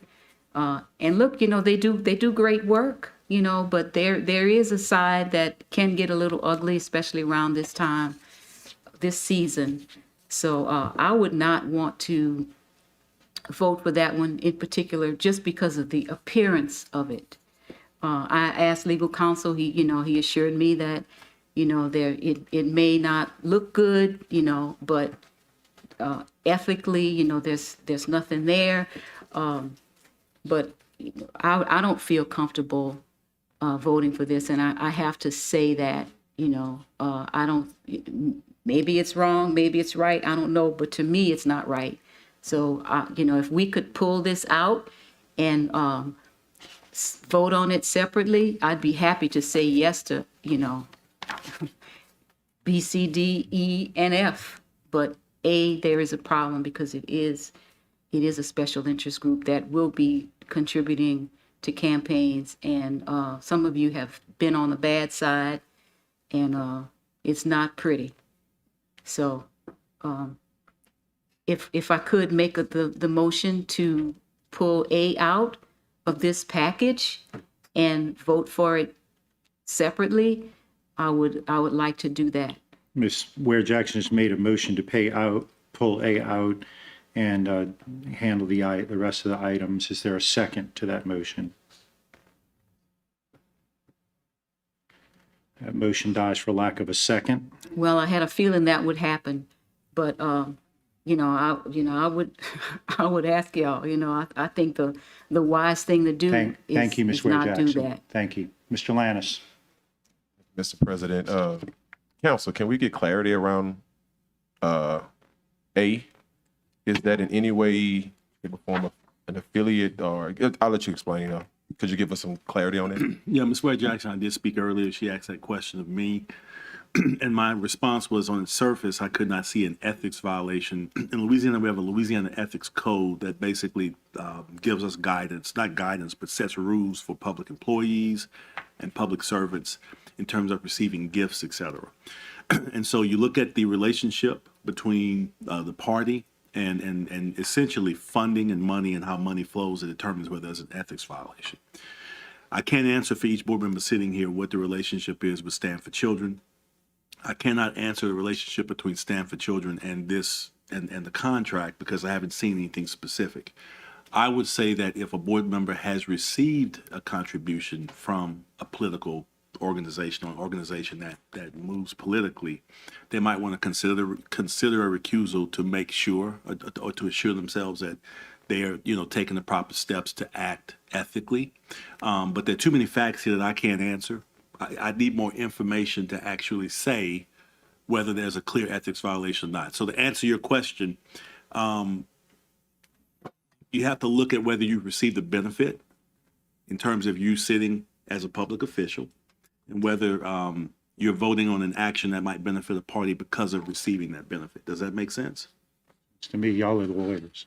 And look, they do great work, but there is a side that can get a little ugly, especially around this time, this season. So I would not want to vote for that one in particular, just because of the appearance of it. I asked legal counsel. He assured me that it may not look good, but ethically, there's nothing there. But I don't feel comfortable voting for this, and I have to say that I don't. Maybe it's wrong, maybe it's right. I don't know, but to me, it's not right. So if we could pull this out and vote on it separately, I'd be happy to say yes to, B, C, D, E, and F. But A, there is a problem, because it is a special interest group that will be contributing to campaigns. And some of you have been on the bad side, and it's not pretty. So if I could make the motion to pull A out of this package and vote for it separately, I would like to do that. Ms. Ware Jackson has made a motion to pull A out and handle the rest of the items. Is there a second to that motion? That motion dies for lack of a second. Well, I had a feeling that would happen, but I would ask y'all. I think the wise thing to do Thank you, Ms. is Ware not do Jackson. that. Thank you. Mr. Lannis. Mr. President, Council, can we get clarity around A? Is that in any way, shape, or form an affiliate, or I'll let you explain. Could you give us some clarity on it? Yeah, Ms. Ware Jackson, I did speak earlier. She asked that question of me. And my response was, on the surface, I could not see an ethics violation. In Louisiana, we have a Louisiana ethics code that basically gives us guidance, not guidance, but sets rules for public employees and public servants in terms of receiving gifts, et cetera. And so you look at the relationship between the party and essentially funding and money, and how money flows, it determines whether there's an ethics violation. I can't answer for each board member sitting here what the relationship is with Stand for Children. I cannot answer the relationship between Stand for Children and this and the contract, because I haven't seen anything specific. I would say that if a board member has received a contribution from a political organization, or an organization that moves politically, they might want to consider a recusal to make sure, or to assure themselves that they are taking the proper steps to act ethically. But there are too many facts here that I can't answer. I need more information to actually say whether there's a clear ethics violation or not. So to answer your question, you have to look at whether you've received a benefit in terms of you sitting as a public official, and whether you're voting on an action that might benefit a party because of receiving that benefit. Does that make sense? To me, y'all are the lawyers.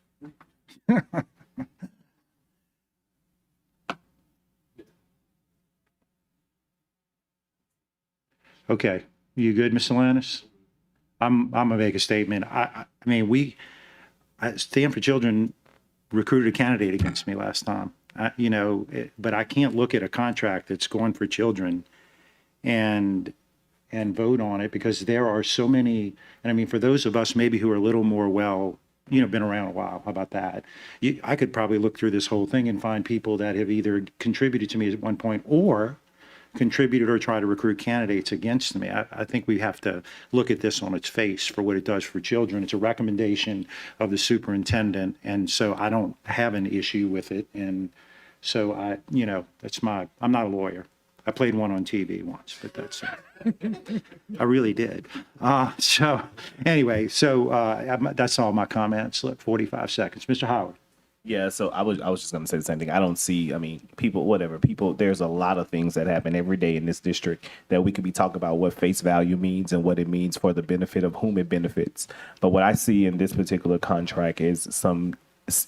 Okay. You good, Mr. Lannis? I'm gonna make a statement. I mean, Stand for Children recruited a candidate against me last time. But I can't look at a contract that's going for children and vote on it, because there are so many. And I mean, for those of us maybe who are a little more been around a while, how about that? I could probably look through this whole thing and find people that have either contributed to me at one point or contributed or tried to recruit candidates against me. I think we have to look at this on its face for what it does for children. It's a recommendation of the superintendent, and so I don't have an issue with it. And so I'm not a lawyer. I played one on TV once, but that's I really did. So anyway, that's all my comments. 45 seconds. Mr. Howard. Yeah, so I was just gonna say the same thing. I don't see, I mean, people, there's a lot of things that happen every day in this district that we could be talking about what face value means and what it means for the benefit of whom it benefits. But what I see in this particular contract is some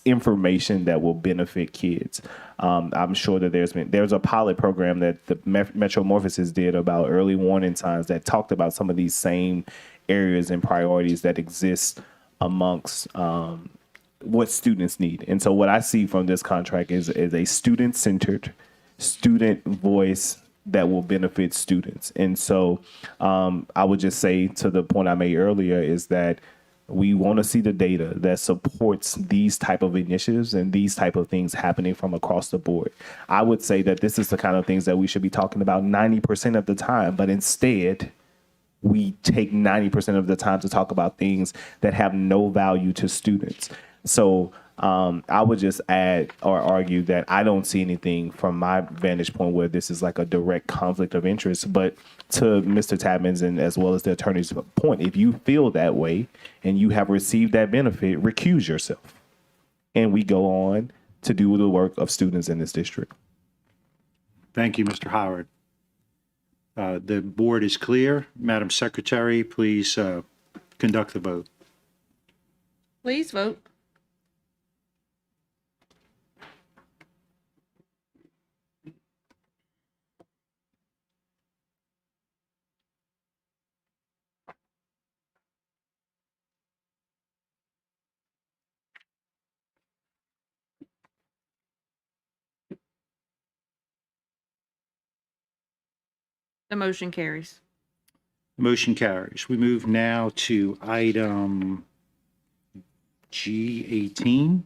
information that will benefit kids. I'm sure that there's a pilot program that the Metromorphosis did about early warning signs that talked about some of these same areas and priorities that exist amongst what students need. And so what I see from this contract is a student-centered, student voice that will benefit students. And so I would just say, to the point I made earlier, is that we want to see the data that supports these type of initiatives and these type of things happening from across the board. I would say that this is the kind of things that we should be talking about 90% of the time, but instead we take 90% of the time to talk about things that have no value to students. So I would just add or argue that I don't see anything from my vantage point where this is like a direct conflict of interest. But to Mr. Tapman's and as well as the attorney's point, if you feel that way and you have received that benefit, recuse yourself. And we go on to do the work of students in this district. Thank you, Mr. Howard. The board is clear. Madam Secretary, please conduct the vote. Please vote. The motion carries. Motion carries. We move now to item G18.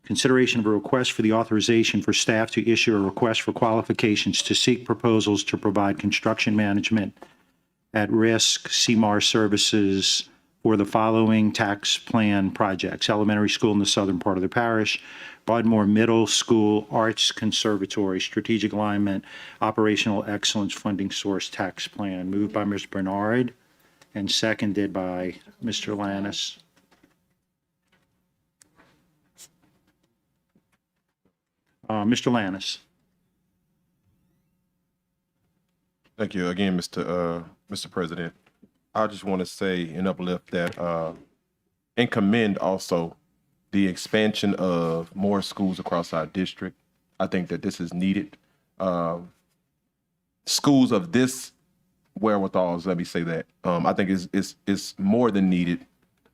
Consideration of a request for the authorization for staff to issue a request for qualifications to seek proposals to provide construction management at risk CMAR services for the following tax plan projects: elementary school in the southern part of the parish, Broadmoor Middle School Arts Conservatory, Strategic Alignment, Operational Excellence Funding Source Tax Plan. Moved by Ms. Bernard and seconded by Mr. Lannis. Mr. Lannis. Thank you again, Mr. President. I just want to say and uplift that and commend also the expansion of more schools across our district. I think that this is needed. Schools of this wherewithal, let me say that. I think it's more than needed.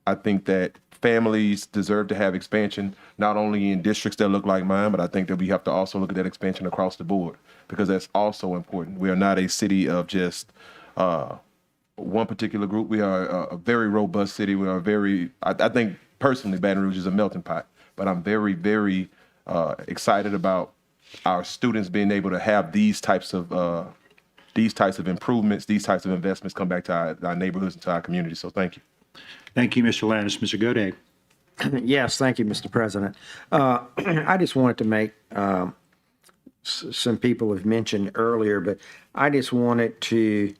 I think that families deserve to have expansion, not only in districts that look like mine, but I think that we have to also look at that expansion across the board, because that's also important. We are not a city of just one particular group. We are a very robust city. We are I think personally, Baton Rouge is a melting pot, but I'm very, very excited about our students being able to have these types of improvements, these types of investments come back to our neighborhoods and to our community. So thank you. Thank you, Mr. Lannis. Mr. Goday. Yes, thank you, Mr. President. I just wanted to make, some people have mentioned earlier, but I just wanted to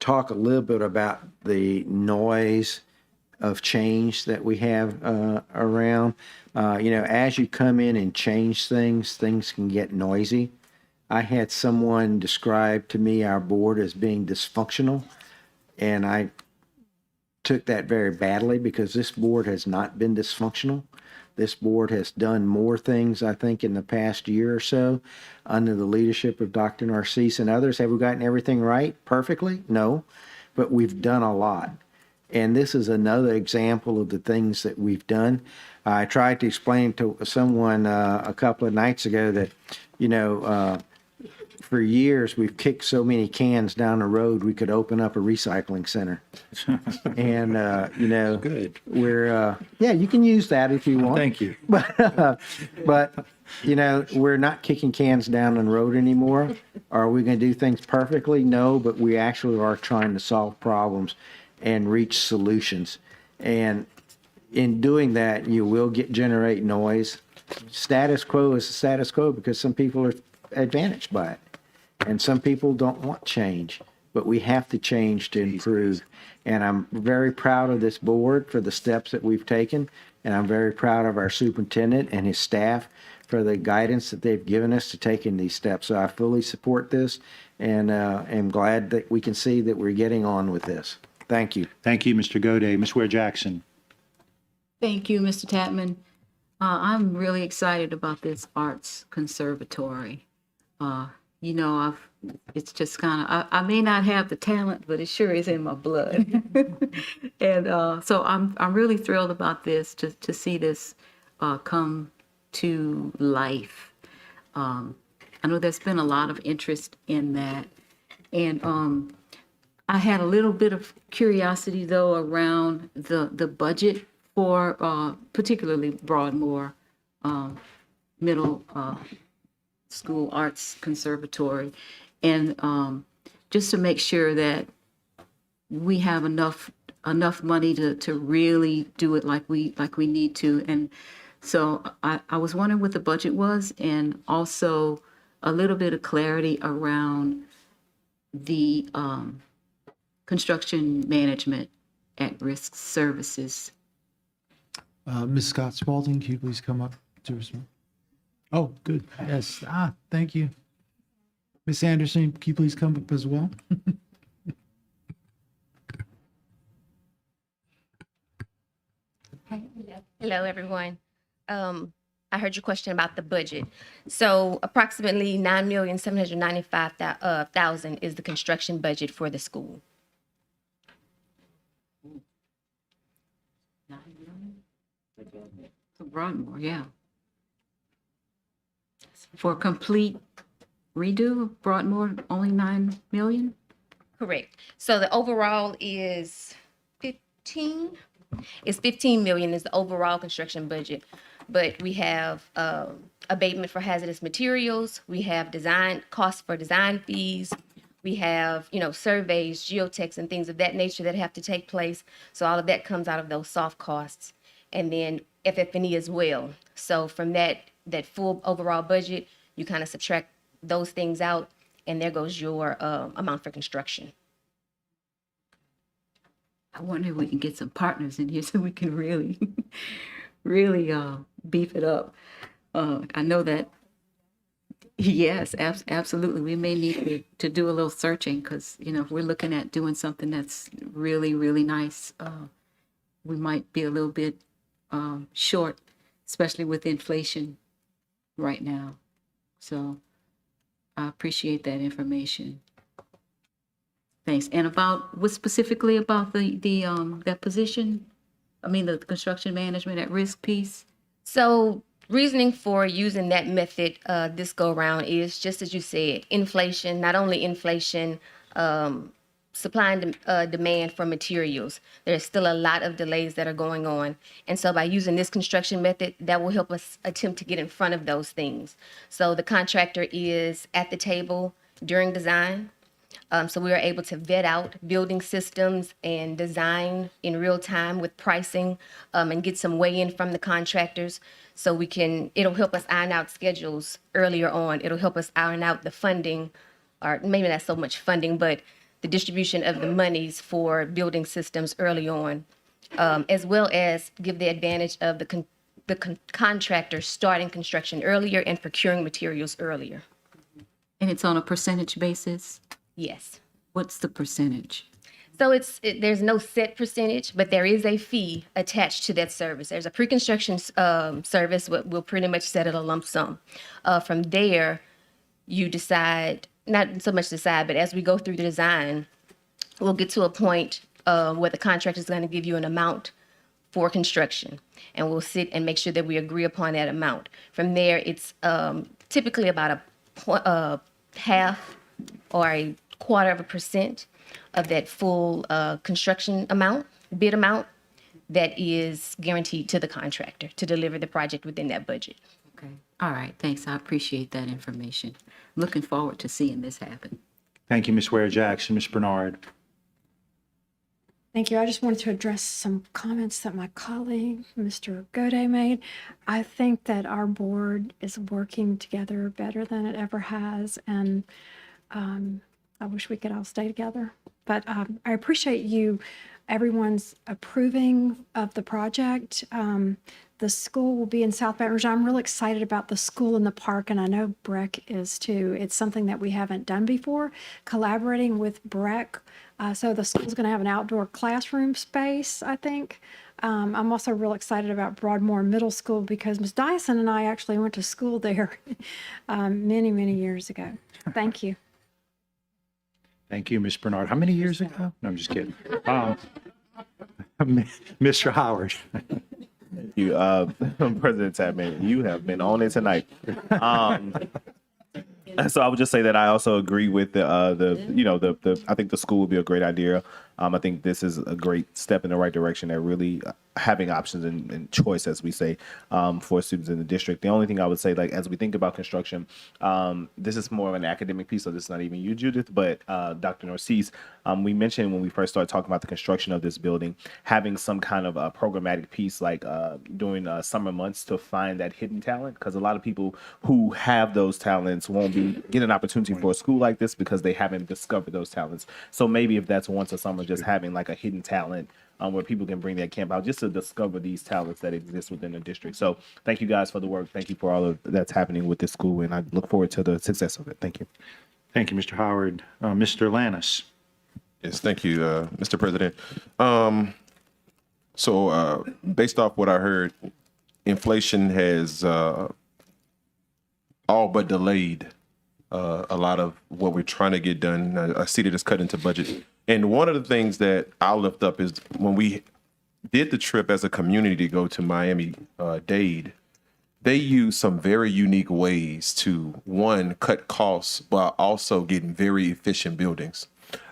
talk a little bit about the noise of change that we have around. As you come in and change things, things can get noisy. I had someone describe to me our board as being dysfunctional, and I took that very badly, because this board has not been dysfunctional. This board has done more things, I think, in the past year or so under the leadership of Dr. Narcisse and others. Have we gotten everything right perfectly? No. but we've done a lot. And this is another example of the things that we've done. I tried to explain to someone a couple of nights ago that, for years we've kicked so many cans down the road we could open up a recycling center. And Good. we're yeah, you can use that if you want. Thank you. But we're not kicking cans down the road anymore. Are we going to do things perfectly? No, but we actually are trying to solve problems and reach solutions. And in doing that, you will generate noise. Status quo is the status quo because some people are advantaged by it. And some people don't want change, but we have to change to improve. And I'm very proud of this board for the steps that we've taken. And I'm very proud of our superintendent and his staff for the guidance that they've given us to taking these steps. So I fully support this and am glad that we can see that we're getting on with this. Thank you. Thank you, Mr. Gode. Ms. Ware Jackson. Thank you, Mr. Tatman. I'm really excited about this arts conservatory. It's just kind of, I may not have the talent, but it sure is in my blood. And so I'm really thrilled about this, to see this come to life. I know there's been a lot of interest in that. And I had a little bit of curiosity, though, around the budget for particularly Broadmoor Middle School Arts Conservatory. And just to make sure that we have enough money to really do it like we need to. And so I was wondering what the budget was, and also a little bit of clarity around the construction management at risk services. Ms. Scott Spalding, can you please come up to respond? Oh, good. Yes. Thank you. Ms. Anderson, can you please come up as well? Hello, everyone. I heard your question about the budget. So approximately $9,795,000 is the construction budget for the school. For Broadmoor, yeah. For a complete redo of Broadmoor, only 9 million? Correct. So the overall is 15. It's 15 million is the overall construction budget, but we have abatement for hazardous materials. We have design costs for design fees. We have, surveys, geotechs, and things of that nature that have to take place. So all of that comes out of those soft costs, and then FF&E as well. So from that full overall budget, you kind of subtract those things out, and there goes your amount for construction. I wonder if we can get some partners in here so we can really, really beef it up. I know that, yes, absolutely. We may need to do a little searching because, if we're looking at doing something that's really, really nice, we might be a little bit short, especially with inflation right now. So I appreciate that information. Thanks. And what specifically about that position? I mean, the construction management at risk piece? So reasoning for using that method this go around is just as you said, inflation, not only inflation, supply and demand for materials. There's still a lot of delays that are going on. And so by using this construction method, that will help us attempt to get in front of those things. So the contractor is at the table during design. So we are able to vet out building systems and design in real time with pricing and get some weigh-in from the contractors. So it'll help us iron out schedules earlier on. It'll help us iron out the funding, or maybe not so much funding, but the distribution of the monies for building systems early on, as well as give the advantage of the contractor starting construction earlier and procuring materials earlier. And it's on a percentage basis? Yes. What's the percentage? So there's no set percentage, but there is a fee attached to that service. There's a pre-construction service. We'll pretty much set it a lump sum. From there, you decide, not so much decide, but as we go through the design, we'll get to a point where the contractor is going to give you an amount for construction, and we'll sit and make sure that we agree upon that amount. From there, it's typically about half or a 1/4% of that full construction amount, bid amount, that is guaranteed to the contractor to deliver the project within that budget. Okay. All right. Thanks. I appreciate that information. Looking forward to seeing this happen. Thank you, Ms. Ware-Jackson. Ms. Bernard. Thank you. I just wanted to address some comments that my colleague, Mr. Gode, made. I think that our board is working together better than it ever has, and I wish we could all stay together. But I appreciate everyone's approving of the project. The school will be in South Baton Rouge. I'm really excited about the school in the park, and I know Breck is too. It's something that we haven't done before, collaborating with Breck. So the school's going to have an outdoor classroom space, I think. I'm also real excited about Broadmoor Middle School because Ms. Dyson and I actually went to school there many, many years ago. Thank you. Thank you, Ms. Bernard. How many years ago? No, I'm just kidding. Mr. Howard. You, President Chapman, you have been on it tonight. So I would just say that I also agree with I think the school would be a great idea. I think this is a great step in the right direction that really having options and choice, as we say, for students in the district. The only thing I would say, like, as we think about construction, this is more of an academic piece, so this is not even you, Judith, but Dr. Narcisse, we mentioned when we first started talking about the construction of this building, having some kind of a programmatic piece, like during summer months, to find that hidden talent, because a lot of people who have those talents won't get an opportunity for a school like this because they haven't discovered those talents. So maybe if that's once a summer, just having like a hidden talent where people can bring their camp out just to discover these talents that exist within the district. So thank you guys for the work. Thank you for all of that's happening with this school, and I look forward to the success of it. Thank you. Thank you, Mr. Howard. Mr. Lannis. Yes, thank you, Mr. President. So based off what I heard, inflation has all but delayed a lot of what we're trying to get done. I see that it's cut into budget. And one of the things that I'll lift up is when we did the trip as a community to go to Miami-Dade, they use some very unique ways to, one, cut costs, while also getting very efficient buildings.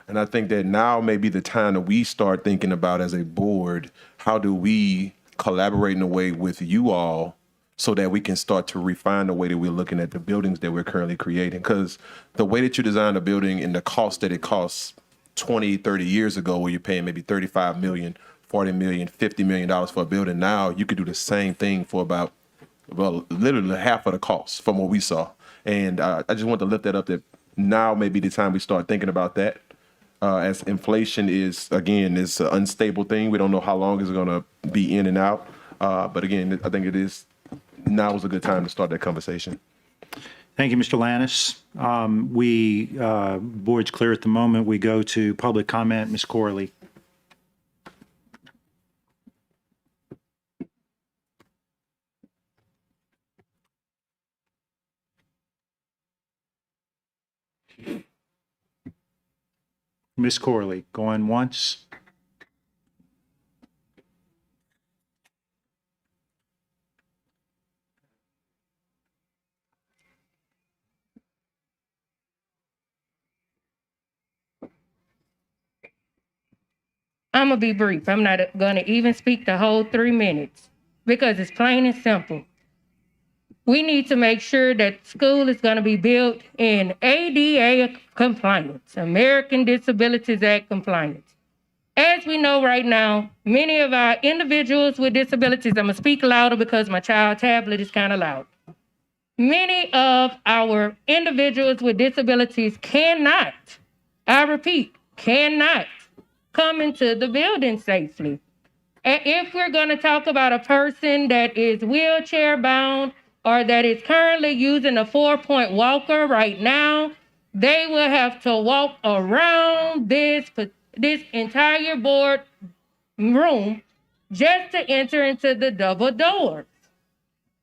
And I think that now may be the time that we start thinking about, as a board, how do we collaborate in a way with you all so that we can start to refine the way that we're looking at the buildings that we're currently creating. Because the way that you design a building and the cost that it costs 20, 30 years ago, where you're paying maybe $35 million, $40 million, $50 million for a building, now you could do the same thing for about, well, literally half of the cost from what we saw. And I just want to lift that up, that now may be the time we start thinking about that. As inflation is, again, is an unstable thing. We don't know how long it's going to be in and out. But again, I think it is, now is a good time to start that conversation. Thank you, Mr. Lannis. Board's clear at the moment. We go to public comment. Ms. Corley. Ms. Corley, going once. I'm going to be brief. I'm not going to even speak the whole 3 minutes because it's plain and simple. We need to make sure that school is going to be built in ADA compliance, American Disabilities Act compliance. As we know right now, many of our individuals with disabilities, I'm going to speak louder because my child's tablet is kind of loud. Many of our individuals with disabilities cannot, I repeat, cannot come into the building safely. And if we're going to talk about a person that is wheelchair bound or that is currently using a 4-point walker right now, they will have to walk around this entire board room just to enter into the double doors.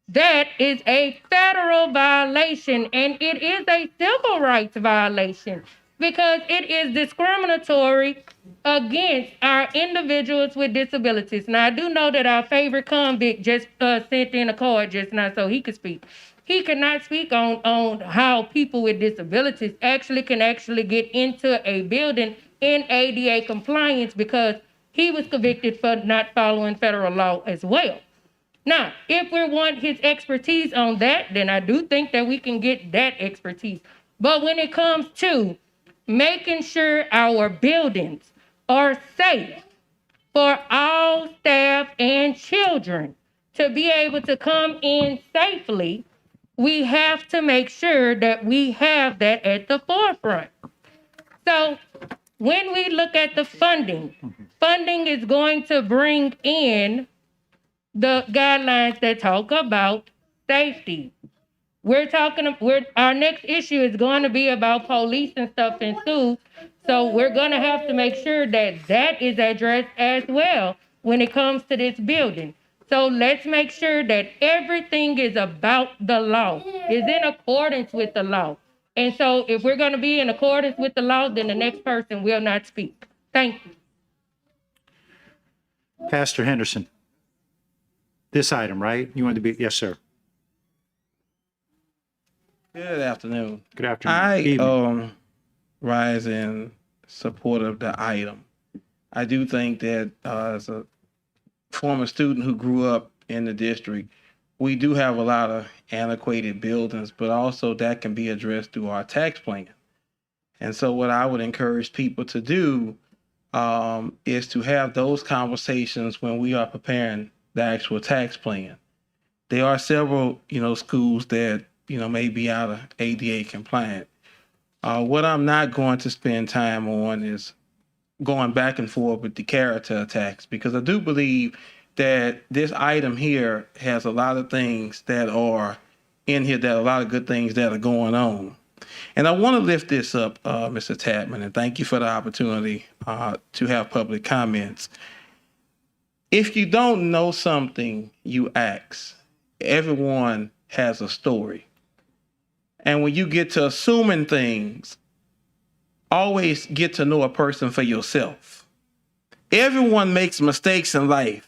That is a federal violation, and it is a civil rights violation. because it is discriminatory against our individuals with disabilities. Now, I do know that our favorite convict just sent in a card just now so he could speak. He cannot speak on how people with disabilities can get into a building in ADA compliance because he was convicted for not following federal law as well. Now, if we want his expertise on that, then I do think that we can get that expertise. But when it comes to making sure our buildings are safe for all staff and children to be able to come in safely, we have to make sure that we have that at the forefront. So when we look at the funding is going to bring in the guidelines that talk about safety. Our next issue is going to be about police and stuff in schools. So we're going to have to make sure that that is addressed as well when it comes to this building. So let's make sure that everything is about the law, is in accordance with the law. And so if we're going to be in accordance with the law, then the next person will not speak. Thank you. Pastor Henderson. This item, right? You want to be, yes, sir. Good afternoon. Good afternoon. I rise in support of the item. I do think that as a former student who grew up in the district, we do have a lot of antiquated buildings, but also that can be addressed through our tax plan. And so what I would encourage people to do is to have those conversations when we are preparing the actual tax plan. There are several, schools that, may be out of ADA compliant. What I'm not going to spend time on is going back and forth with the character attacks, because I do believe that this item here has a lot of things that are in here, that a lot of good things that are going on. And I want to lift this up, Mr. Tapman, and thank you for the opportunity to have public comments. If you don't know something, you ask. Everyone has a story. And when you get to assuming things, always get to know a person for yourself. Everyone makes mistakes in life,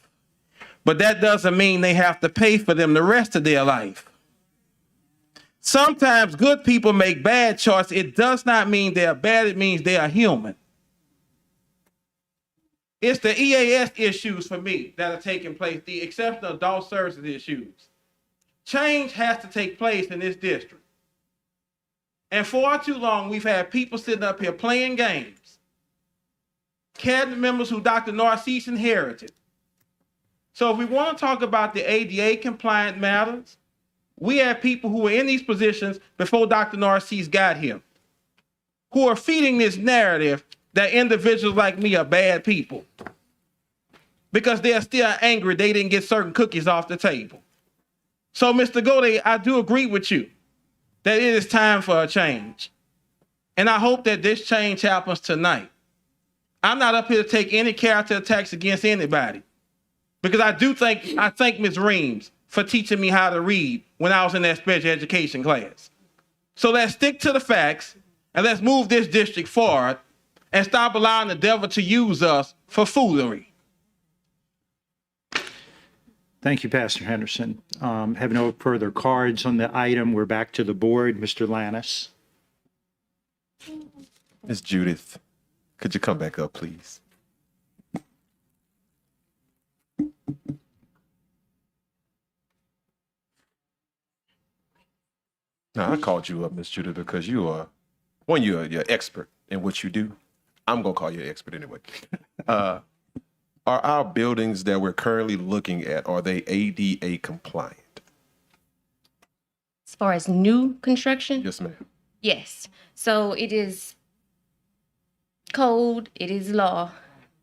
but that doesn't mean they have to pay for them the rest of their life. Sometimes good people make bad choices. It does not mean they are bad. It means they are human. It's the EAS issues for me that are taking place, the exceptional adult services issues. Change has to take place in this district. And for too long, we've had people sitting up here playing games. Cabinet members who Dr. Narcisse inherited. So if we want to talk about the ADA compliant matters, we have people who were in these positions before Dr. Narcisse got here, who are feeding this narrative that individuals like me are bad people because they're still angry they didn't get certain cookies off the table. So, Mr. Gode, I do agree with you that it is time for a change. And I hope that this change happens tonight. I'm not up here to take any character attacks against anybody, because I thank Ms. Reams for teaching me how to read when I was in that special education class. So let's stick to the facts and let's move this district forward and stop allowing the devil to use us for foolery. Thank you, Pastor Henderson. Have no further cards on the item. We're back to the board. Mr. Lannis. Ms. Judith, could you come back up, please? Now, I called you up, Ms. Judith, because you're expert in what you do. I'm going to call you an expert anyway. Are our buildings that we're currently looking at, are they ADA compliant? As far as new construction? Yes, ma'am. Yes. So it is code, it is law.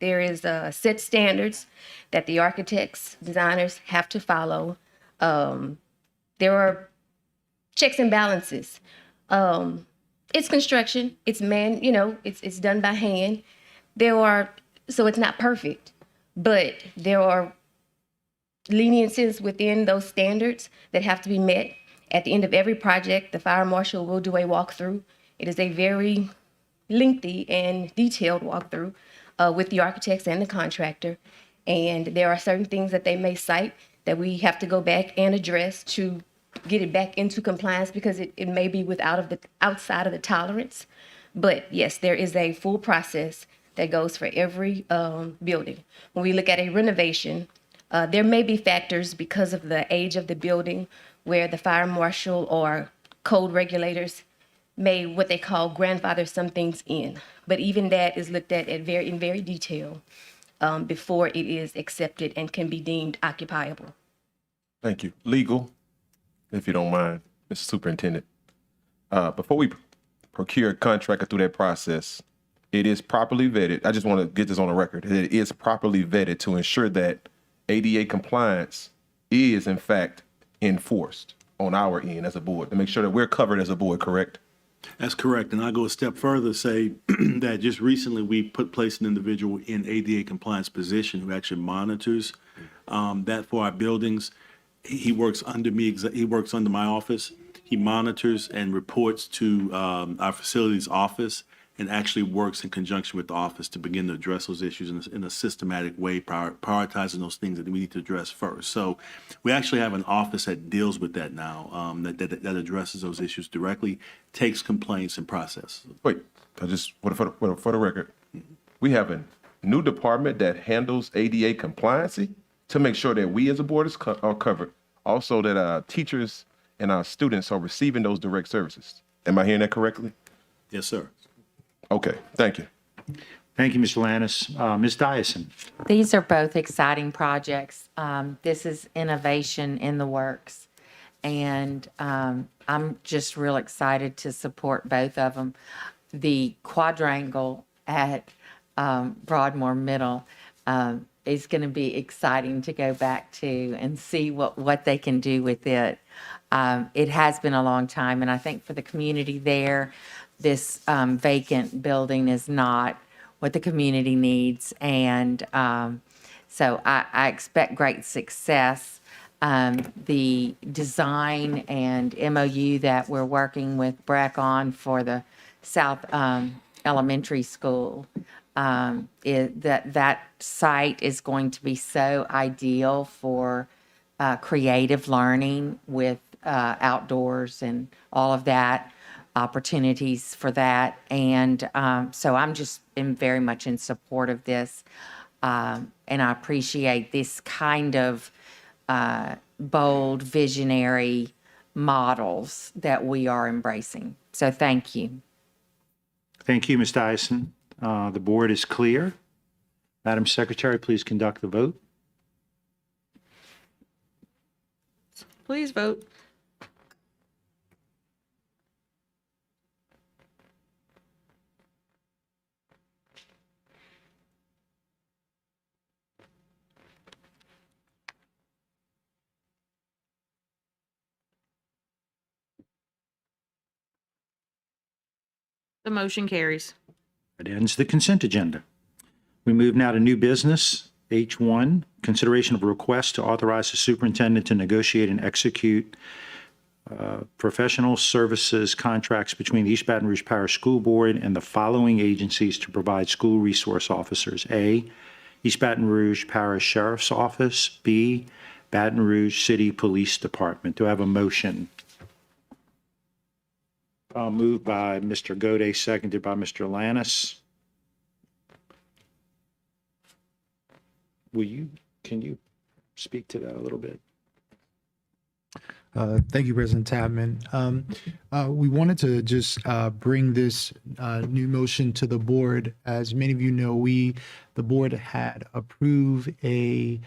There is set standards that the architects, designers have to follow. There are checks and balances. It's construction. It's it's done by hand. So it's not perfect, but there are leniencies within those standards that have to be met. At the end of every project, the fire marshal will do a walkthrough. It is a very lengthy and detailed walkthrough with the architects and the contractor. And there are certain things that they may cite that we have to go back and address to get it back into compliance because it may be outside of the tolerance. But yes, there is a full process that goes for every building. When we look at a renovation, there may be factors because of the age of the building where the fire marshal or code regulators may what they call grandfather some things in. But even that is looked at in very detail before it is accepted and can be deemed occupiable. Thank you. Legal, if you don't mind, Mr. Superintendent. Before we procure a contractor through that process, it is properly vetted. I just want to get this on the record. It is properly vetted to ensure that ADA compliance is in fact enforced on our end as a board, to make sure that we're covered as a board, correct? That's correct. And I'll go a step further, say that just recently we placed an individual in ADA compliance position who actually monitors that for our buildings. He works under me, he works under my office. He monitors and reports to our facilities office and actually works in conjunction with the office to begin to address those issues in a systematic way, prioritizing those things that we need to address first. So we actually have an office that deals with that now, that addresses those issues directly, takes complaints and process. Wait, I just, for the record, we have a new department that handles ADA compliancy to make sure that we as a board are covered. Also that our teachers and our students are receiving those direct services. Am I hearing that correctly? Yes, sir. Okay, thank you. Thank you, Mr. Lannis. Ms. Dyson. These are both exciting projects. This is innovation in the works. And I'm just real excited to support both of them. The quadrangle at Broadmoor Middle is going to be exciting to go back to and see what they can do with it. It has been a long time, and I think for the community there, this vacant building is not what the community needs. And so I expect great success. The design and MOU that we're working with BRAC on for the South Elementary School, that site is going to be so ideal for creative learning with outdoors and all of that, opportunities for that. And so I'm just very much in support of this. And I appreciate this kind of bold, visionary models that we are embracing. So thank you. Thank you, Ms. Dyson. The board is clear. Madam Secretary, please conduct the vote. Please vote. The motion carries. That ends the consent agenda. We move now to new business. H1, consideration of a request to authorize the superintendent to negotiate and execute professional services contracts between the East Baton Rouge Parish School Board and the following agencies to provide school resource officers. A, East Baton Rouge Parish Sheriff's Office. B, Baton Rouge City Police Department. Do I have a motion? Moved by Mr. Gode, seconded by Mr. Lannis. Can you speak to that a little bit? Thank you, President Tapman. We wanted to just bring this new motion to the board. As many of you know, the board had approved a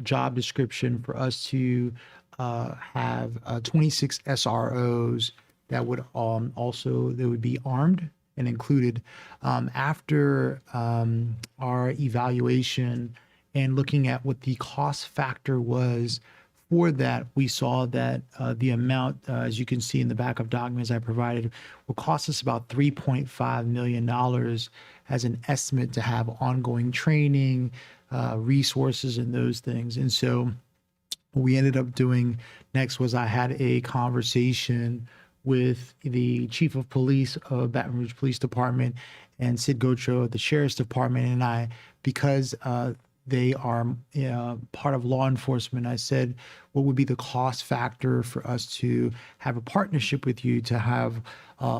job description for us to have 26 SROs that would they would be armed and included. After our evaluation and looking at what the cost factor was for that, we saw that the amount, as you can see in the back of documents I provided, will cost us about $3.5 million as an estimate to have ongoing training, resources, and those things. And so what we ended up doing next was I had a conversation with the chief of police of Baton Rouge Police Department and Sid Gotro of the Sheriff's Department and I, because they are part of law enforcement. I said, what would be the cost factor for us to have a partnership with you to have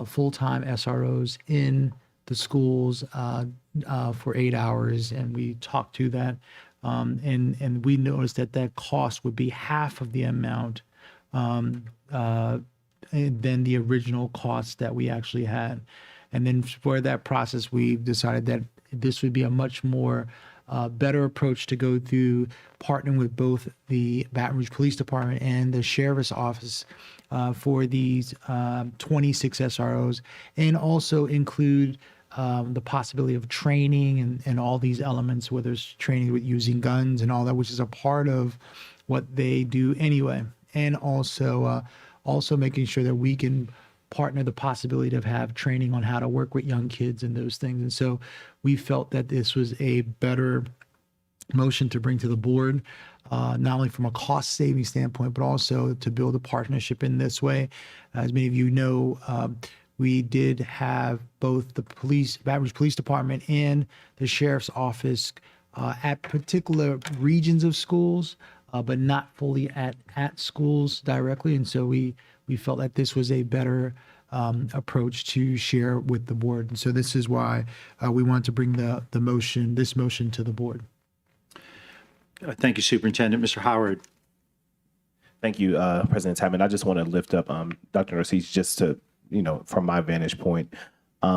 full-time SROs in the schools for 8 hours? And we talked to that. And we noticed that that cost would be half of the amount than the original cost that we actually had. And then for that process, we decided that this would be a much more better approach to go through partnering with both the Baton Rouge Police Department and the Sheriff's Office for these 26 SROs, and also include the possibility of training and all these elements, whether it's training with using guns and all that, which is a part of what they do anyway. And also making sure that we can partner the possibility of have training on how to work with young kids and those things. And so we felt that this was a better motion to bring to the board, not only from a cost saving standpoint, but also to build a partnership in this way. As many of you know, we did have both the Baton Rouge Police Department and the Sheriff's Office at particular regions of schools, but not fully at schools directly. And so we felt that this was a better approach to share with the board. And so this is why we wanted to bring this motion to the board. Thank you, Superintendent. Mr. Howard. Thank you, President Chapman. I just want to lift up Dr. Narcisse just to, from my vantage point.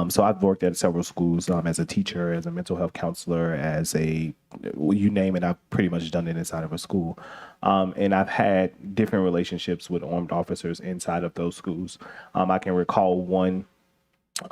So I've worked at several schools as a teacher, as a mental health counselor, you name it, I've pretty much done it inside of a school. And I've had different relationships with armed officers inside of those schools. I can recall one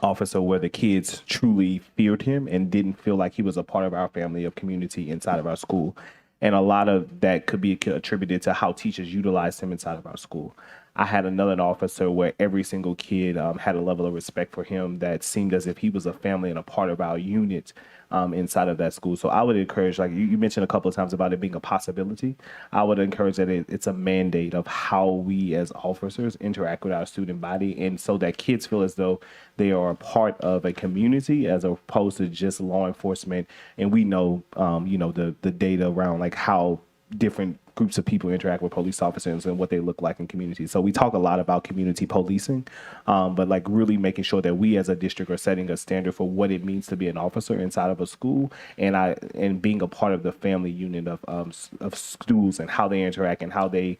officer where the kids truly feared him and didn't feel like he was a part of our family of community inside of our school. And a lot of that could be attributed to how teachers utilized him inside of our school. I had another officer where every single kid had a level of respect for him that seemed as if he was a family and a part of our unit inside of that school. So I would encourage, like you mentioned a couple of times about it being a possibility, I would encourage that it's a mandate of how we as officers interact with our student body, and so that kids feel as though they are a part of a community as opposed to just law enforcement. And we know, the data around like how different groups of people interact with police officers and what they look like in communities. So we talk a lot about community policing, but like really making sure that we as a district are setting a standard for what it means to be an officer inside of a school, and being a part of the family unit of schools and how they interact and how they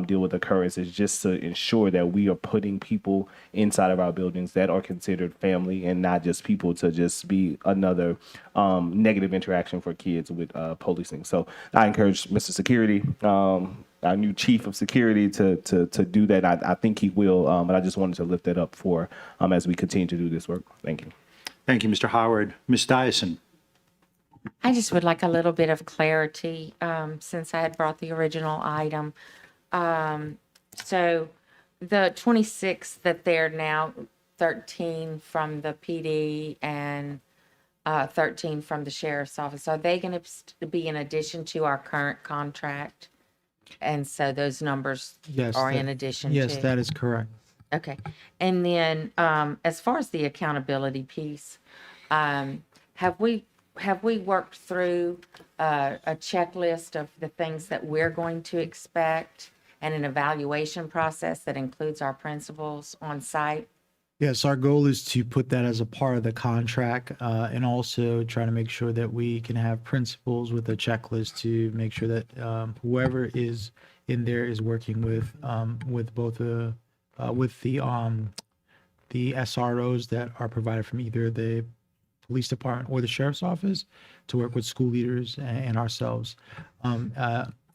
deal with occurrences, just to ensure that we are putting people inside of our buildings that are considered family and not just people to just be another negative interaction for kids with policing. So I encourage Mr. Security, our new chief of security, to do that. I think he will, but I just wanted to lift that up for as we continue to do this work. Thank you. Thank you, Mr. Howard. Ms. Dyson. I just would like a little bit of clarity since I had brought the original item. So the 26 that they're now 13 from the PD and 13 from the sheriff's office, are they going to be in addition to our current contract? And so those numbers are in addition to? Yes, that is correct. Okay. And then as far as the accountability piece, have we worked through a checklist of the things that we're going to expect and an evaluation process that includes our principals on site? Yes, our goal is to put that as a part of the contract, and also try to make sure that we can have principals with a checklist to make sure that whoever is in there is working with both the SROs that are provided from either the police department or the sheriff's office to work with school leaders and ourselves.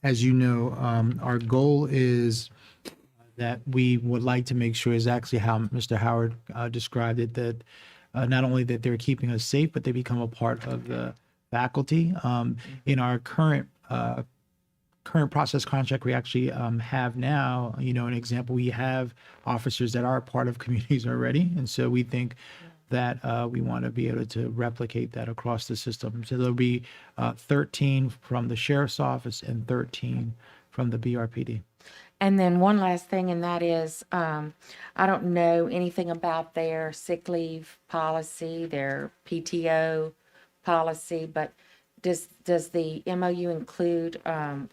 As you know, our goal is that we would like to make sure is actually how Mr. Howard described it, that not only that they're keeping us safe, but they become a part of the faculty. In our current process contract, we actually have now, an example, we have officers that are part of communities already. And so we think that we want to be able to replicate that across the system. So there'll be 13 from the sheriff's office and 13 from the BRPD. And then one last thing, and that is, I don't know anything about their sick leave policy, their PTO policy, but does the MOU include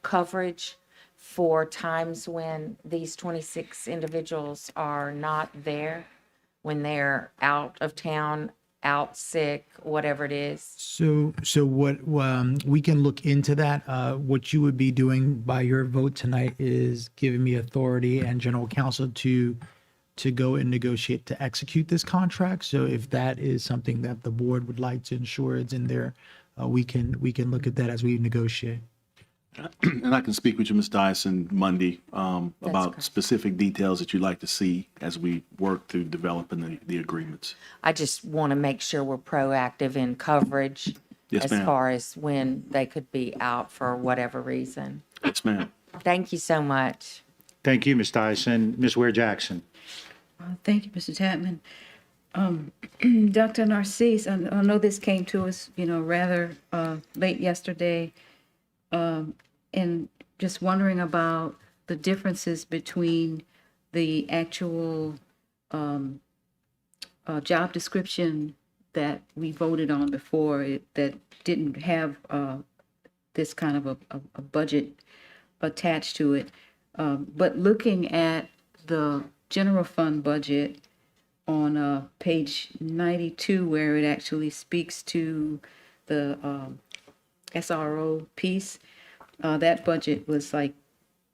coverage for times when these 26 individuals are not there, when they're out of town, out sick, whatever it is? So what we can look into that. What you would be doing by your vote tonight is giving me authority and general counsel to go and negotiate to execute this contract. So if that is something that the board would like to ensure is in there, we can look at that as we negotiate. And I can speak with you, Ms. Dyson, Monday about specific details that you'd like to see as we work through developing the agreements. I just want to make sure we're proactive in coverage Yes, as ma'am. far as when they could be out for whatever reason. Yes, ma'am. Thank you so much. Thank you, Ms. Dyson. Ms. Ware Jackson. Thank you, Mr. Tapman. Dr. Narcisse, I know this came to us, rather late yesterday, and just wondering about the differences between the actual job description that we voted on before that didn't have this kind of a budget attached to it. But looking at the general fund budget on page 92, where it actually speaks to the SRO piece, that budget was like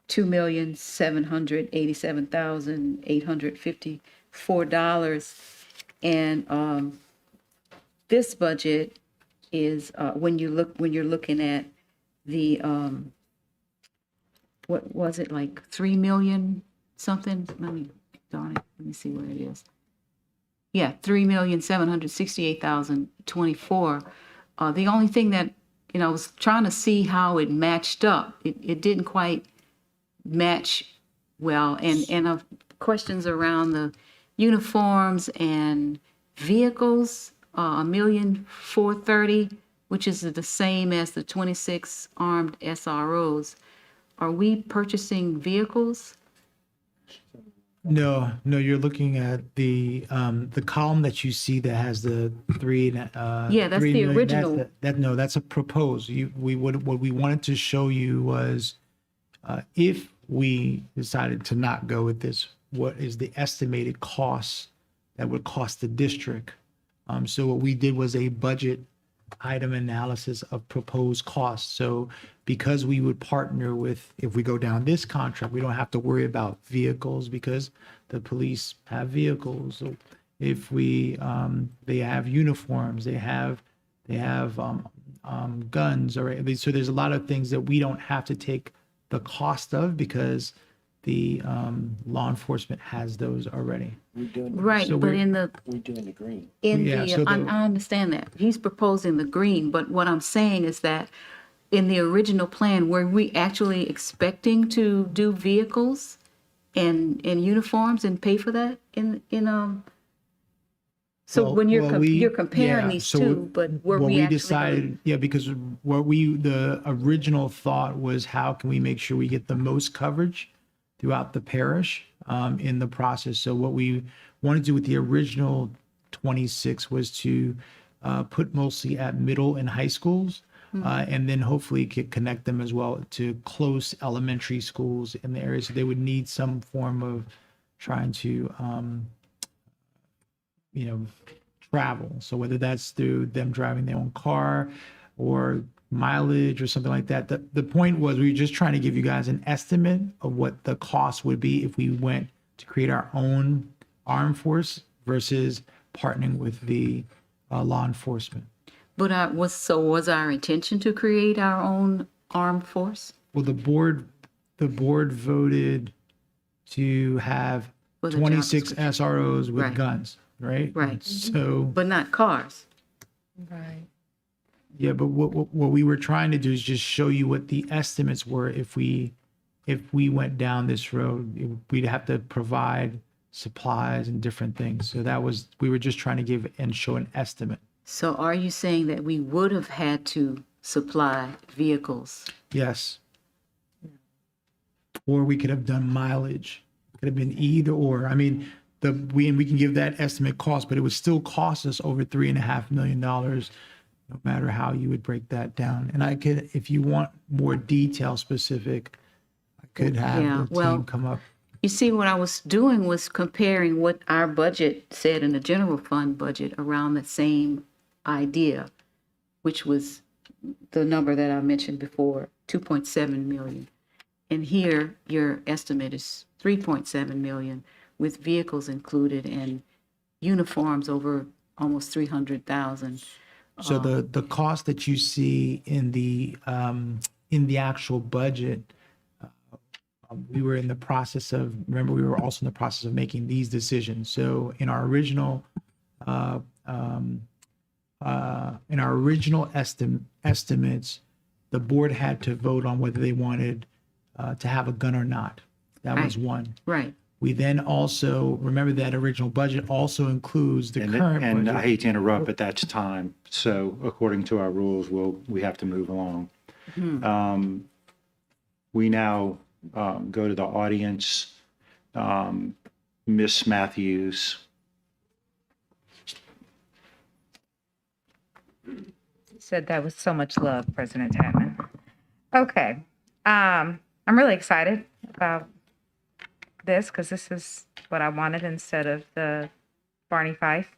$2,787,854, and this budget is when you're looking at the what was it, like 3 million something? Darn it, let me see where it is. Yeah, 3,768,024. The only thing that, I was trying to see how it matched up. It didn't quite match well. And questions around the uniforms and vehicles, $1,430,000, which is the same as the 26 armed SROs. Are we purchasing vehicles? No, you're looking at the column that you see that has the three. Yeah, that's the original. That's a proposed. What we wanted to show you was, if we decided to not go with this, what is the estimated cost that would cost the district? So what we did was a budget item analysis of proposed costs. So because we would partner with, if we go down this contract, we don't have to worry about vehicles because the police have vehicles. So if we, they have uniforms, they have guns, or so there's a lot of things that we don't have to take the cost of because the law enforcement has those already. Right, So but we're doing the green. I understand that. He's proposing the green, but what I'm saying is that in the original plan, were we actually expecting to do vehicles and uniforms and pay for that so when you're comparing these two, but were we actually decided, because the original thought was how can we make sure we get the most coverage throughout the parish in the process. So what we wanted to do with the original 26 was to put mostly at middle and high schools, and then hopefully could connect them as well to close elementary schools in the area. So they would need some form of trying to, travel. So whether that's through them driving their own car or mileage or something like that. The point was we were just trying to give you guys an estimate of what the cost would be if we went to create our own armed force versus partnering with the law enforcement. But was our intention to create our own armed force? Well, the board voted to have 26 SROs with guns, right? Right. So, but not cars. Right. Yeah, but what we were trying to do is just show you what the estimates were if we went down this road. We'd have to provide supplies and different things. So we were just trying to give and show an estimate. So are you saying that we would have had to supply vehicles? Yes. or we could have done mileage. Could have been either or. I mean, we can give that estimate cost, but it would still cost us over $3.5 million, no matter how you would break that down. And I could, if you want more detail specific, I could have the team come up. You see, what I was doing was comparing what our budget said in the general fund budget around the same idea, which was the number that I mentioned before, 2.7 million. And here, your estimate is 3.7 million with vehicles included and uniforms over almost 300,000. So the cost that you see in the actual budget, we were in the process of, remember, we were also in the process of making these decisions. So in our original estimates, the board had to vote on whether they wanted to have a gun or not. That was one. Right. We then also, remember that original budget also includes the current And I budget. hate to interrupt, but that's time. So according to our rules, we have to move along. We now go to the audience. Miss Matthews. Said that with so much love, President Tatman. Okay. I'm really excited about this because this is what I wanted instead of the Barney Fife.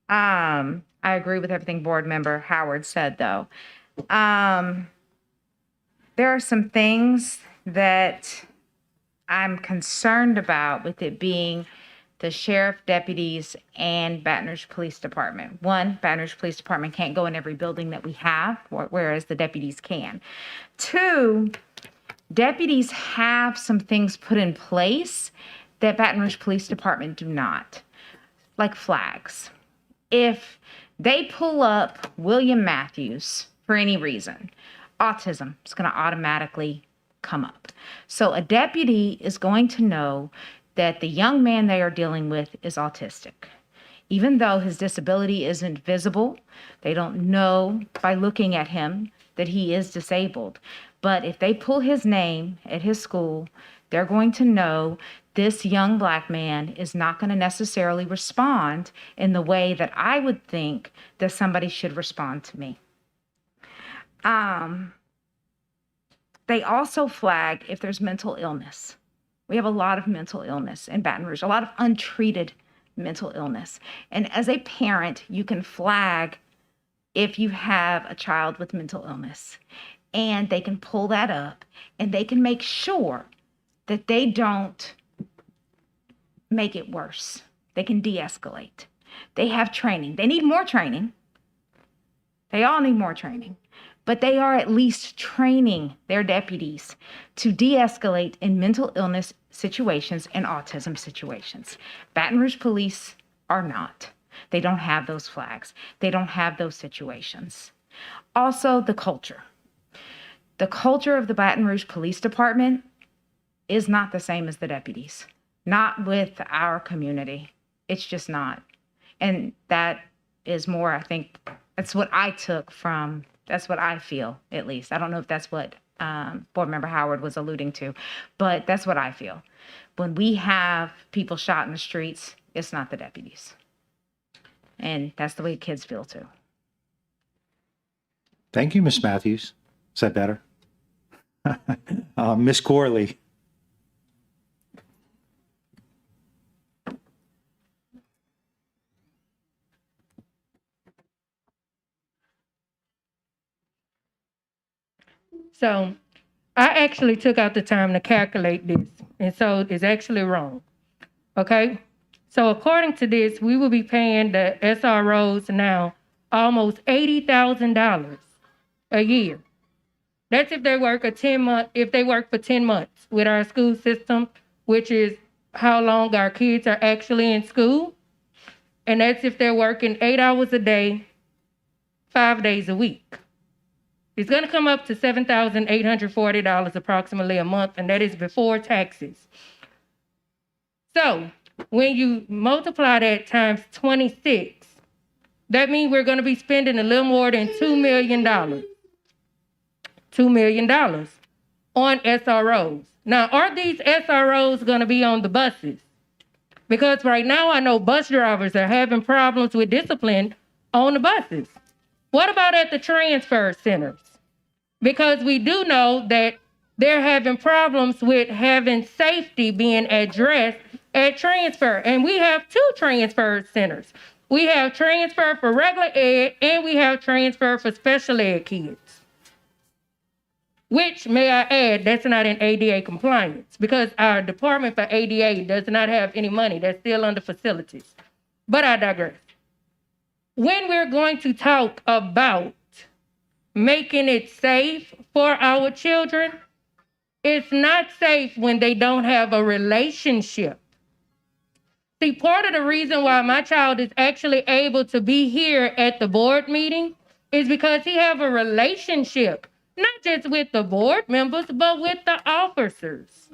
I agree with everything Board Member Howard said, though. There are some things that I'm concerned about with it being the sheriff, deputies, and Baton Rouge Police Department. One, Baton Rouge Police Department can't go in every building that we have, whereas the deputies can. Two, deputies have some things put in place that Baton Rouge Police Department do not, like flags. If they pull up William Matthews for any reason, autism is going to automatically come up. So a deputy is going to know that the young man they are dealing with is autistic. Even though his disability isn't visible, they don't know by looking at him that he is disabled. But if they pull his name at his school, they're going to know this young Black man is not going to necessarily respond in the way that I would think that somebody should respond to me. They also flag if there's mental illness. We have a lot of mental illness in Baton Rouge, a lot of untreated mental illness. And as a parent, you can flag if you have a child with mental illness. And they can pull that up and they can make sure that they don't make it worse. They can de-escalate. They have training. They need more training. They all need more training. But they are at least training their deputies to de-escalate in mental illness situations and autism situations. Baton Rouge Police are not. They don't have those flags. They don't have those situations. Also, the culture. The culture of the Baton Rouge Police Department is not the same as the deputies. Not with our community. It's just not. And that is more, I think, that's what I took from, that's what I feel, at least. I don't know if that's what Board Member Howard was alluding to, but that's what I feel. When we have people shot in the streets, it's not the deputies. And that's the way kids feel too. Thank you, Miss Matthews. Is that better? Miss Corley. So I actually took out the time to calculate this, and so it's actually wrong. Okay? So according to this, we will be paying the SROs now almost $80,000 a year. That's if they work if they work for 10 months with our school system, which is how long our kids are actually in school. And that's if they're working 8 hours a day, 5 days a week. It's going to come up to $7,840 approximately a month, and that is before taxes. So when you multiply that times 26, that means we're going to be spending a little more than $2 million. $2 million on SROs. Now, are these SROs going to be on the buses? Because right now I know bus drivers are having problems with discipline on the buses. What about at the transfer centers? Because we do know that they're having problems with having safety being addressed at transfer. And we have two transfer centers. We have transfer for regular ed and we have transfer for special ed kids. Which, may I add, that's not in ADA compliance because our department for ADA does not have any money. That's still under facilities. But I digress. When we're going to talk about making it safe for our children, it's not safe when they don't have a relationship. See, part of the reason why my child is actually able to be here at the board meeting is because he have a relationship, not just with the board members, but with the officers.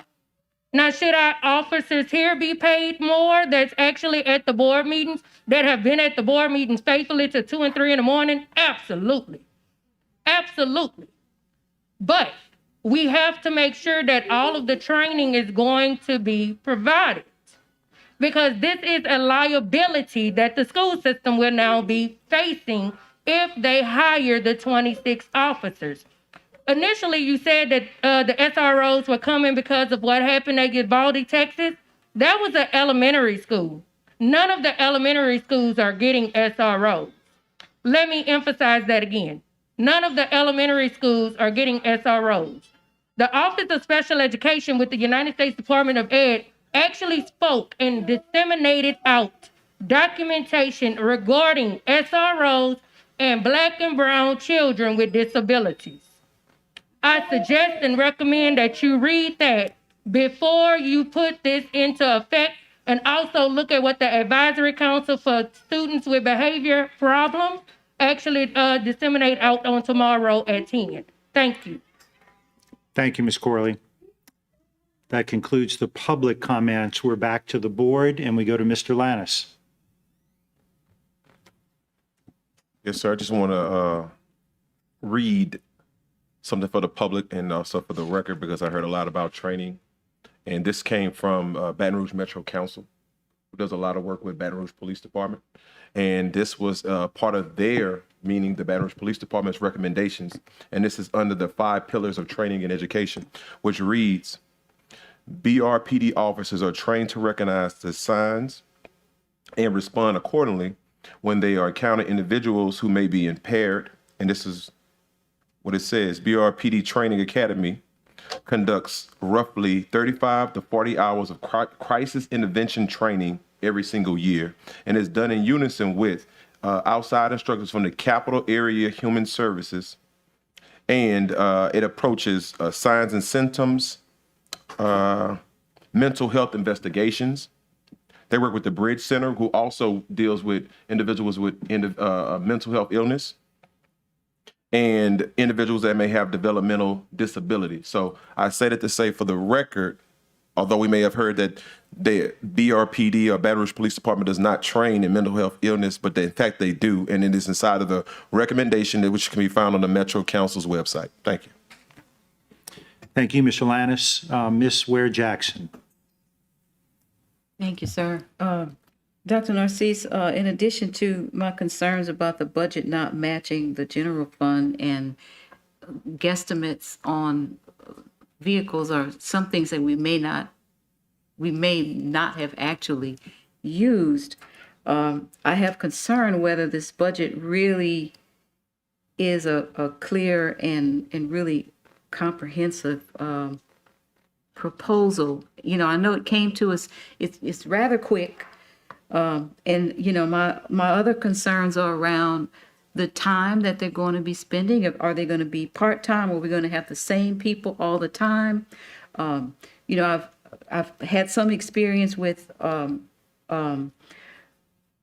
Now, should our officers here be paid more that's actually at the board meetings, that have been at the board meetings faithfully to 2 and 3 in the morning? Absolutely. Absolutely. But we have to make sure that all of the training is going to be provided because this is a liability that the school system will now be facing if they hire the 26 officers. Initially, you said that the SROs were coming because of what happened at Uvalde, Texas. That was an elementary school. None of the elementary schools are getting SROs. Let me emphasize that again. None of the elementary schools are getting SROs. The Office of Special Education with the United States Department of Ed actually spoke and disseminated out documentation regarding SROs and Black and brown children with disabilities. I suggest and recommend that you read that before you put this into effect and also look at what the Advisory Council for Students with Behavior Problems actually disseminate out on tomorrow at 10. Thank you. Thank you, Ms. Corley. That concludes the public comments. We're back to the board and we go to Mr. Lannis. Yes, sir. I just want to read something for the public and also for the record because I heard a lot about training. And this came from Baton Rouge Metro Council, who does a lot of work with Baton Rouge Police Department. And this was part of their, meaning the Baton Rouge Police Department's recommendations. And this is under the 5 pillars of training and education, which reads, BRPD officers are trained to recognize the signs and respond accordingly when they are encountering individuals who may be impaired. And this is what it says. BRPD Training Academy conducts roughly 35 to 40 hours of crisis intervention training every single year, and is done in unison with outside instructors from the Capital Area Human Services, and it approaches signs and symptoms, mental health investigations. They work with the Bridge Center, who also deals with individuals with mental health illness and individuals that may have developmental disability. So I say that to say, for the record, although we may have heard that the BRPD or Baton Rouge Police Department does not train in mental health illness, but in fact they do, and it is inside of the recommendation which can be found on the Metro Council's website. Thank you. Thank you, Mr. Lannis. Ms. Ware-Jackson. Thank you, sir. Dr. Narcisse, in addition to my concerns about the budget not matching the general fund and guesstimates on vehicles or some things that we may not have actually used, I have concern whether this budget really is a clear and really comprehensive proposal. You know, I know it came to us, it's rather quick. And, you know, my other concerns are around the time that they're going to be spending. Are they going to be part-time? Or are we going to have the same people all the time? You know, I've had some experience with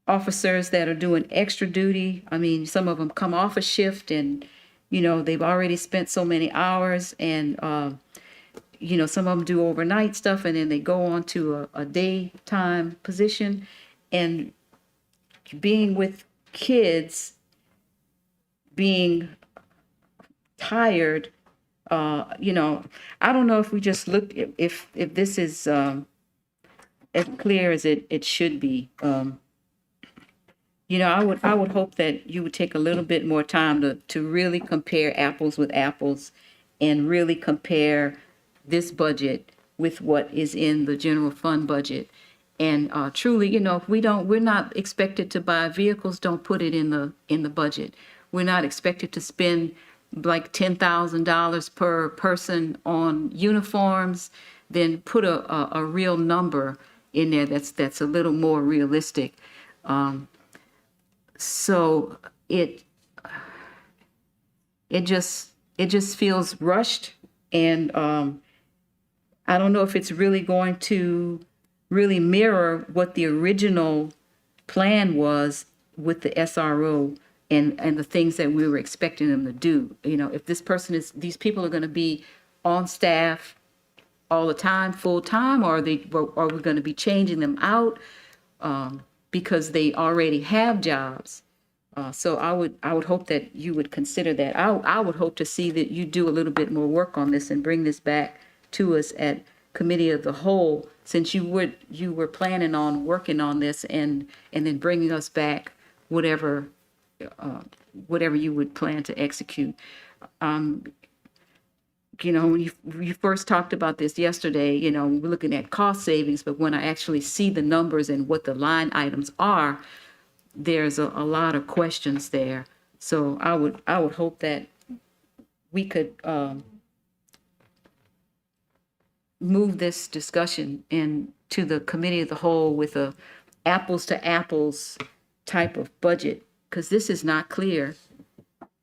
officers that are doing extra duty. I mean, some of them come off a shift and, you know, they've already spent so many hours, and, you know, some of them do overnight stuff and then they go on to a daytime position. And being with kids, being tired, you know, I don't know if we just look, if this is as clear as it should be. You know, I would hope that you would take a little bit more time to really compare apples with apples and really compare this budget with what is in the general fund budget. And truly, you know, if we're not expected to buy vehicles, don't put it in the budget. We're not expected to spend like $10,000 per person on uniforms, then put a real number in there that's a little more realistic. So it just feels rushed, and I don't know if it's really going to really mirror what the original plan was with the SRO and the things that we were expecting them to do. You know, if these people are going to be on staff all the time, full time, or are we going to be changing them out because they already have jobs? So I would hope that you would consider that. I would hope to see that you do a little bit more work on this and bring this back to us at Committee of the Whole, since you were planning on working on this and then bringing us back whatever you would plan to execute. You know, when you first talked about this yesterday, you know, we're looking at cost savings, but when I actually see the numbers and what the line items are, there's a lot of questions there. So I would hope that we could move this discussion into the Committee of the Whole with a apples to apples type of budget, because this is not clear.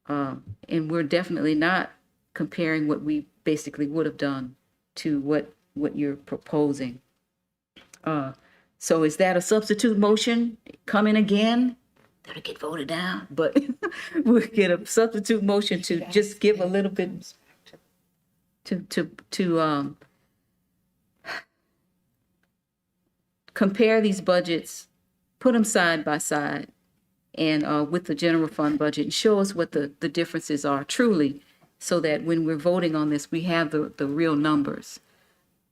And we're definitely not comparing what we basically would have done to what you're proposing. So is that a substitute motion coming again? That'll get voted down, but we'll get a substitute motion to just give a little bit to compare these budgets, put them side by side, and with the general fund budget, and show us what the differences are truly, so that when we're voting on this, we have the real numbers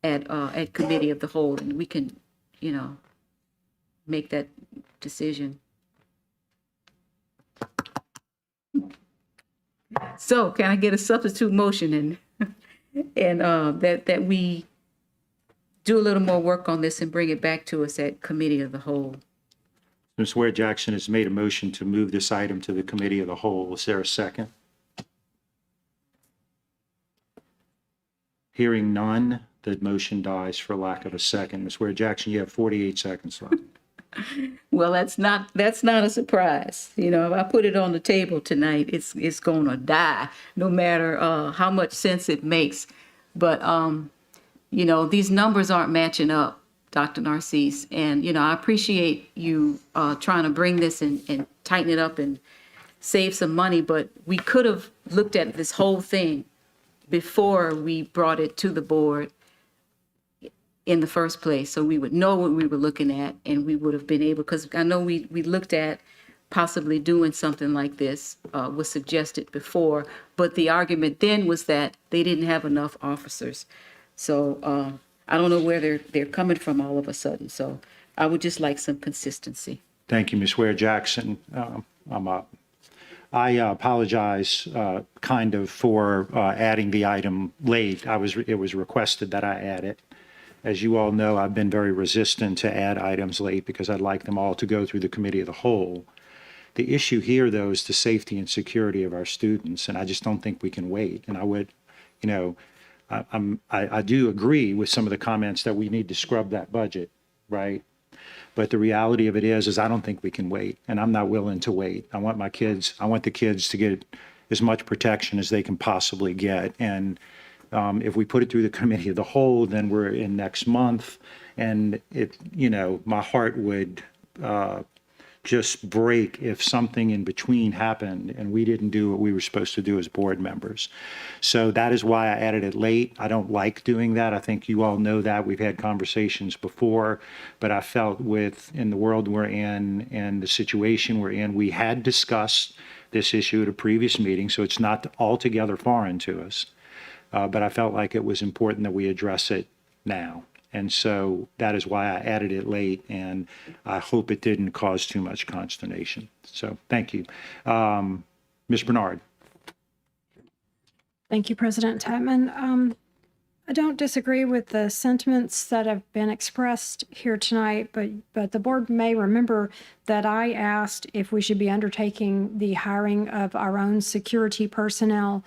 at Committee of the Whole, and we can, you know, make that decision. So can I get a substitute motion and that we do a little more work on this and bring it back to us at Committee of the Whole? Ms. Ware Jackson has made a motion to move this item to the Committee of the Whole. Is there a second? Hearing none, the motion dies for lack of a second. Ms. Ware Jackson, you have 48 seconds left. Well, that's not a surprise. You know, if I put it on the table tonight, it's gonna die, no matter how much sense it makes. But you know, these numbers aren't matching up, Dr. Narcisse, and you know, I appreciate you trying to bring this and tighten it up and save some money. But we could have looked at this whole thing before we brought it to the board in the first place, so we would know what we were looking at, and we would have been able, because I know we looked at possibly doing something like this, was suggested before, but the argument then was that they didn't have enough officers. So I don't know where they're coming from all of a sudden, so I would just like some consistency. Thank you, Ms. Ware Jackson. I'm up. I apologize kind of for adding the item late. It was requested that I add it. As you all know, I've been very resistant to add items late because I'd like them all to go through the Committee of the Whole. The issue here, though, is the safety and security of our students, and I just don't think we can wait. And I would, you know, I do agree with some of the comments that we need to scrub that budget, right? But the reality of it is I don't think we can wait, and I'm not willing to wait. I want the kids to get as much protection as they can possibly get. And if we put it through the Committee of the Whole, then we're in next month, and you know, my heart would just break if something in between happened and we didn't do what we were supposed to do as board members. So that is why I added it late. I don't like doing that. I think you all know that. We've had conversations before, but I felt in the world we're in and the situation we're in, we had discussed this issue at a previous meeting, so it's not altogether foreign to us. but I felt like it was important that we address it now. And so that is why I added it late, and I hope it didn't cause too much consternation. So thank you. Ms. Bernard. Thank you, President Tatman. I don't disagree with the sentiments that have been expressed here tonight, but the board may remember that I asked if we should be undertaking the hiring of our own security personnel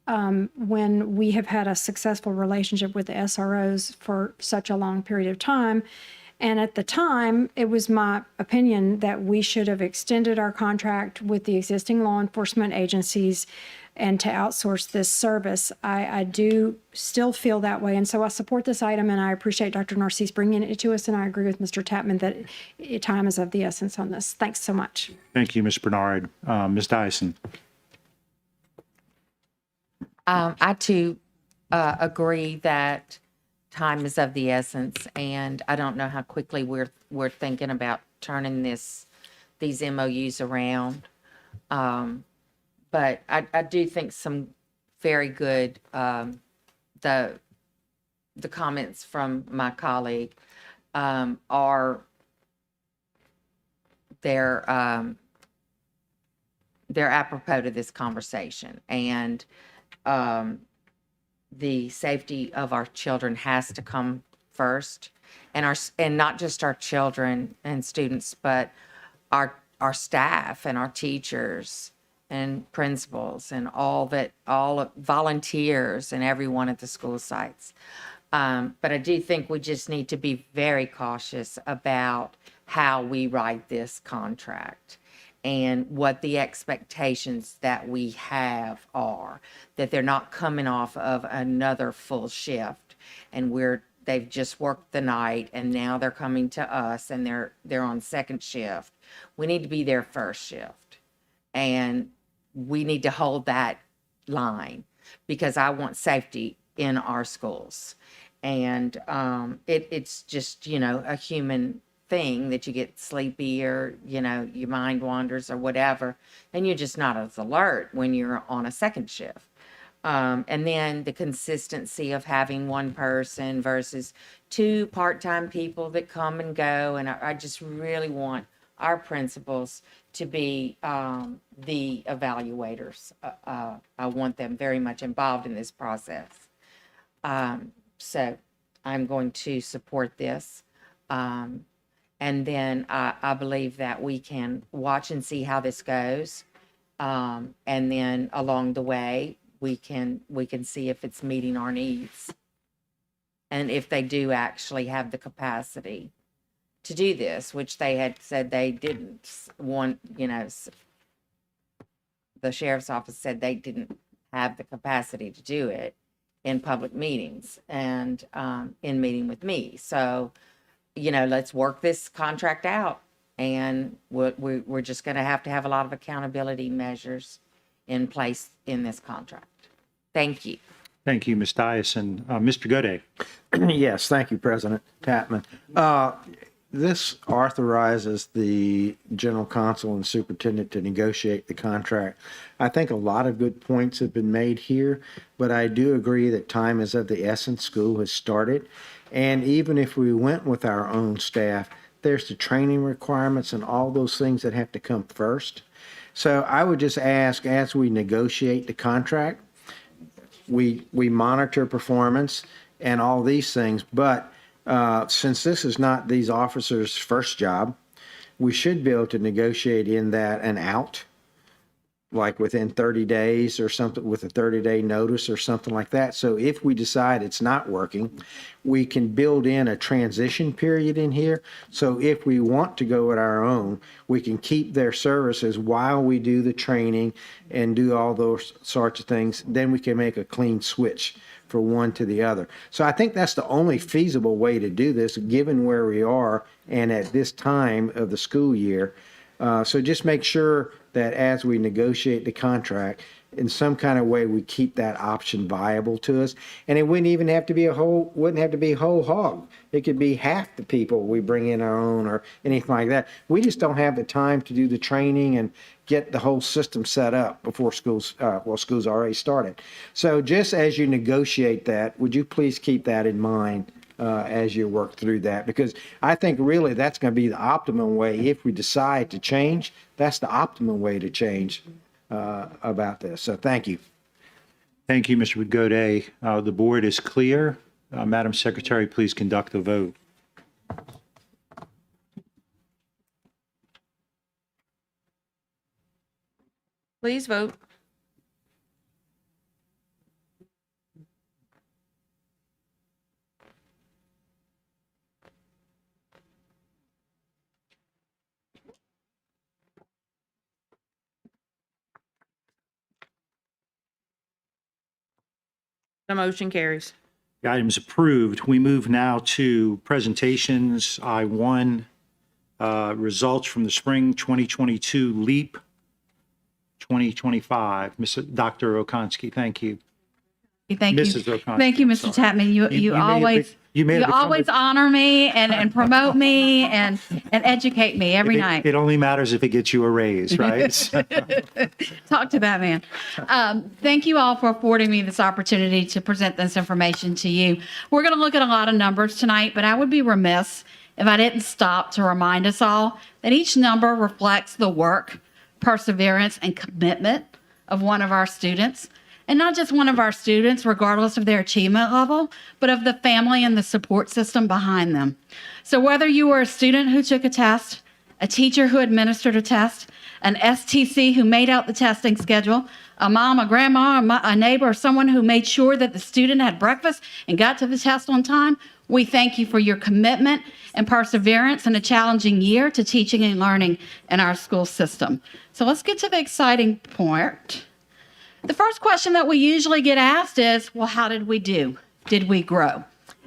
when we have had a successful relationship with the SROs for such a long period of time. And at the time, it was my opinion that we should have extended our contract with the existing law enforcement agencies and to outsource this service. I do still feel that way. And so I support this item, and I appreciate Dr. Narcisse bringing it to us. And I agree with Mr. Tatman that time is of the essence on this. Thanks so much. Thank you, Ms. Bernard. Ms. Dyson. I too agree that time is of the essence, and I don't know how quickly we're thinking about turning these MOUs around. But I do think some very good the comments from my colleague are they're apropos to this conversation, and the safety of our children has to come first, and not just our children and students, but our staff and our teachers and principals and all volunteers and everyone at the school sites. But I do think we just need to be very cautious about how we write this contract and what the expectations that we have are, that they're not coming off of another full shift and they've just worked the night and now they're coming to us and they're on second shift. We need to be their first shift, and we need to hold that line because I want safety in our schools. And it's just, a human thing that you get sleepy or, your mind wanders or whatever, and you're just not as alert when you're on a second shift. And then the consistency of having one person versus two part-time people that come and go. And I just really want our principals to be the evaluators. I want them very much involved in this process. So I'm going to support this. And then I believe that we can watch and see how this goes. And then along the way, we can see if it's meeting our needs. And if they do actually have the capacity to do this, which they had said they didn't want, the sheriff's office said they didn't have the capacity to do it in public meetings and in meeting with me. So, let's work this contract out, and we're just going to have a lot of accountability measures in place in this contract. Thank you. Thank you, Ms. Dyson. Mr. Goday. Yes, thank you, President Tatman. This authorizes the general counsel and superintendent to negotiate the contract. I think a lot of good points have been made here, but I do agree that time is of the essence. School has started. And even if we went with our own staff, there's the training requirements and all those things that have to come first. So I would just ask, as we negotiate the contract, we monitor performance and all these things, but since this is not these officers' first job, we should be able to negotiate in that an out, like within 30 days or something, with a 30-day notice or something like that. So if we decide it's not working, we can build in a transition period in here. So if we want to go at our own, we can keep their services while we do the training and do all those sorts of things. Then we can make a clean switch for one to the other. So I think that's the only feasible way to do this, given where we are and at this time of the school year. So just make sure that as we negotiate the contract, in some kind of way we keep that option viable to us. And it wouldn't even have to be wouldn't have to be whole hog. It could be half the people we bring in our own or anything like that. We just don't have the time to do the training and get the whole system set up before school's already started. So just as you negotiate that, would you please keep that in mind as you work through that? Because I think really that's going to be the optimum way. If we decide to change, that's the optimum way to change about this. So thank you. Thank you, Mr. Gaudet. The board is clear. Madam Secretary, please conduct the vote. Please vote. The motion carries. The item is approved. We move now to presentations. I-1, results from the spring 2022 LEAP 2025. Dr. Okonski, thank you. Thank you. Mrs. Okonski, Thank you, I'm Mr. sorry. Tapman. You may have always be- you may have become always a- honor me and promote me and educate me every night. It only matters if it gets you a raise, right? Talk to that man. Thank you all for affording me this opportunity to present this information to you. We're going to look at a lot of numbers tonight, but I would be remiss if I didn't stop to remind us all that each number reflects the work, perseverance, and commitment of one of our students. And not just one of our students, regardless of their achievement level, but of the family and the support system behind them. So whether you were a student who took a test, a teacher who administered a test, an STC who made out the testing schedule, a mom, a grandma, a neighbor, or someone who made sure that the student had breakfast and got to the test on time, we thank you for your commitment and perseverance in a challenging year to teaching and learning in our school system. So let's get to the exciting part. The first question that we usually get asked is, well, how did we do? Did we grow?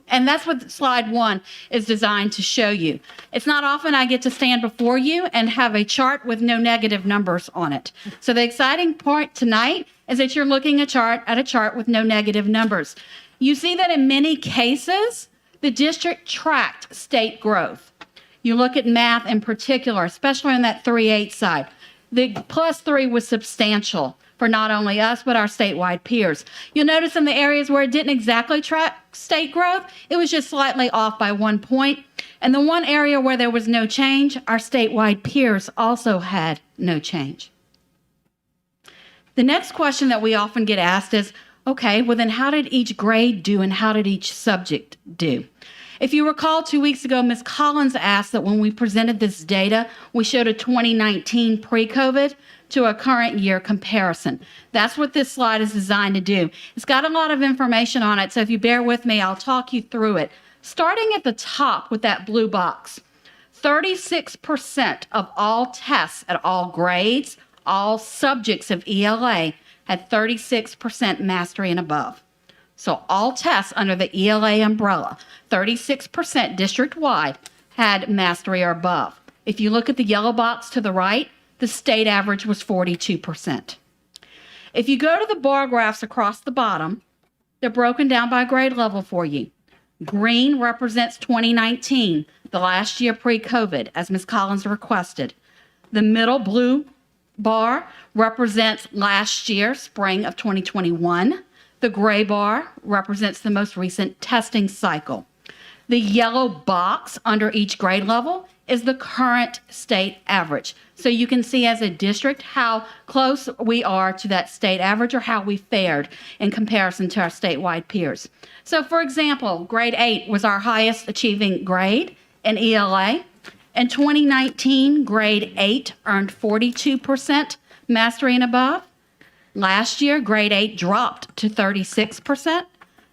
And that's what slide 1 is designed to show you. It's not often I get to stand before you and have a chart with no negative numbers on it. So the exciting point tonight is that you're looking at a chart with no negative numbers. You see that in many cases, the district tracked state growth. You look at math in particular, especially on that 3-8 side. The +3 was substantial for not only us, but our statewide peers. You'll notice in the areas where it didn't exactly track state growth, it was just slightly off by 1 point. And the one area where there was no change, our statewide peers also had no change. The next question that we often get asked is, okay, well then how did each grade do and how did each subject do? If you recall 2 weeks ago, Ms. Collins asked that when we presented this data, we showed a 2019 pre-COVID to a current year comparison. That's what this slide is designed to do. It's got a lot of information on it, so if you bear with me, I'll talk you through it. Starting at the top with that blue box, 36% of all tests at all grades, all subjects of ELA had 36% mastery and above. So all tests under the ELA umbrella, 36% district-wide had mastery or above. If you look at the yellow box to the right, the state average was 42%. If you go to the bar graphs across the bottom, they're broken down by grade level for you. Green represents 2019, the last year pre-COVID, as Ms. Collins requested. The middle blue bar represents last year, spring of 2021. The gray bar represents the most recent testing cycle. The yellow box under each grade level is the current state average. So you can see as a district how close we are to that state average or how we fared in comparison to our statewide peers. So for example, grade 8 was our highest achieving grade in ELA. In 2019, grade 8 earned 42% mastery and above. Last year, grade 8 dropped to 36%.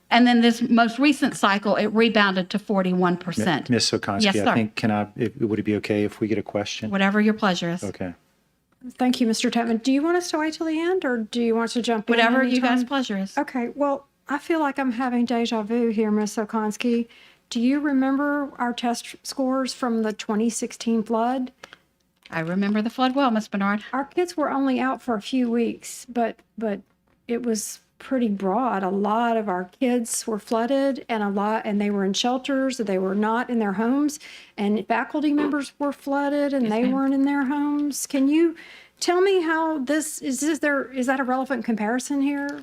And then this most recent cycle, it rebounded to 41%. Ms. Okonski, Yes, sir. I think, would it be okay if we get a question? Whatever your pleasure is. Okay. Thank you, Mr. Tapman. Do you want us to wait till the end, or do you want to jump in? Whatever you anytime? guys' pleasure is. Okay. Well, I feel like I'm having deja vu here, Ms. Okonski. Do you remember our test scores from the 2016 flood? I remember the flood well, Miss Bernard. Our kids were only out for a few weeks, but it was pretty broad. A lot of our kids were flooded, and they were in shelters. They were not in their homes, and faculty members were flooded, and they weren't in their homes. Can you tell me how this is? Is that a relevant comparison here?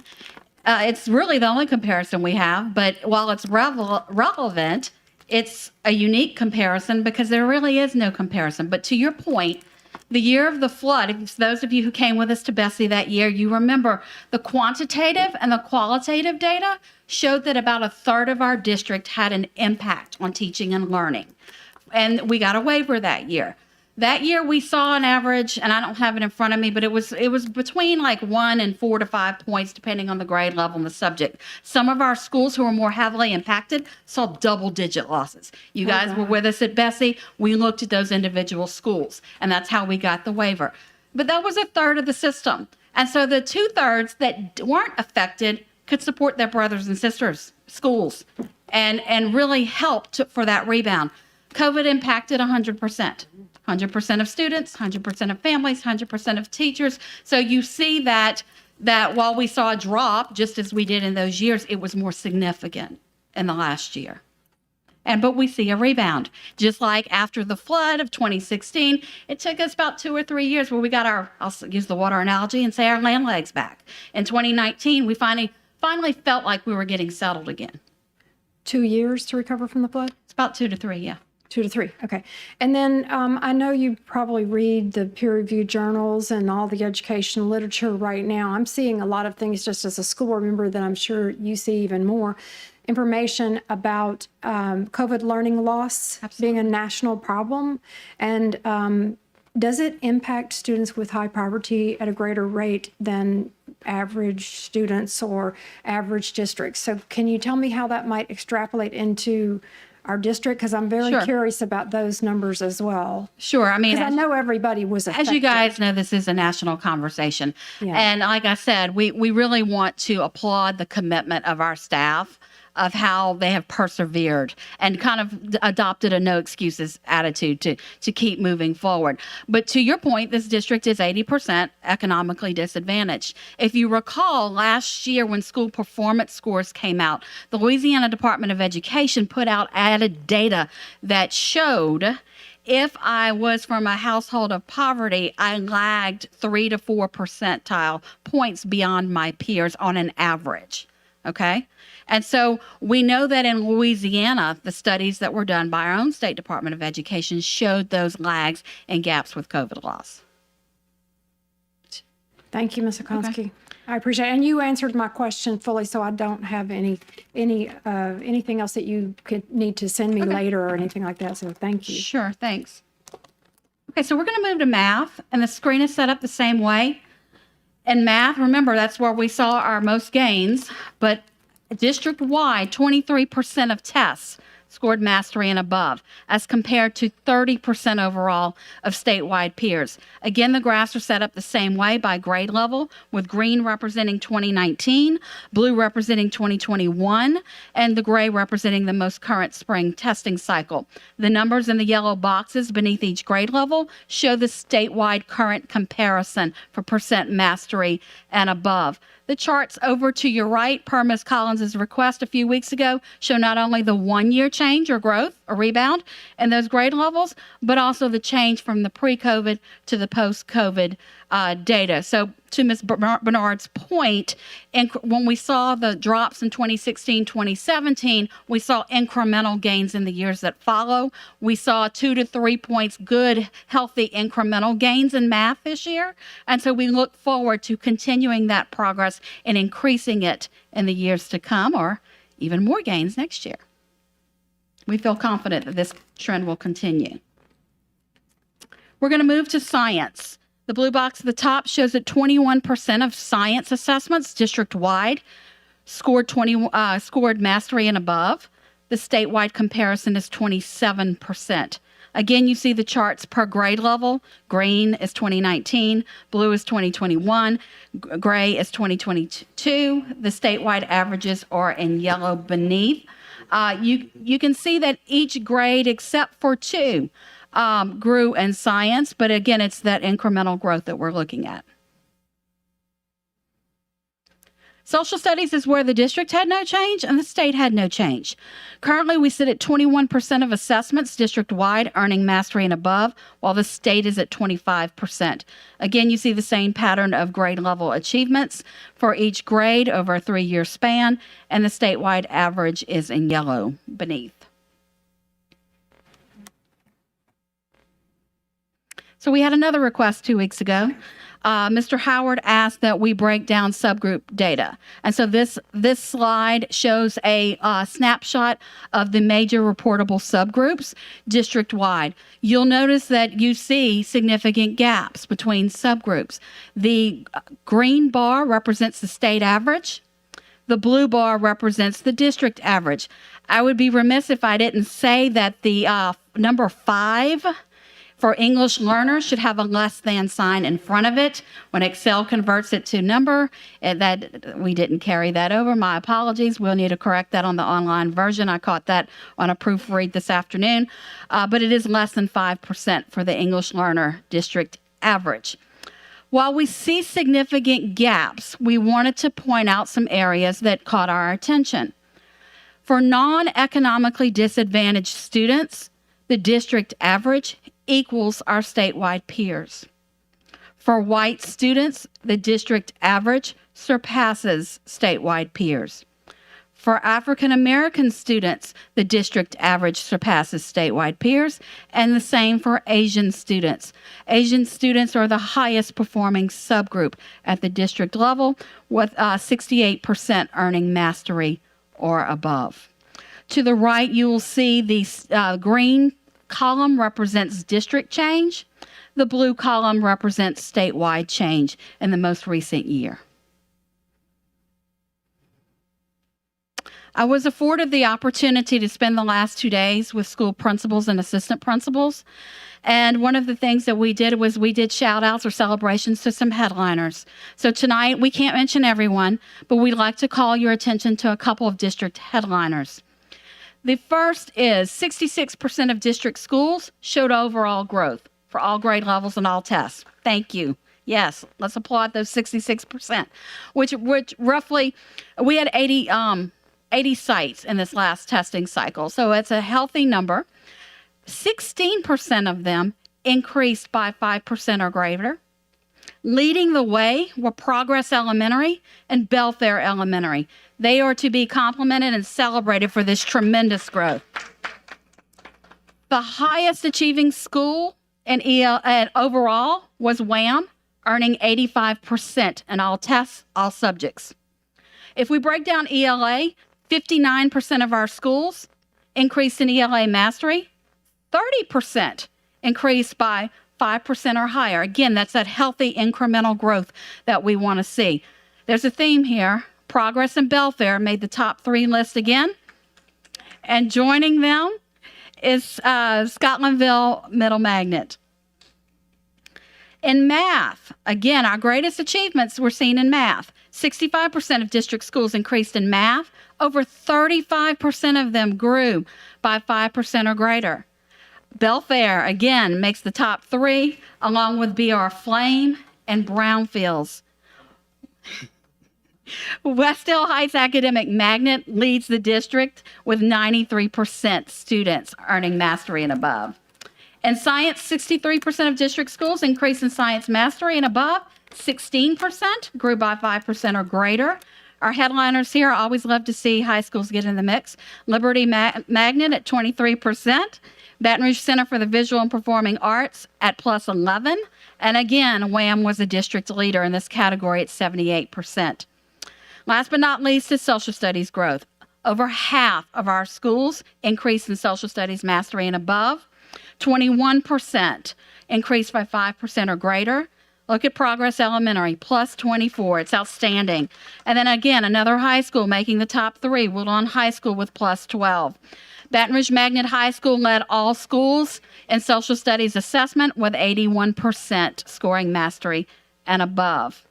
It's really the only comparison we have, but while it's relevant, it's a unique comparison because there really is no comparison. But to your point, the year of the flood, if those of you who came with us to Bessie that year, you remember the quantitative and the qualitative data showed that about a third of our district had an impact on teaching and learning. And we got a waiver that year. That year we saw an average, and I don't have it in front of me, but it was between like 1 and 4 to 5 points, depending on the grade level and the subject. Some of our schools who were more heavily impacted saw double-digit losses. You guys were with us at Bessie. We looked at those individual schools, and that's how we got the waiver. But that was a third of the system. And so the 2/3 that weren't affected could support their brothers and sisters' schools and really helped for that rebound. COVID impacted 100%. 100% of students, 100% of families, 100% of teachers. So you see that while we saw a drop, just as we did in those years, it was more significant in the last year. But we see a rebound. Just like after the flood of 2016, it took us about 2 or 3 years where we got I'll use the water analogy and say our land legs back. In 2019, we finally felt like we were getting settled again. 2 years to recover from the flood? It's about 2 to 3, yeah. 2 to 3, okay. And then I know you probably read the peer-reviewed journals and all the educational literature right now. I'm seeing a lot of things just as a school board member that I'm sure you see even more. Information about COVID learning loss being a national problem. And does it impact students with high poverty at a greater rate than average students or average districts? So can you tell me how that might extrapolate into our district? Because I'm very curious about those numbers as well. Sure. I mean, because I know everybody was affected. As you guys know, this is a national conversation. Yeah. And like I said, we really want to applaud the commitment of our staff of how they have persevered and kind of adopted a no excuses attitude to keep moving forward. But to your point, this district is 80% economically disadvantaged. If you recall, last year when school performance scores came out, the Louisiana Department of Education put out added data that showed if I was from a household of poverty, I lagged 3 to 4 percentile points beyond my peers on an average. Okay? And so we know that in Louisiana, the studies that were done by our own State Department of Education showed those lags and gaps with COVID loss. Thank you, Ms. Okonski. Okay. I appreciate it. And you answered my question fully, so I don't have anything else that you could need to send me later or anything like that. So thank you. Sure, thanks. Okay, so we're going to move to math, and the screen is set up the same way. In math, remember, that's where we saw our most gains, but district-wide, 23% of tests scored mastery and above, as compared to 30% overall of statewide peers. Again, the graphs are set up the same way by grade level, with green representing 2019, blue representing 2021, and the gray representing the most current spring testing cycle. The numbers in the yellow boxes beneath each grade level show the statewide current comparison for percent mastery and above. The charts over to your right, per Ms. Collins' request a few weeks ago, show not only the one-year change or growth or rebound in those grade levels, but also the change from the pre-COVID to the post-COVID data. So to Ms. Bernard's point, when we saw the drops in 2016, 2017, we saw incremental gains in the years that follow. We saw 2 to 3 points good, healthy incremental gains in math this year. And so we look forward to continuing that progress and increasing it in the years to come, or even more gains next year. We feel confident that this trend will continue. We're going to move to science. The blue box at the top shows that 21% of science assessments district-wide scored mastery and above. The statewide comparison is 27%. Again, you see the charts per grade level. Green is 2019, blue is 2021, gray is 2022. The statewide averages are in yellow beneath. You can see that each grade, except for 2, grew in science, but again, it's that incremental growth that we're looking at. Social studies is where the district had no change and the state had no change. Currently, we sit at 21% of assessments district-wide earning mastery and above, while the state is at 25%. Again, you see the same pattern of grade level achievements for each grade over a 3-year span, and the statewide average is in yellow beneath. So we had another request 2 weeks ago. Mr. Howard asked that we break down subgroup data. And so this slide shows a snapshot of the major reportable subgroups district-wide. You'll notice that you see significant gaps between subgroups. The green bar represents the state average. The blue bar represents the district average. I would be remiss if I didn't say that the number 5 for English learners should have a less than sign in front of it. When Excel converts it to number, that we didn't carry that over. My apologies. We'll need to correct that on the online version. I caught that on a proofread this afternoon. But it is less than 5% for the English learner district average. While we see significant gaps, we wanted to point out some areas that caught our attention. For non-economically disadvantaged students, the district average equals our statewide peers. For white students, the district average surpasses statewide peers. For African American students, the district average surpasses statewide peers, and the same for Asian students. Asian students are the highest performing subgroup at the district level, with 68% earning mastery or above. To the right, you will see the green column represents district change. The blue column represents statewide change in the most recent year. I was afforded the opportunity to spend the last 2 days with school principals and assistant principals. And one of the things that we did was we did shout outs or celebrations to some headliners. So tonight, we can't mention everyone, but we'd like to call your attention to a couple of district headliners. The first is 66% of district schools showed overall growth for all grade levels and all tests. Thank you. Yes, let's applaud those 66%, which roughly, we had 80 sites in this last testing cycle. So it's a healthy number. 16% of them increased by 5% or greater. Leading the way were Progress Elementary and Belfair Elementary. They are to be complimented and celebrated for this tremendous growth. The highest achieving school in overall was WHAM, earning 85% in all tests, all subjects. If we break down ELA, 59% of our schools increased in ELA mastery, 30% increased by 5% or higher. Again, that's that healthy incremental growth that we want to see. There's a theme here. Progress and Belfair made the top 3 list again. And joining them is Scotlandville Middle Magnet. In math, again, our greatest achievements were seen in math. 65% of district schools increased in math. Over 35% of them grew by 5% or greater. Belfair, again, makes the top 3, along with BR Flame and Brownfields. Westdale Heights Academic Magnet leads the district with 93% students earning mastery and above. In science, 63% of district schools increased in science mastery and above. 16% grew by 5% or greater. Our headliners here, I always love to see high schools get in the mix. Liberty Magnet at 23%. Baton Rouge Center for the Visual and Performing Arts at plus 11. And again, WHAM was a district leader in this category at 78%. Last but not least is social studies growth. Over half of our schools increased in social studies mastery and above. 21% increased by 5% or greater. Look at Progress Elementary, plus 24. It's outstanding. And then again, another high school making the top 3, Woodlawn High School with plus 12. Baton Rouge Magnet High School led all schools in social studies assessment with 81% scoring mastery and above.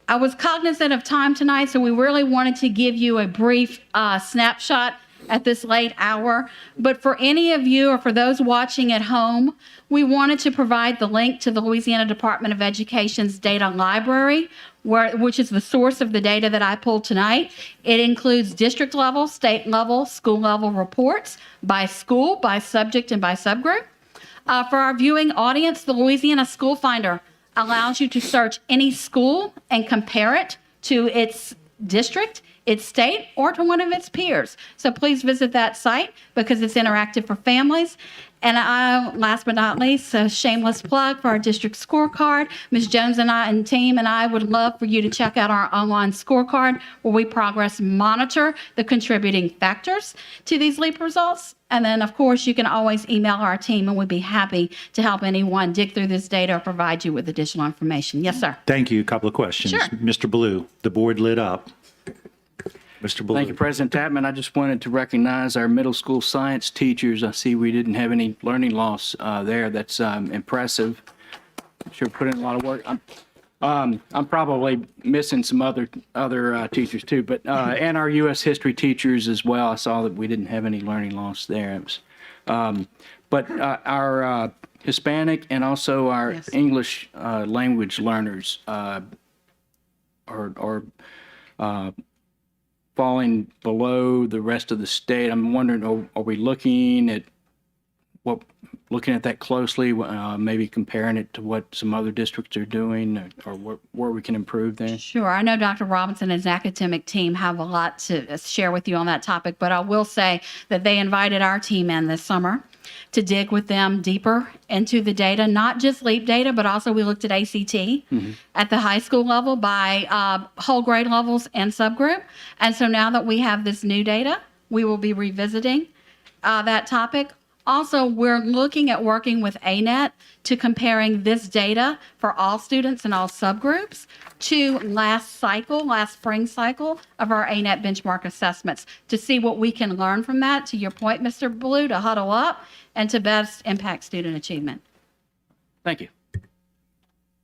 I was cognizant of time tonight, so we really wanted to give you a brief snapshot at this late hour. But for any of you or for those watching at home, we wanted to provide the link to the Louisiana Department of Education's data library, which is the source of the data that I pulled tonight. It includes district level, state level, school level reports by school, by subject, and by subgroup. For our viewing audience, the Louisiana School Finder allows you to search any school and compare it to its district, its state, or to one of its peers. So please visit that site because it's interactive for families. And last but not least, a shameless plug for our district scorecard. Ms. Jones and I and team and I would love for you to check out our online scorecard where we progress monitor the contributing factors to these LEAP results. And then, of course, you can always email our team and we'd be happy to help anyone dig through this data or provide you with additional information. Yes, sir. Thank you. A couple of questions. Sure. Mr. Blue, the board lit up. Mr. Blue. Thank you, President Tapman. I just wanted to recognize our middle school science teachers. I see we didn't have any learning loss there. That's impressive. Sure put in a lot of work. I'm probably missing some other teachers too, but and our U.S. history teachers as well. I saw that we didn't have any learning loss there. It was, but our Hispanic and also our English language learners are falling below the rest of the state. I'm wondering, are we looking at that closely, maybe comparing it to what some other districts are doing or where we can improve there? Sure. I know Dr. Robinson and his academic team have a lot to share with you on that topic, but I will say that they invited our team in this summer to dig with them deeper into the data, not just LEAP data, but also we looked at ACT at the high school level by whole grade levels and subgroup. And so now that we have this new data, we will be revisiting that topic. Also, we're looking at working with ANET to comparing this data for all students and all subgroups to last spring cycle of our ANET benchmark assessments to see what we can learn from that, to your point, Mr. Blue, to huddle up and to best impact student achievement. Thank you.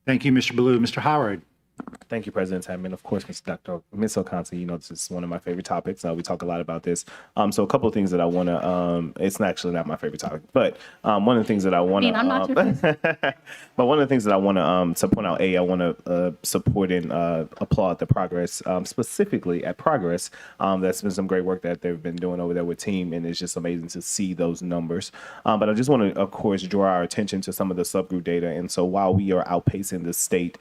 Thank you, Mr. Blue. Mr. Howard. Thank you, President Hammond. Of course, Ms. O'Connor, you know, this is one of my favorite topics. We talk a lot about this. So a couple of things that I want to, it's actually not my favorite topic, but one of the things that I want to, but one of the things that I want to point out, I want to support and applaud the progress, specifically at Progress. That's been some great work that they've been doing over there with team, and it's just amazing to see those numbers. But I just want to, of course, draw our attention to some of the subgroup data. And so while we are outpacing the state,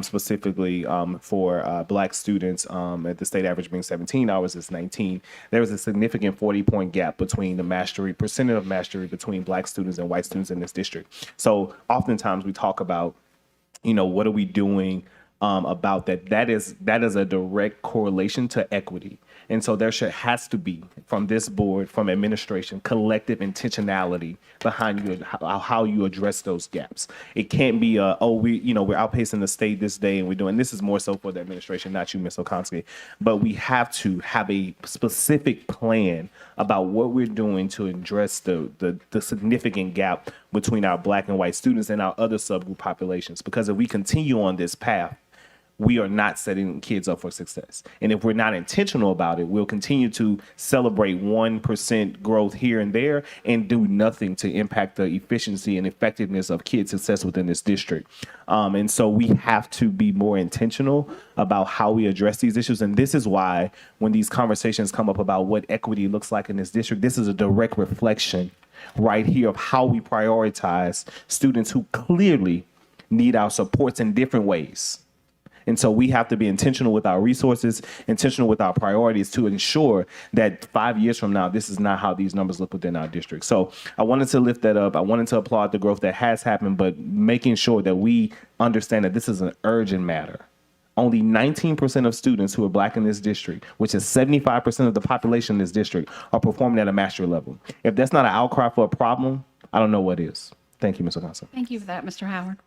specifically for Black students, at the state average being 17, ours is 19. There is a significant 40-point gap between the percentage of mastery between Black students and white students in this district. So oftentimes we talk about, you know, what are we doing about that? That is a direct correlation to equity. And so there has to be, from this board, from administration, collective intentionality behind how you address those gaps. It can't be we're outpacing the state this day and we're doing, this is more so for the administration, not you, Ms. Okonski, but we have to have a specific plan about what we're doing to address the significant gap between our Black and white students and our other subgroup populations. Because if we continue on this path, we are not setting kids up for success. And if we're not intentional about it, we'll continue to celebrate 1% growth here and there and do nothing to impact the efficiency and effectiveness of kids' success within this district. And so we have to be more intentional about how we address these issues. And this is why when these conversations come up about what equity looks like in this district, this is a direct reflection right here of how we prioritize students who clearly need our supports in different ways. And so we have to be intentional with our resources, intentional with our priorities to ensure that 5 years from now, this is not how these numbers look within our district. So I wanted to lift that up. I wanted to applaud the growth that has happened, but making sure that we understand that this is an urgent matter. Only 19% of students who are Black in this district, which is 75% of the population in this district, are performing at a mastery level. If that's not an outcry for a problem, I don't know what is. Thank you, Mr. Consul. Thank you for that, Mr. Howard.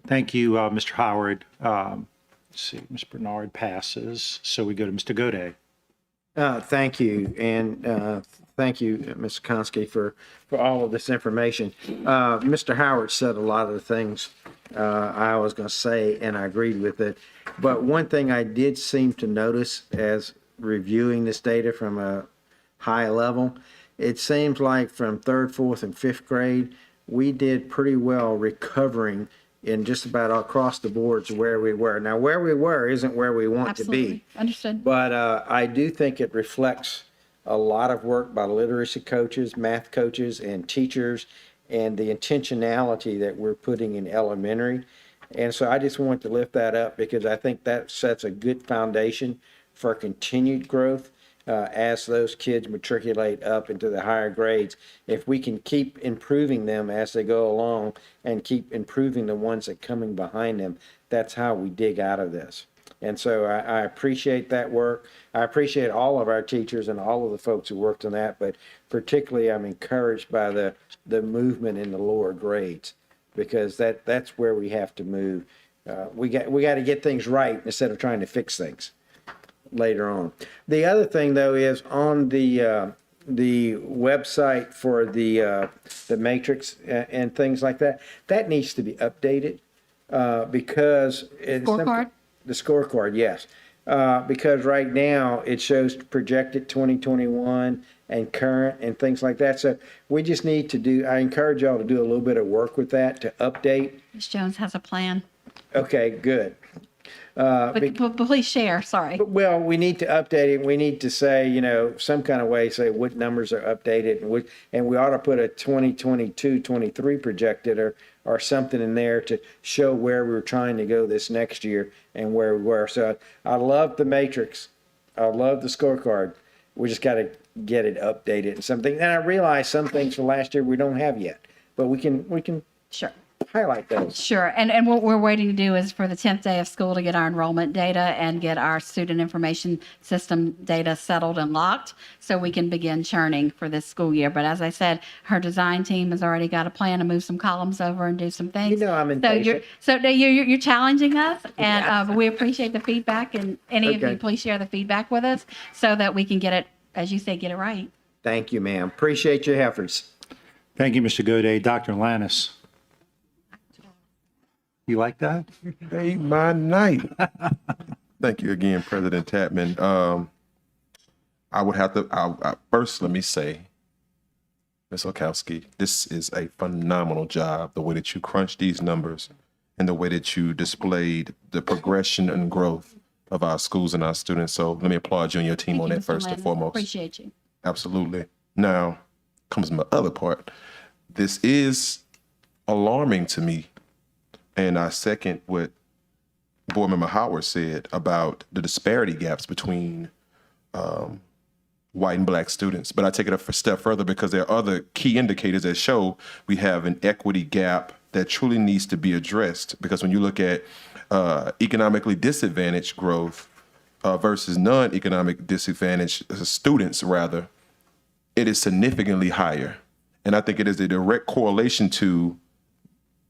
Thank you, Mr. Howard. Let's see, Ms. Bernard passes. So we go to Mr. Gode. Thank you. And thank you, Mr. Konski, for all of this information. Mr. Howard said a lot of the things I was going to say, and I agreed with it. But one thing I did seem to notice as reviewing this data from a high level. It seems like from third, fourth, and fifth grade, we did pretty well recovering in just about across the boards where we were. Now, where we were isn't where we want to be. Absolutely. Understood. But I do think it reflects a lot of work by literacy coaches, math coaches, and teachers, and the intentionality that we're putting in elementary. And so I just want to lift that up because I think that sets a good foundation for continued growth as those kids matriculate up into the higher grades. If we can keep improving them as they go along and keep improving the ones that coming behind them, that's how we dig out of this. And so I appreciate that work. I appreciate all of our teachers and all of the folks who worked on that, but particularly I'm encouraged by the movement in the lower grades because that's where we have to move. We got to get things right instead of trying to fix things later on. The other thing though is on the website for the matrix and things like that, that needs to be updated because it's Scorecard? The scorecard, yes. Because right now it shows projected 2021 and current and things like that. So we just need to do, I encourage y'all to do a little bit of work with that to update. Ms. Jones has a plan. Okay, good. But please share, sorry. Well, we need to update it. We need to say, you know, some kind of way, say what numbers are updated and we ought to put a 2022, 23 projected or something in there to show where we're trying to go this next year and where we were. So I love the matrix. I love the scorecard. We just got to get it updated and something. And I realize some things from last year we don't have yet, but we can Sure. highlight those. Sure. And what we're waiting to do is for the 10th day of school to get our enrollment data and get our student information system data settled and locked so we can begin churning for this school year. But as I said, her design team has already got a plan to move some columns over and do some things. You know I'm impatient. You're challenging us, and but we appreciate the feedback. And any of Okay. you, please share the feedback with us so that we can get it, as you say, get it right. Thank you, ma'am. Appreciate your efforts. Thank you, Mr. Goday. Dr. Lannis. You like that? Hey, my night. Thank you again, President Tapman. I would have to, first let me say, Ms. Olkowski, this is a phenomenal job, the way that you crunched these numbers and the way that you displayed the progression and growth of our schools and our students. So let me applaud you and your team Thank on you, that Mr. first and Landon. foremost. Appreciate you. Absolutely. Now comes my other part. This is alarming to me. And I second what Board Member Howard said about the disparity gaps between white and black students. But I take it a step further because there are other key indicators that show we have an equity gap that truly needs to be addressed. Because when you look at economically disadvantaged growth versus non-economic disadvantaged students, rather, it is significantly higher. And I think it is a direct correlation to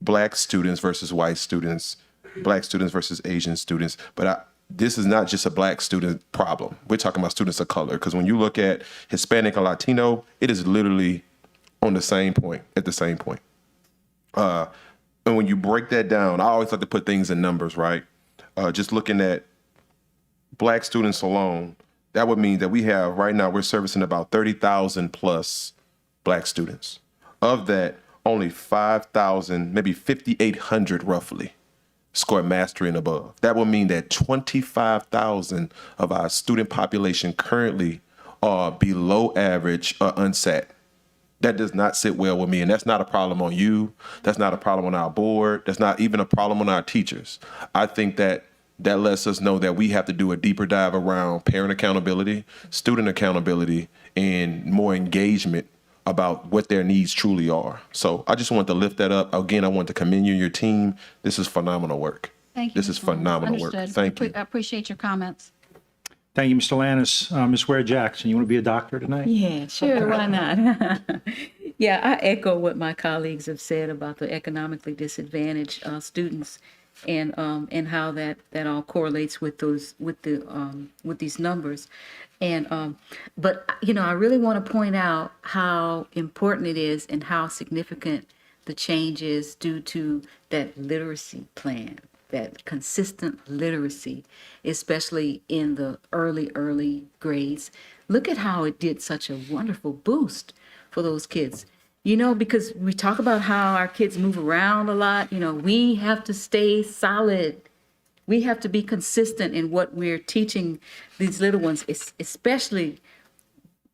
black students versus white students, black students versus Asian students. But this is not just a black student problem. We're talking about students of color. Because when you look at Hispanic and Latino, it is literally on the same point, at the same point. And when you break that down, I always like to put things in numbers, right? Just looking at black students alone, that would mean that we have, right now, we're servicing about 30,000 plus black students. Of that, only 5,000, maybe 5,800 roughly, score mastery and above. That would mean that 25,000 of our student population currently are below average or unsat. That does not sit well with me, and that's not a problem on you. That's not a problem on our board. That's not even a problem on our teachers. I think that lets us know that we have to do a deeper dive around parent accountability, student accountability, and more engagement about what their needs truly are. So I just want to lift that up. Again, I want to commend you and your team. This is phenomenal work. Thank you. This is phenomenal work. Understood. Thank you. I appreciate your comments. Thank you, Mr. Lannis. Ms. Ware Jackson, you want to be a doctor tonight? Yeah, sure, why not? Yeah, I echo what my colleagues have said about the economically disadvantaged students and how that all correlates with these numbers. And but I really want to point out how important it is and how significant the change is due to that literacy plan that consistent literacy, especially in the early grades. Look at how it did such a wonderful boost for those kids. You know, because we talk about how our kids move around a lot, you know, we have to stay solid. We have to be consistent in what we're teaching these little ones, especially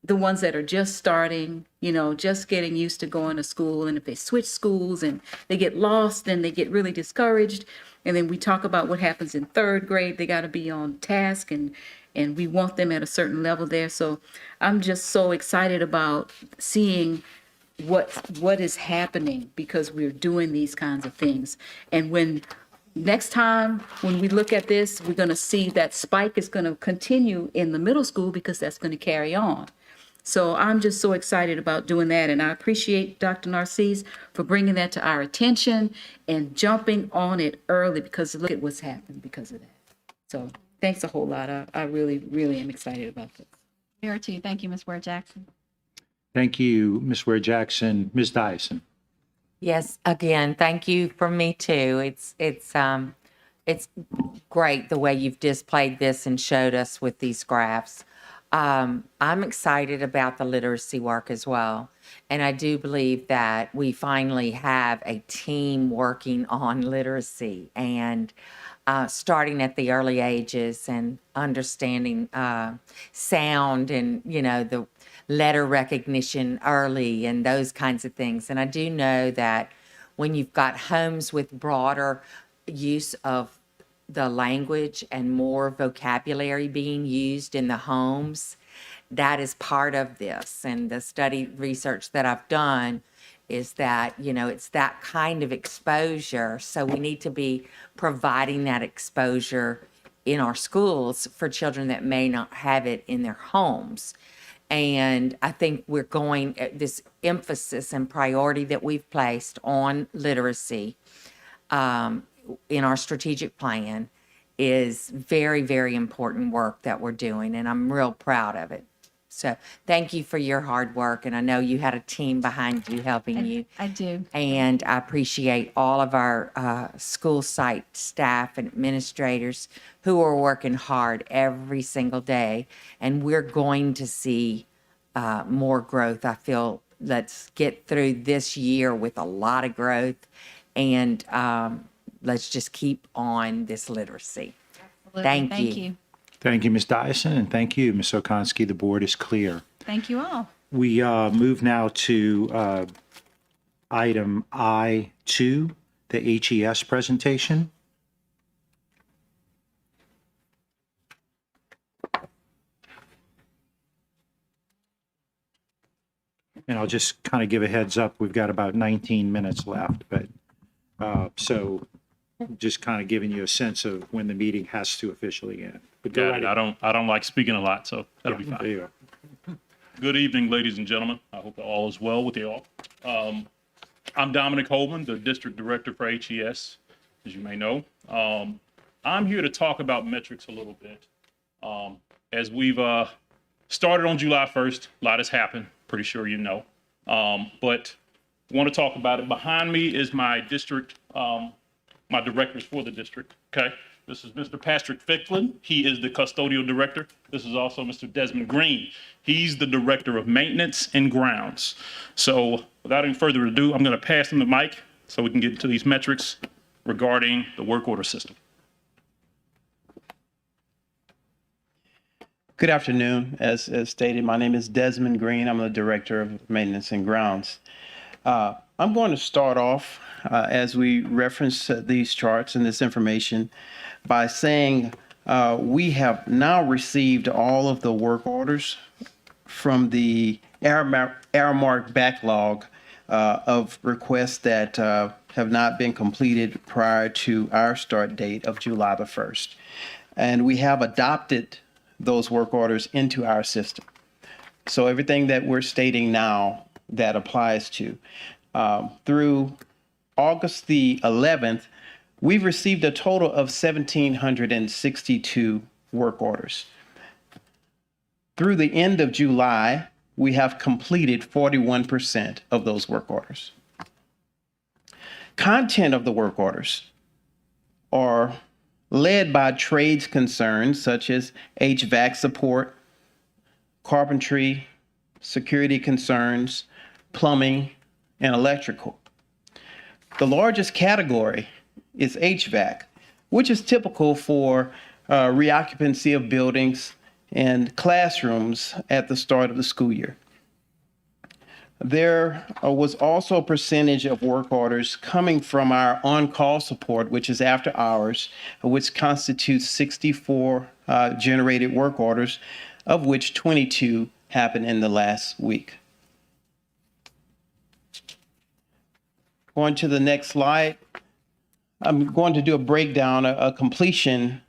the ones that are just starting, you know, just getting used to going to school. And if they switch schools and they get lost and they get really discouraged, and then we talk about what happens in third grade, they got to be on task and we want them at a certain level there. So I'm just so excited about seeing what is happening because we're doing these kinds of things. And when next time when we look at this, we're going to see that spike is going to continue in the middle school because that's going to carry on. So I'm just so excited about doing that. And I appreciate Dr. Narcisse for bringing that to our attention and jumping on it early because look at what's happened because of that. So thanks a whole lot. I really, really am excited about this. Here too. Thank you, Ms. Ware Jackson. Thank you, Ms. Ware Jackson. Ms. Dyson. Yes, again, thank you from me too. It's great the way you've displayed this and showed us with these graphs. I'm excited about the literacy work as well. And I do believe that we finally have a team working on literacy and starting at the early ages and understanding sound and, you know, the letter recognition early and those kinds of things. And I do know that when you've got homes with broader use of the language and more vocabulary being used in the homes, that is part of this. And the study research that I've done is that, you know, it's that kind of exposure. So we need to be providing that exposure in our schools for children that may not have it in their homes. And I think we're going, this emphasis and priority that we've placed on literacy in our strategic plan is very, very important work that we're doing. And I'm real proud of it. So thank you for your hard work. And I know you had a team behind you helping you. I do. And I appreciate all of our school site staff and administrators who are working hard every single day. And we're going to see more growth. I feel let's get through this year with a lot of growth and let's just keep on this literacy. Absolutely. Thank Thank you. you. Thank you, Ms. Dyson, and thank you, Ms. Okonski. The board is clear. Thank you all. We move now to item I2, the HES presentation. And I'll just kind of give a heads up. We've got about 19 minutes left, but so just kind of giving you a sense of when the meeting has to officially end. But go Got it. right I don't like speaking a lot, so that'll be There fine. you go. Good evening, ladies and gentlemen. I hope all is well with you all. I'm Dominic Holman, the District Director for HES, as you may know. I'm here to talk about metrics a little bit. As we've started on July 1st, a lot has happened, pretty sure you know. But I want to talk about it. Behind me is my district, my directors for the district, okay? This is Mr. Patrick Ficklin. He is the custodial director. This is also Mr. Desmond Green. He's the director of maintenance and grounds. So without any further ado, I'm going to pass him the mic so we can get into these metrics regarding the work order system. Good afternoon. As stated, my name is Desmond Green. I'm the director of maintenance and grounds. I'm going to start off as we reference these charts and this information by saying we have now received all of the work orders from the Aramark backlog of requests that have not been completed prior to our start date of July the 1st. And we have adopted those work orders into our system. So everything that we're stating now that applies to. Through August the 11th, we've received a total of 1,762 work orders. Through the end of July, we have completed 41% of those work orders. Content of the work orders. are led by trades concerns such as HVAC support, carpentry, security concerns, plumbing, and electrical. The largest category is HVAC, which is typical for reoccupancy of buildings and classrooms at the start of the school year. There was also a percentage of work orders coming from our on-call support, which is after hours, which constitutes 64 generated work orders, of which 22 happened in the last week. Going to the next slide, I'm going to do a breakdown, a completion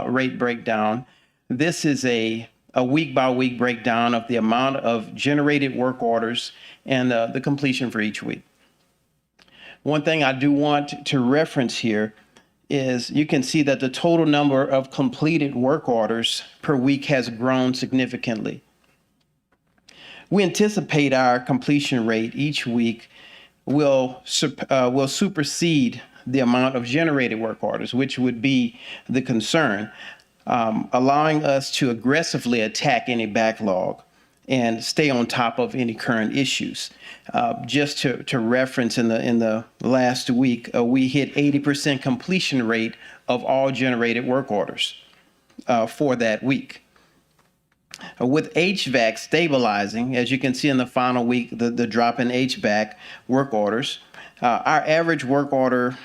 rate breakdown. This is a week-by-week breakdown of the amount of generated work orders and the completion for each week. One thing I do want to reference here is you can see that the total number of completed work orders per week has grown significantly. We anticipate our completion rate each week will supersede the amount of generated work orders, which would be the concern, allowing us to aggressively attack any backlog and stay on top of any current issues. Just to reference, in the last week, we hit 80% completion rate of all generated work orders for that week. With HVAC stabilizing, as you can see in the final week, the drop in HVAC work orders, our average work orders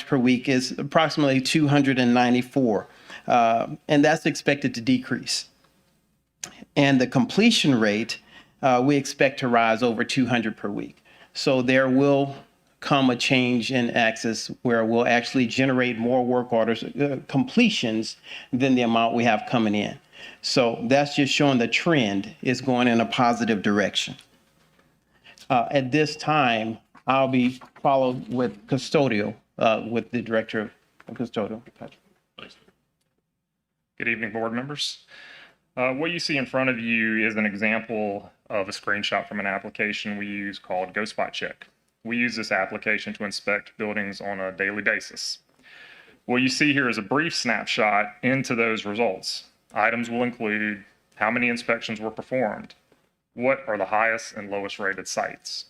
per week is approximately 294, and that's expected to decrease. And the completion rate, we expect to rise over 200 per week. So there will come a change in axis where we'll actually generate more work orders, completions, than the amount we have coming in. So that's just showing the trend is going in a positive direction. At this time, I'll be followed with custodial, with the director of custodial. Patrick. Good evening, board members. What you see in front of you is an example of a screenshot from an application we use called Go Spot Check. We use this application to inspect buildings on a daily basis. What you see here is a brief snapshot into those results. Items will include how many inspections were performed, what are the highest and lowest rated sites.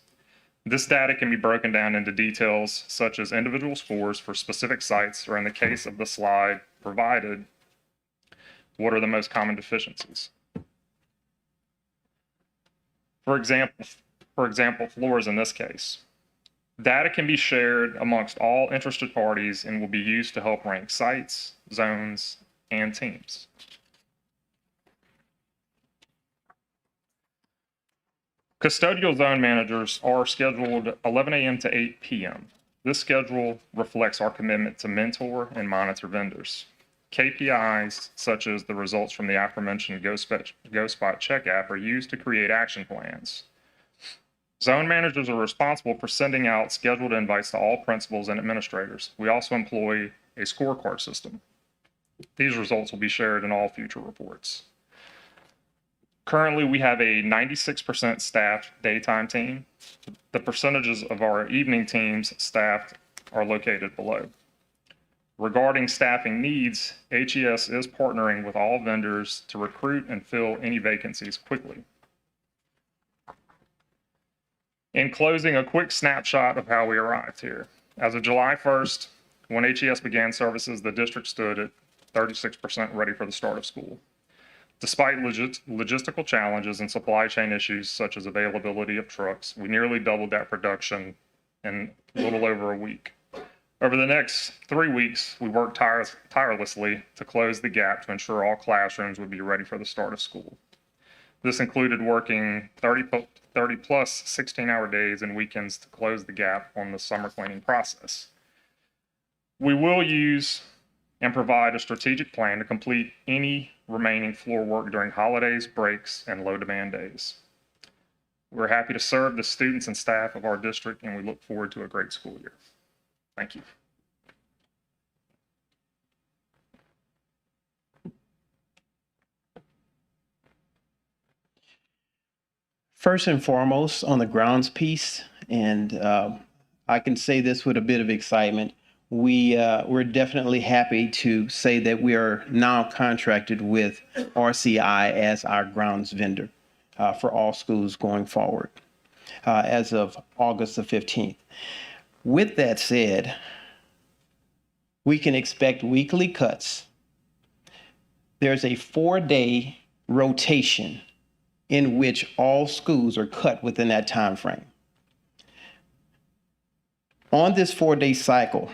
This data can be broken down into details such as individual scores for specific sites, or in the case of the slide provided, what are the most common deficiencies. For example, floors in this case. Data can be shared amongst all interested parties and will be used to help rank sites, zones, and teams. Custodial zone managers are scheduled 11 a.m. to 8 p.m. This schedule reflects our commitment to mentor and monitor vendors. KPIs, such as the results from the aforementioned Go Spot Check app, are used to create action plans. Zone managers are responsible for sending out scheduled invites to all principals and administrators. We also employ a scorecard system. These results will be shared in all future reports. Currently, we have a 96% staffed daytime team. The percentages of our evening teams staffed are located below. Regarding staffing needs, HES is partnering with all vendors to recruit and fill any vacancies quickly. In closing, a quick snapshot of how we arrived here. As of July 1st, when HES began services, the district stood at 36% ready for the start of school. Despite logistical challenges and supply chain issues such as availability of trucks, we nearly doubled that production in a little over a week. Over the next 3 weeks, we worked tirelessly to close the gap to ensure all classrooms would be ready for the start of school. This included working 30 plus 16-hour days and weekends to close the gap on the summer cleaning process. We will use and provide a strategic plan to complete any remaining floor work during holidays, breaks, and low demand days. We're happy to serve the students and staff of our district, and we look forward to a great school year. Thank you. First and foremost, on the grounds piece, and I can say this with a bit of excitement, we're definitely happy to say that we are now contracted with RCI as our grounds vendor for all schools going forward as of August the 15th. With that said, we can expect weekly cuts. There's a 4-day rotation in which all schools are cut within that time frame. On this 4-day cycle,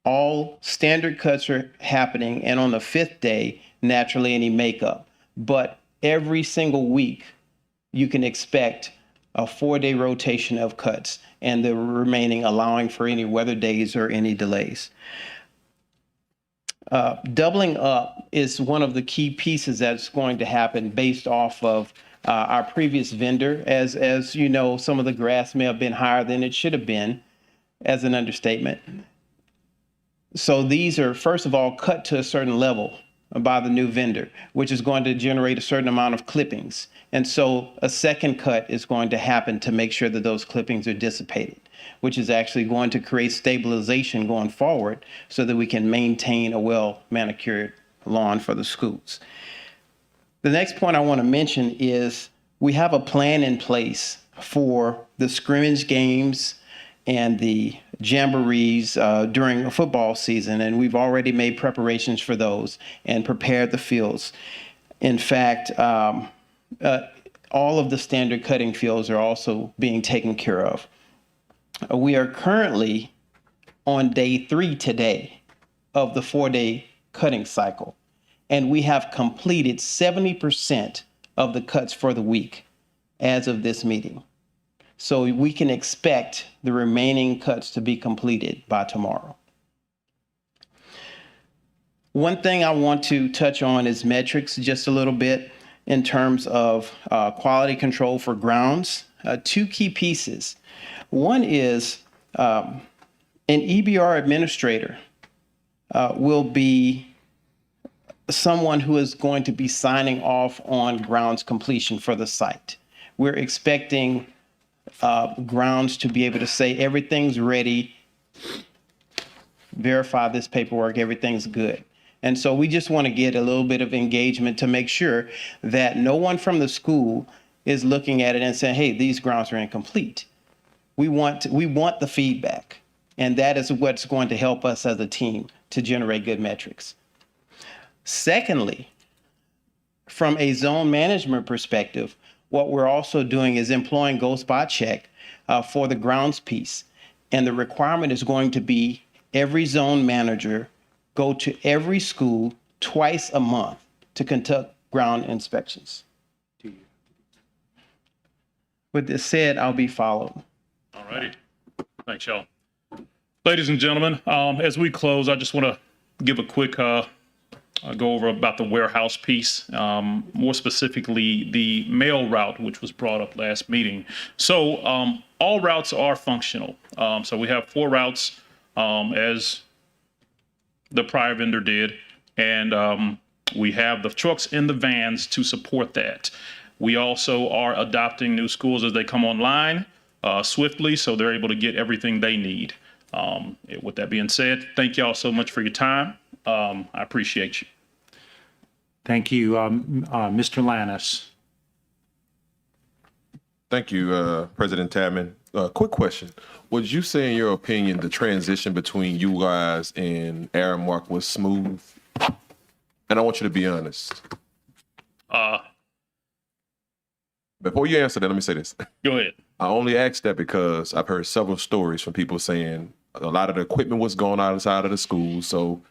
all standard cuts are happening, and on the 5th day, naturally any makeup. But every single week, you can expect a 4-day rotation of cuts, and the remaining allowing for any weather days or any delays. Doubling up is one of the key pieces that's going to happen based off of our previous vendor. As you know, some of the grass may have been higher than it should have been, as an understatement. So these are, first of all, cut to a certain level by the new vendor, which is going to generate a certain amount of clippings. And so a second cut is going to happen to make sure that those clippings are dissipated, which is actually going to create stabilization going forward so that we can maintain a well-manicured lawn for the schools. The next point I want to mention is we have a plan in place for the scrimmage games and the jamborees during a football season, and we've already made preparations for those and prepared the fields. In fact, all of the standard cutting fields are also being taken care of. We are currently on day 3 today of the 4-day cutting cycle, and we have completed 70% of the cuts for the week as of this meeting. So we can expect the remaining cuts to be completed by tomorrow. One thing I want to touch on is metrics just a little bit in terms of quality control for grounds. 2 key pieces. One is an EBR administrator will be someone who is going to be signing off on grounds completion for the site. We're expecting grounds to be able to say everything's ready, verify this paperwork, everything's good. And so we just want to get a little bit of engagement to make sure that no one from the school is looking at it and saying, hey, these grounds are incomplete. We want the feedback, and that is what's going to help us as a team to generate good metrics. Secondly, from a zone management perspective, what we're also doing is employing Go Spot Check for the grounds piece. And the requirement is going to be every zone manager go to every school twice a month to conduct ground inspections. With this said, I'll be followed. All righty. Thanks, y'all. Ladies and gentlemen, as we close, I just want to give a quick go over about the warehouse piece, more specifically the mail route, which was brought up last meeting. So all routes are functional. So we have 4 routes as the prior vendor did, and we have the trucks and the vans to support that. We also are adopting new schools as they come online swiftly, so they're able to get everything they need. With that being said, thank you all so much for your time. I appreciate you. Thank you, Mr. Lannis. Thank you, President Tadman. Quick question. Would you say, in your opinion, the transition between you guys and Aramark was smooth? And I want you to be honest. Before you answer that, let me say this. Go ahead. I only asked that because I've heard several stories from people saying a lot of the equipment was going outside of the school, so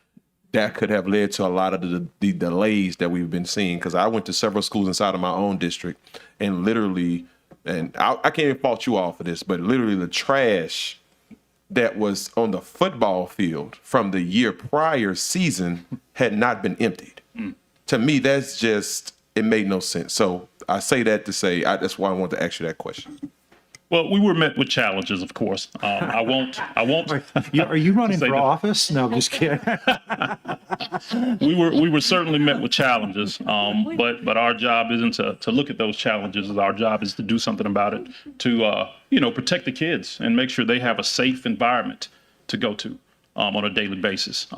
that could have led to a lot of the delays that we've been seeing. Because I went to several schools inside of my own district, and literally, and I can't even fault you all for this, but literally the trash that was on the football field from the year prior season had not been emptied. To me, that's just, it made no sense. So I say that to say, that's why I want to ask you that question. Well, we were met with challenges, of course. I won't. Are you running say for that- office? No, I'm just kidding. We were certainly met with challenges, but our job isn't to look at those challenges. Our job is to do something about it, to protect the kids and make sure they have a safe environment to go to on a daily basis.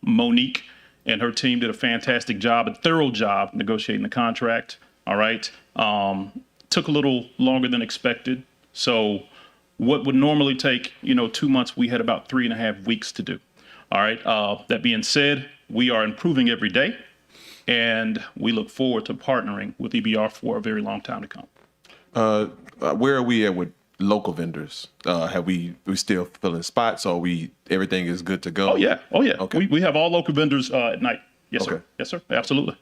Monique and her team did a fantastic job, a thorough job negotiating the contract. All right, took a little longer than expected. So what would normally take 2 months, we had about 3.5 weeks to do. All right. That being said, we are improving every day, and we look forward to partnering with EBR for a very long time to come. Where are we at with local vendors? Have we still filling spots, or everything is good to go? Oh yeah. Okay. We have all local vendors at night. Yes, sir. Okay. Yes, sir. Absolutely.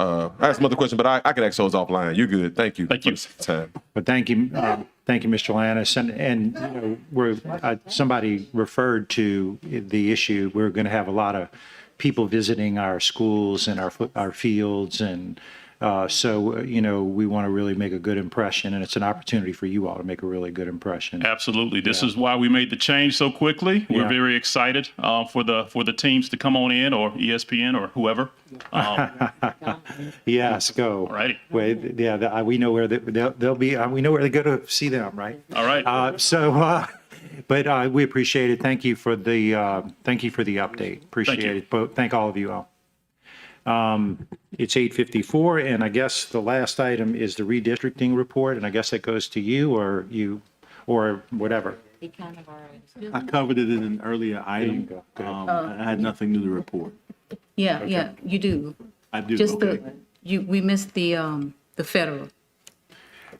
I have some other questions, but I can ask those offline. You're good. Thank you. Thank you. For the time. But thank you, Mr. Lannis. And we're somebody referred to the issue. We're going to have a lot of people visiting our schools and our fields, and so we want to really make a good impression, and it's an opportunity for you all to make a really good impression. Absolutely. This is why we made the change so quickly. We're very excited for the teams to come on in, or ESPN or whoever. Yes, go. All righty. Wait, yeah, we know where they'll be. We know where to go to see them, right? All right. But we appreciate it. Thank you for the update. Appreciate it. But thank all of you all. It's 8:54, and I guess the last item is the redistricting report, and I guess that goes to you or whatever. I covered it in an earlier item. Go ahead. I had nothing new to report. Yeah, you do. I do. Just okay. we missed the federal.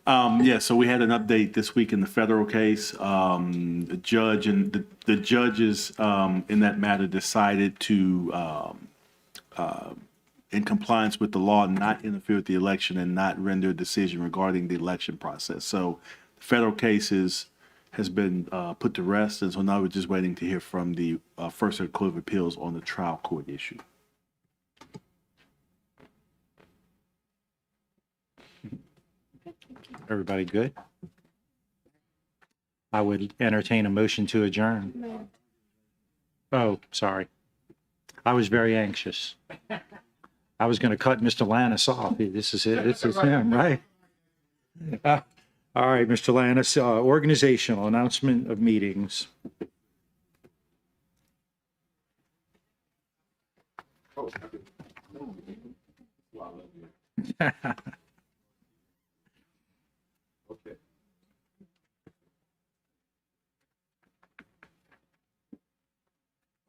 So we had an update this week in the federal case. The judge and the judges in that matter decided to, in compliance with the law, not interfere with the election and not render a decision regarding the election process. So the federal case has been put to rest, and so now we're just waiting to hear from the First Circuit Court of Appeals on the trial court issue. Everybody good? I would entertain a motion to adjourn. Oh, sorry. I was very anxious. I was going to cut Mr. Lannis off. This is it. This is him, right? All right, Mr. Lannis, organizational announcement of meetings.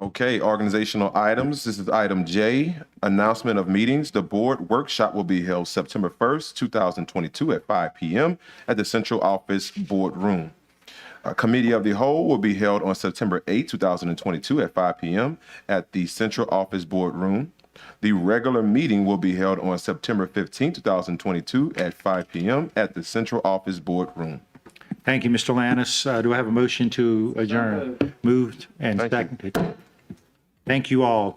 Okay, organizational items. This is item J, announcement of meetings. The board workshop will be held September 1st, 2022 at 5 p.m. at the Central Office Boardroom. Committee of the Whole will be held on September 8, 2022 at 5 p.m. at the Central Office Boardroom. The regular meeting will be held on September 15, 2022 at 5 p.m. at the Central Office Boardroom. Thank you, Mr. Lannis. Do I have a motion to adjourn? Moved and seconded. Thank you all.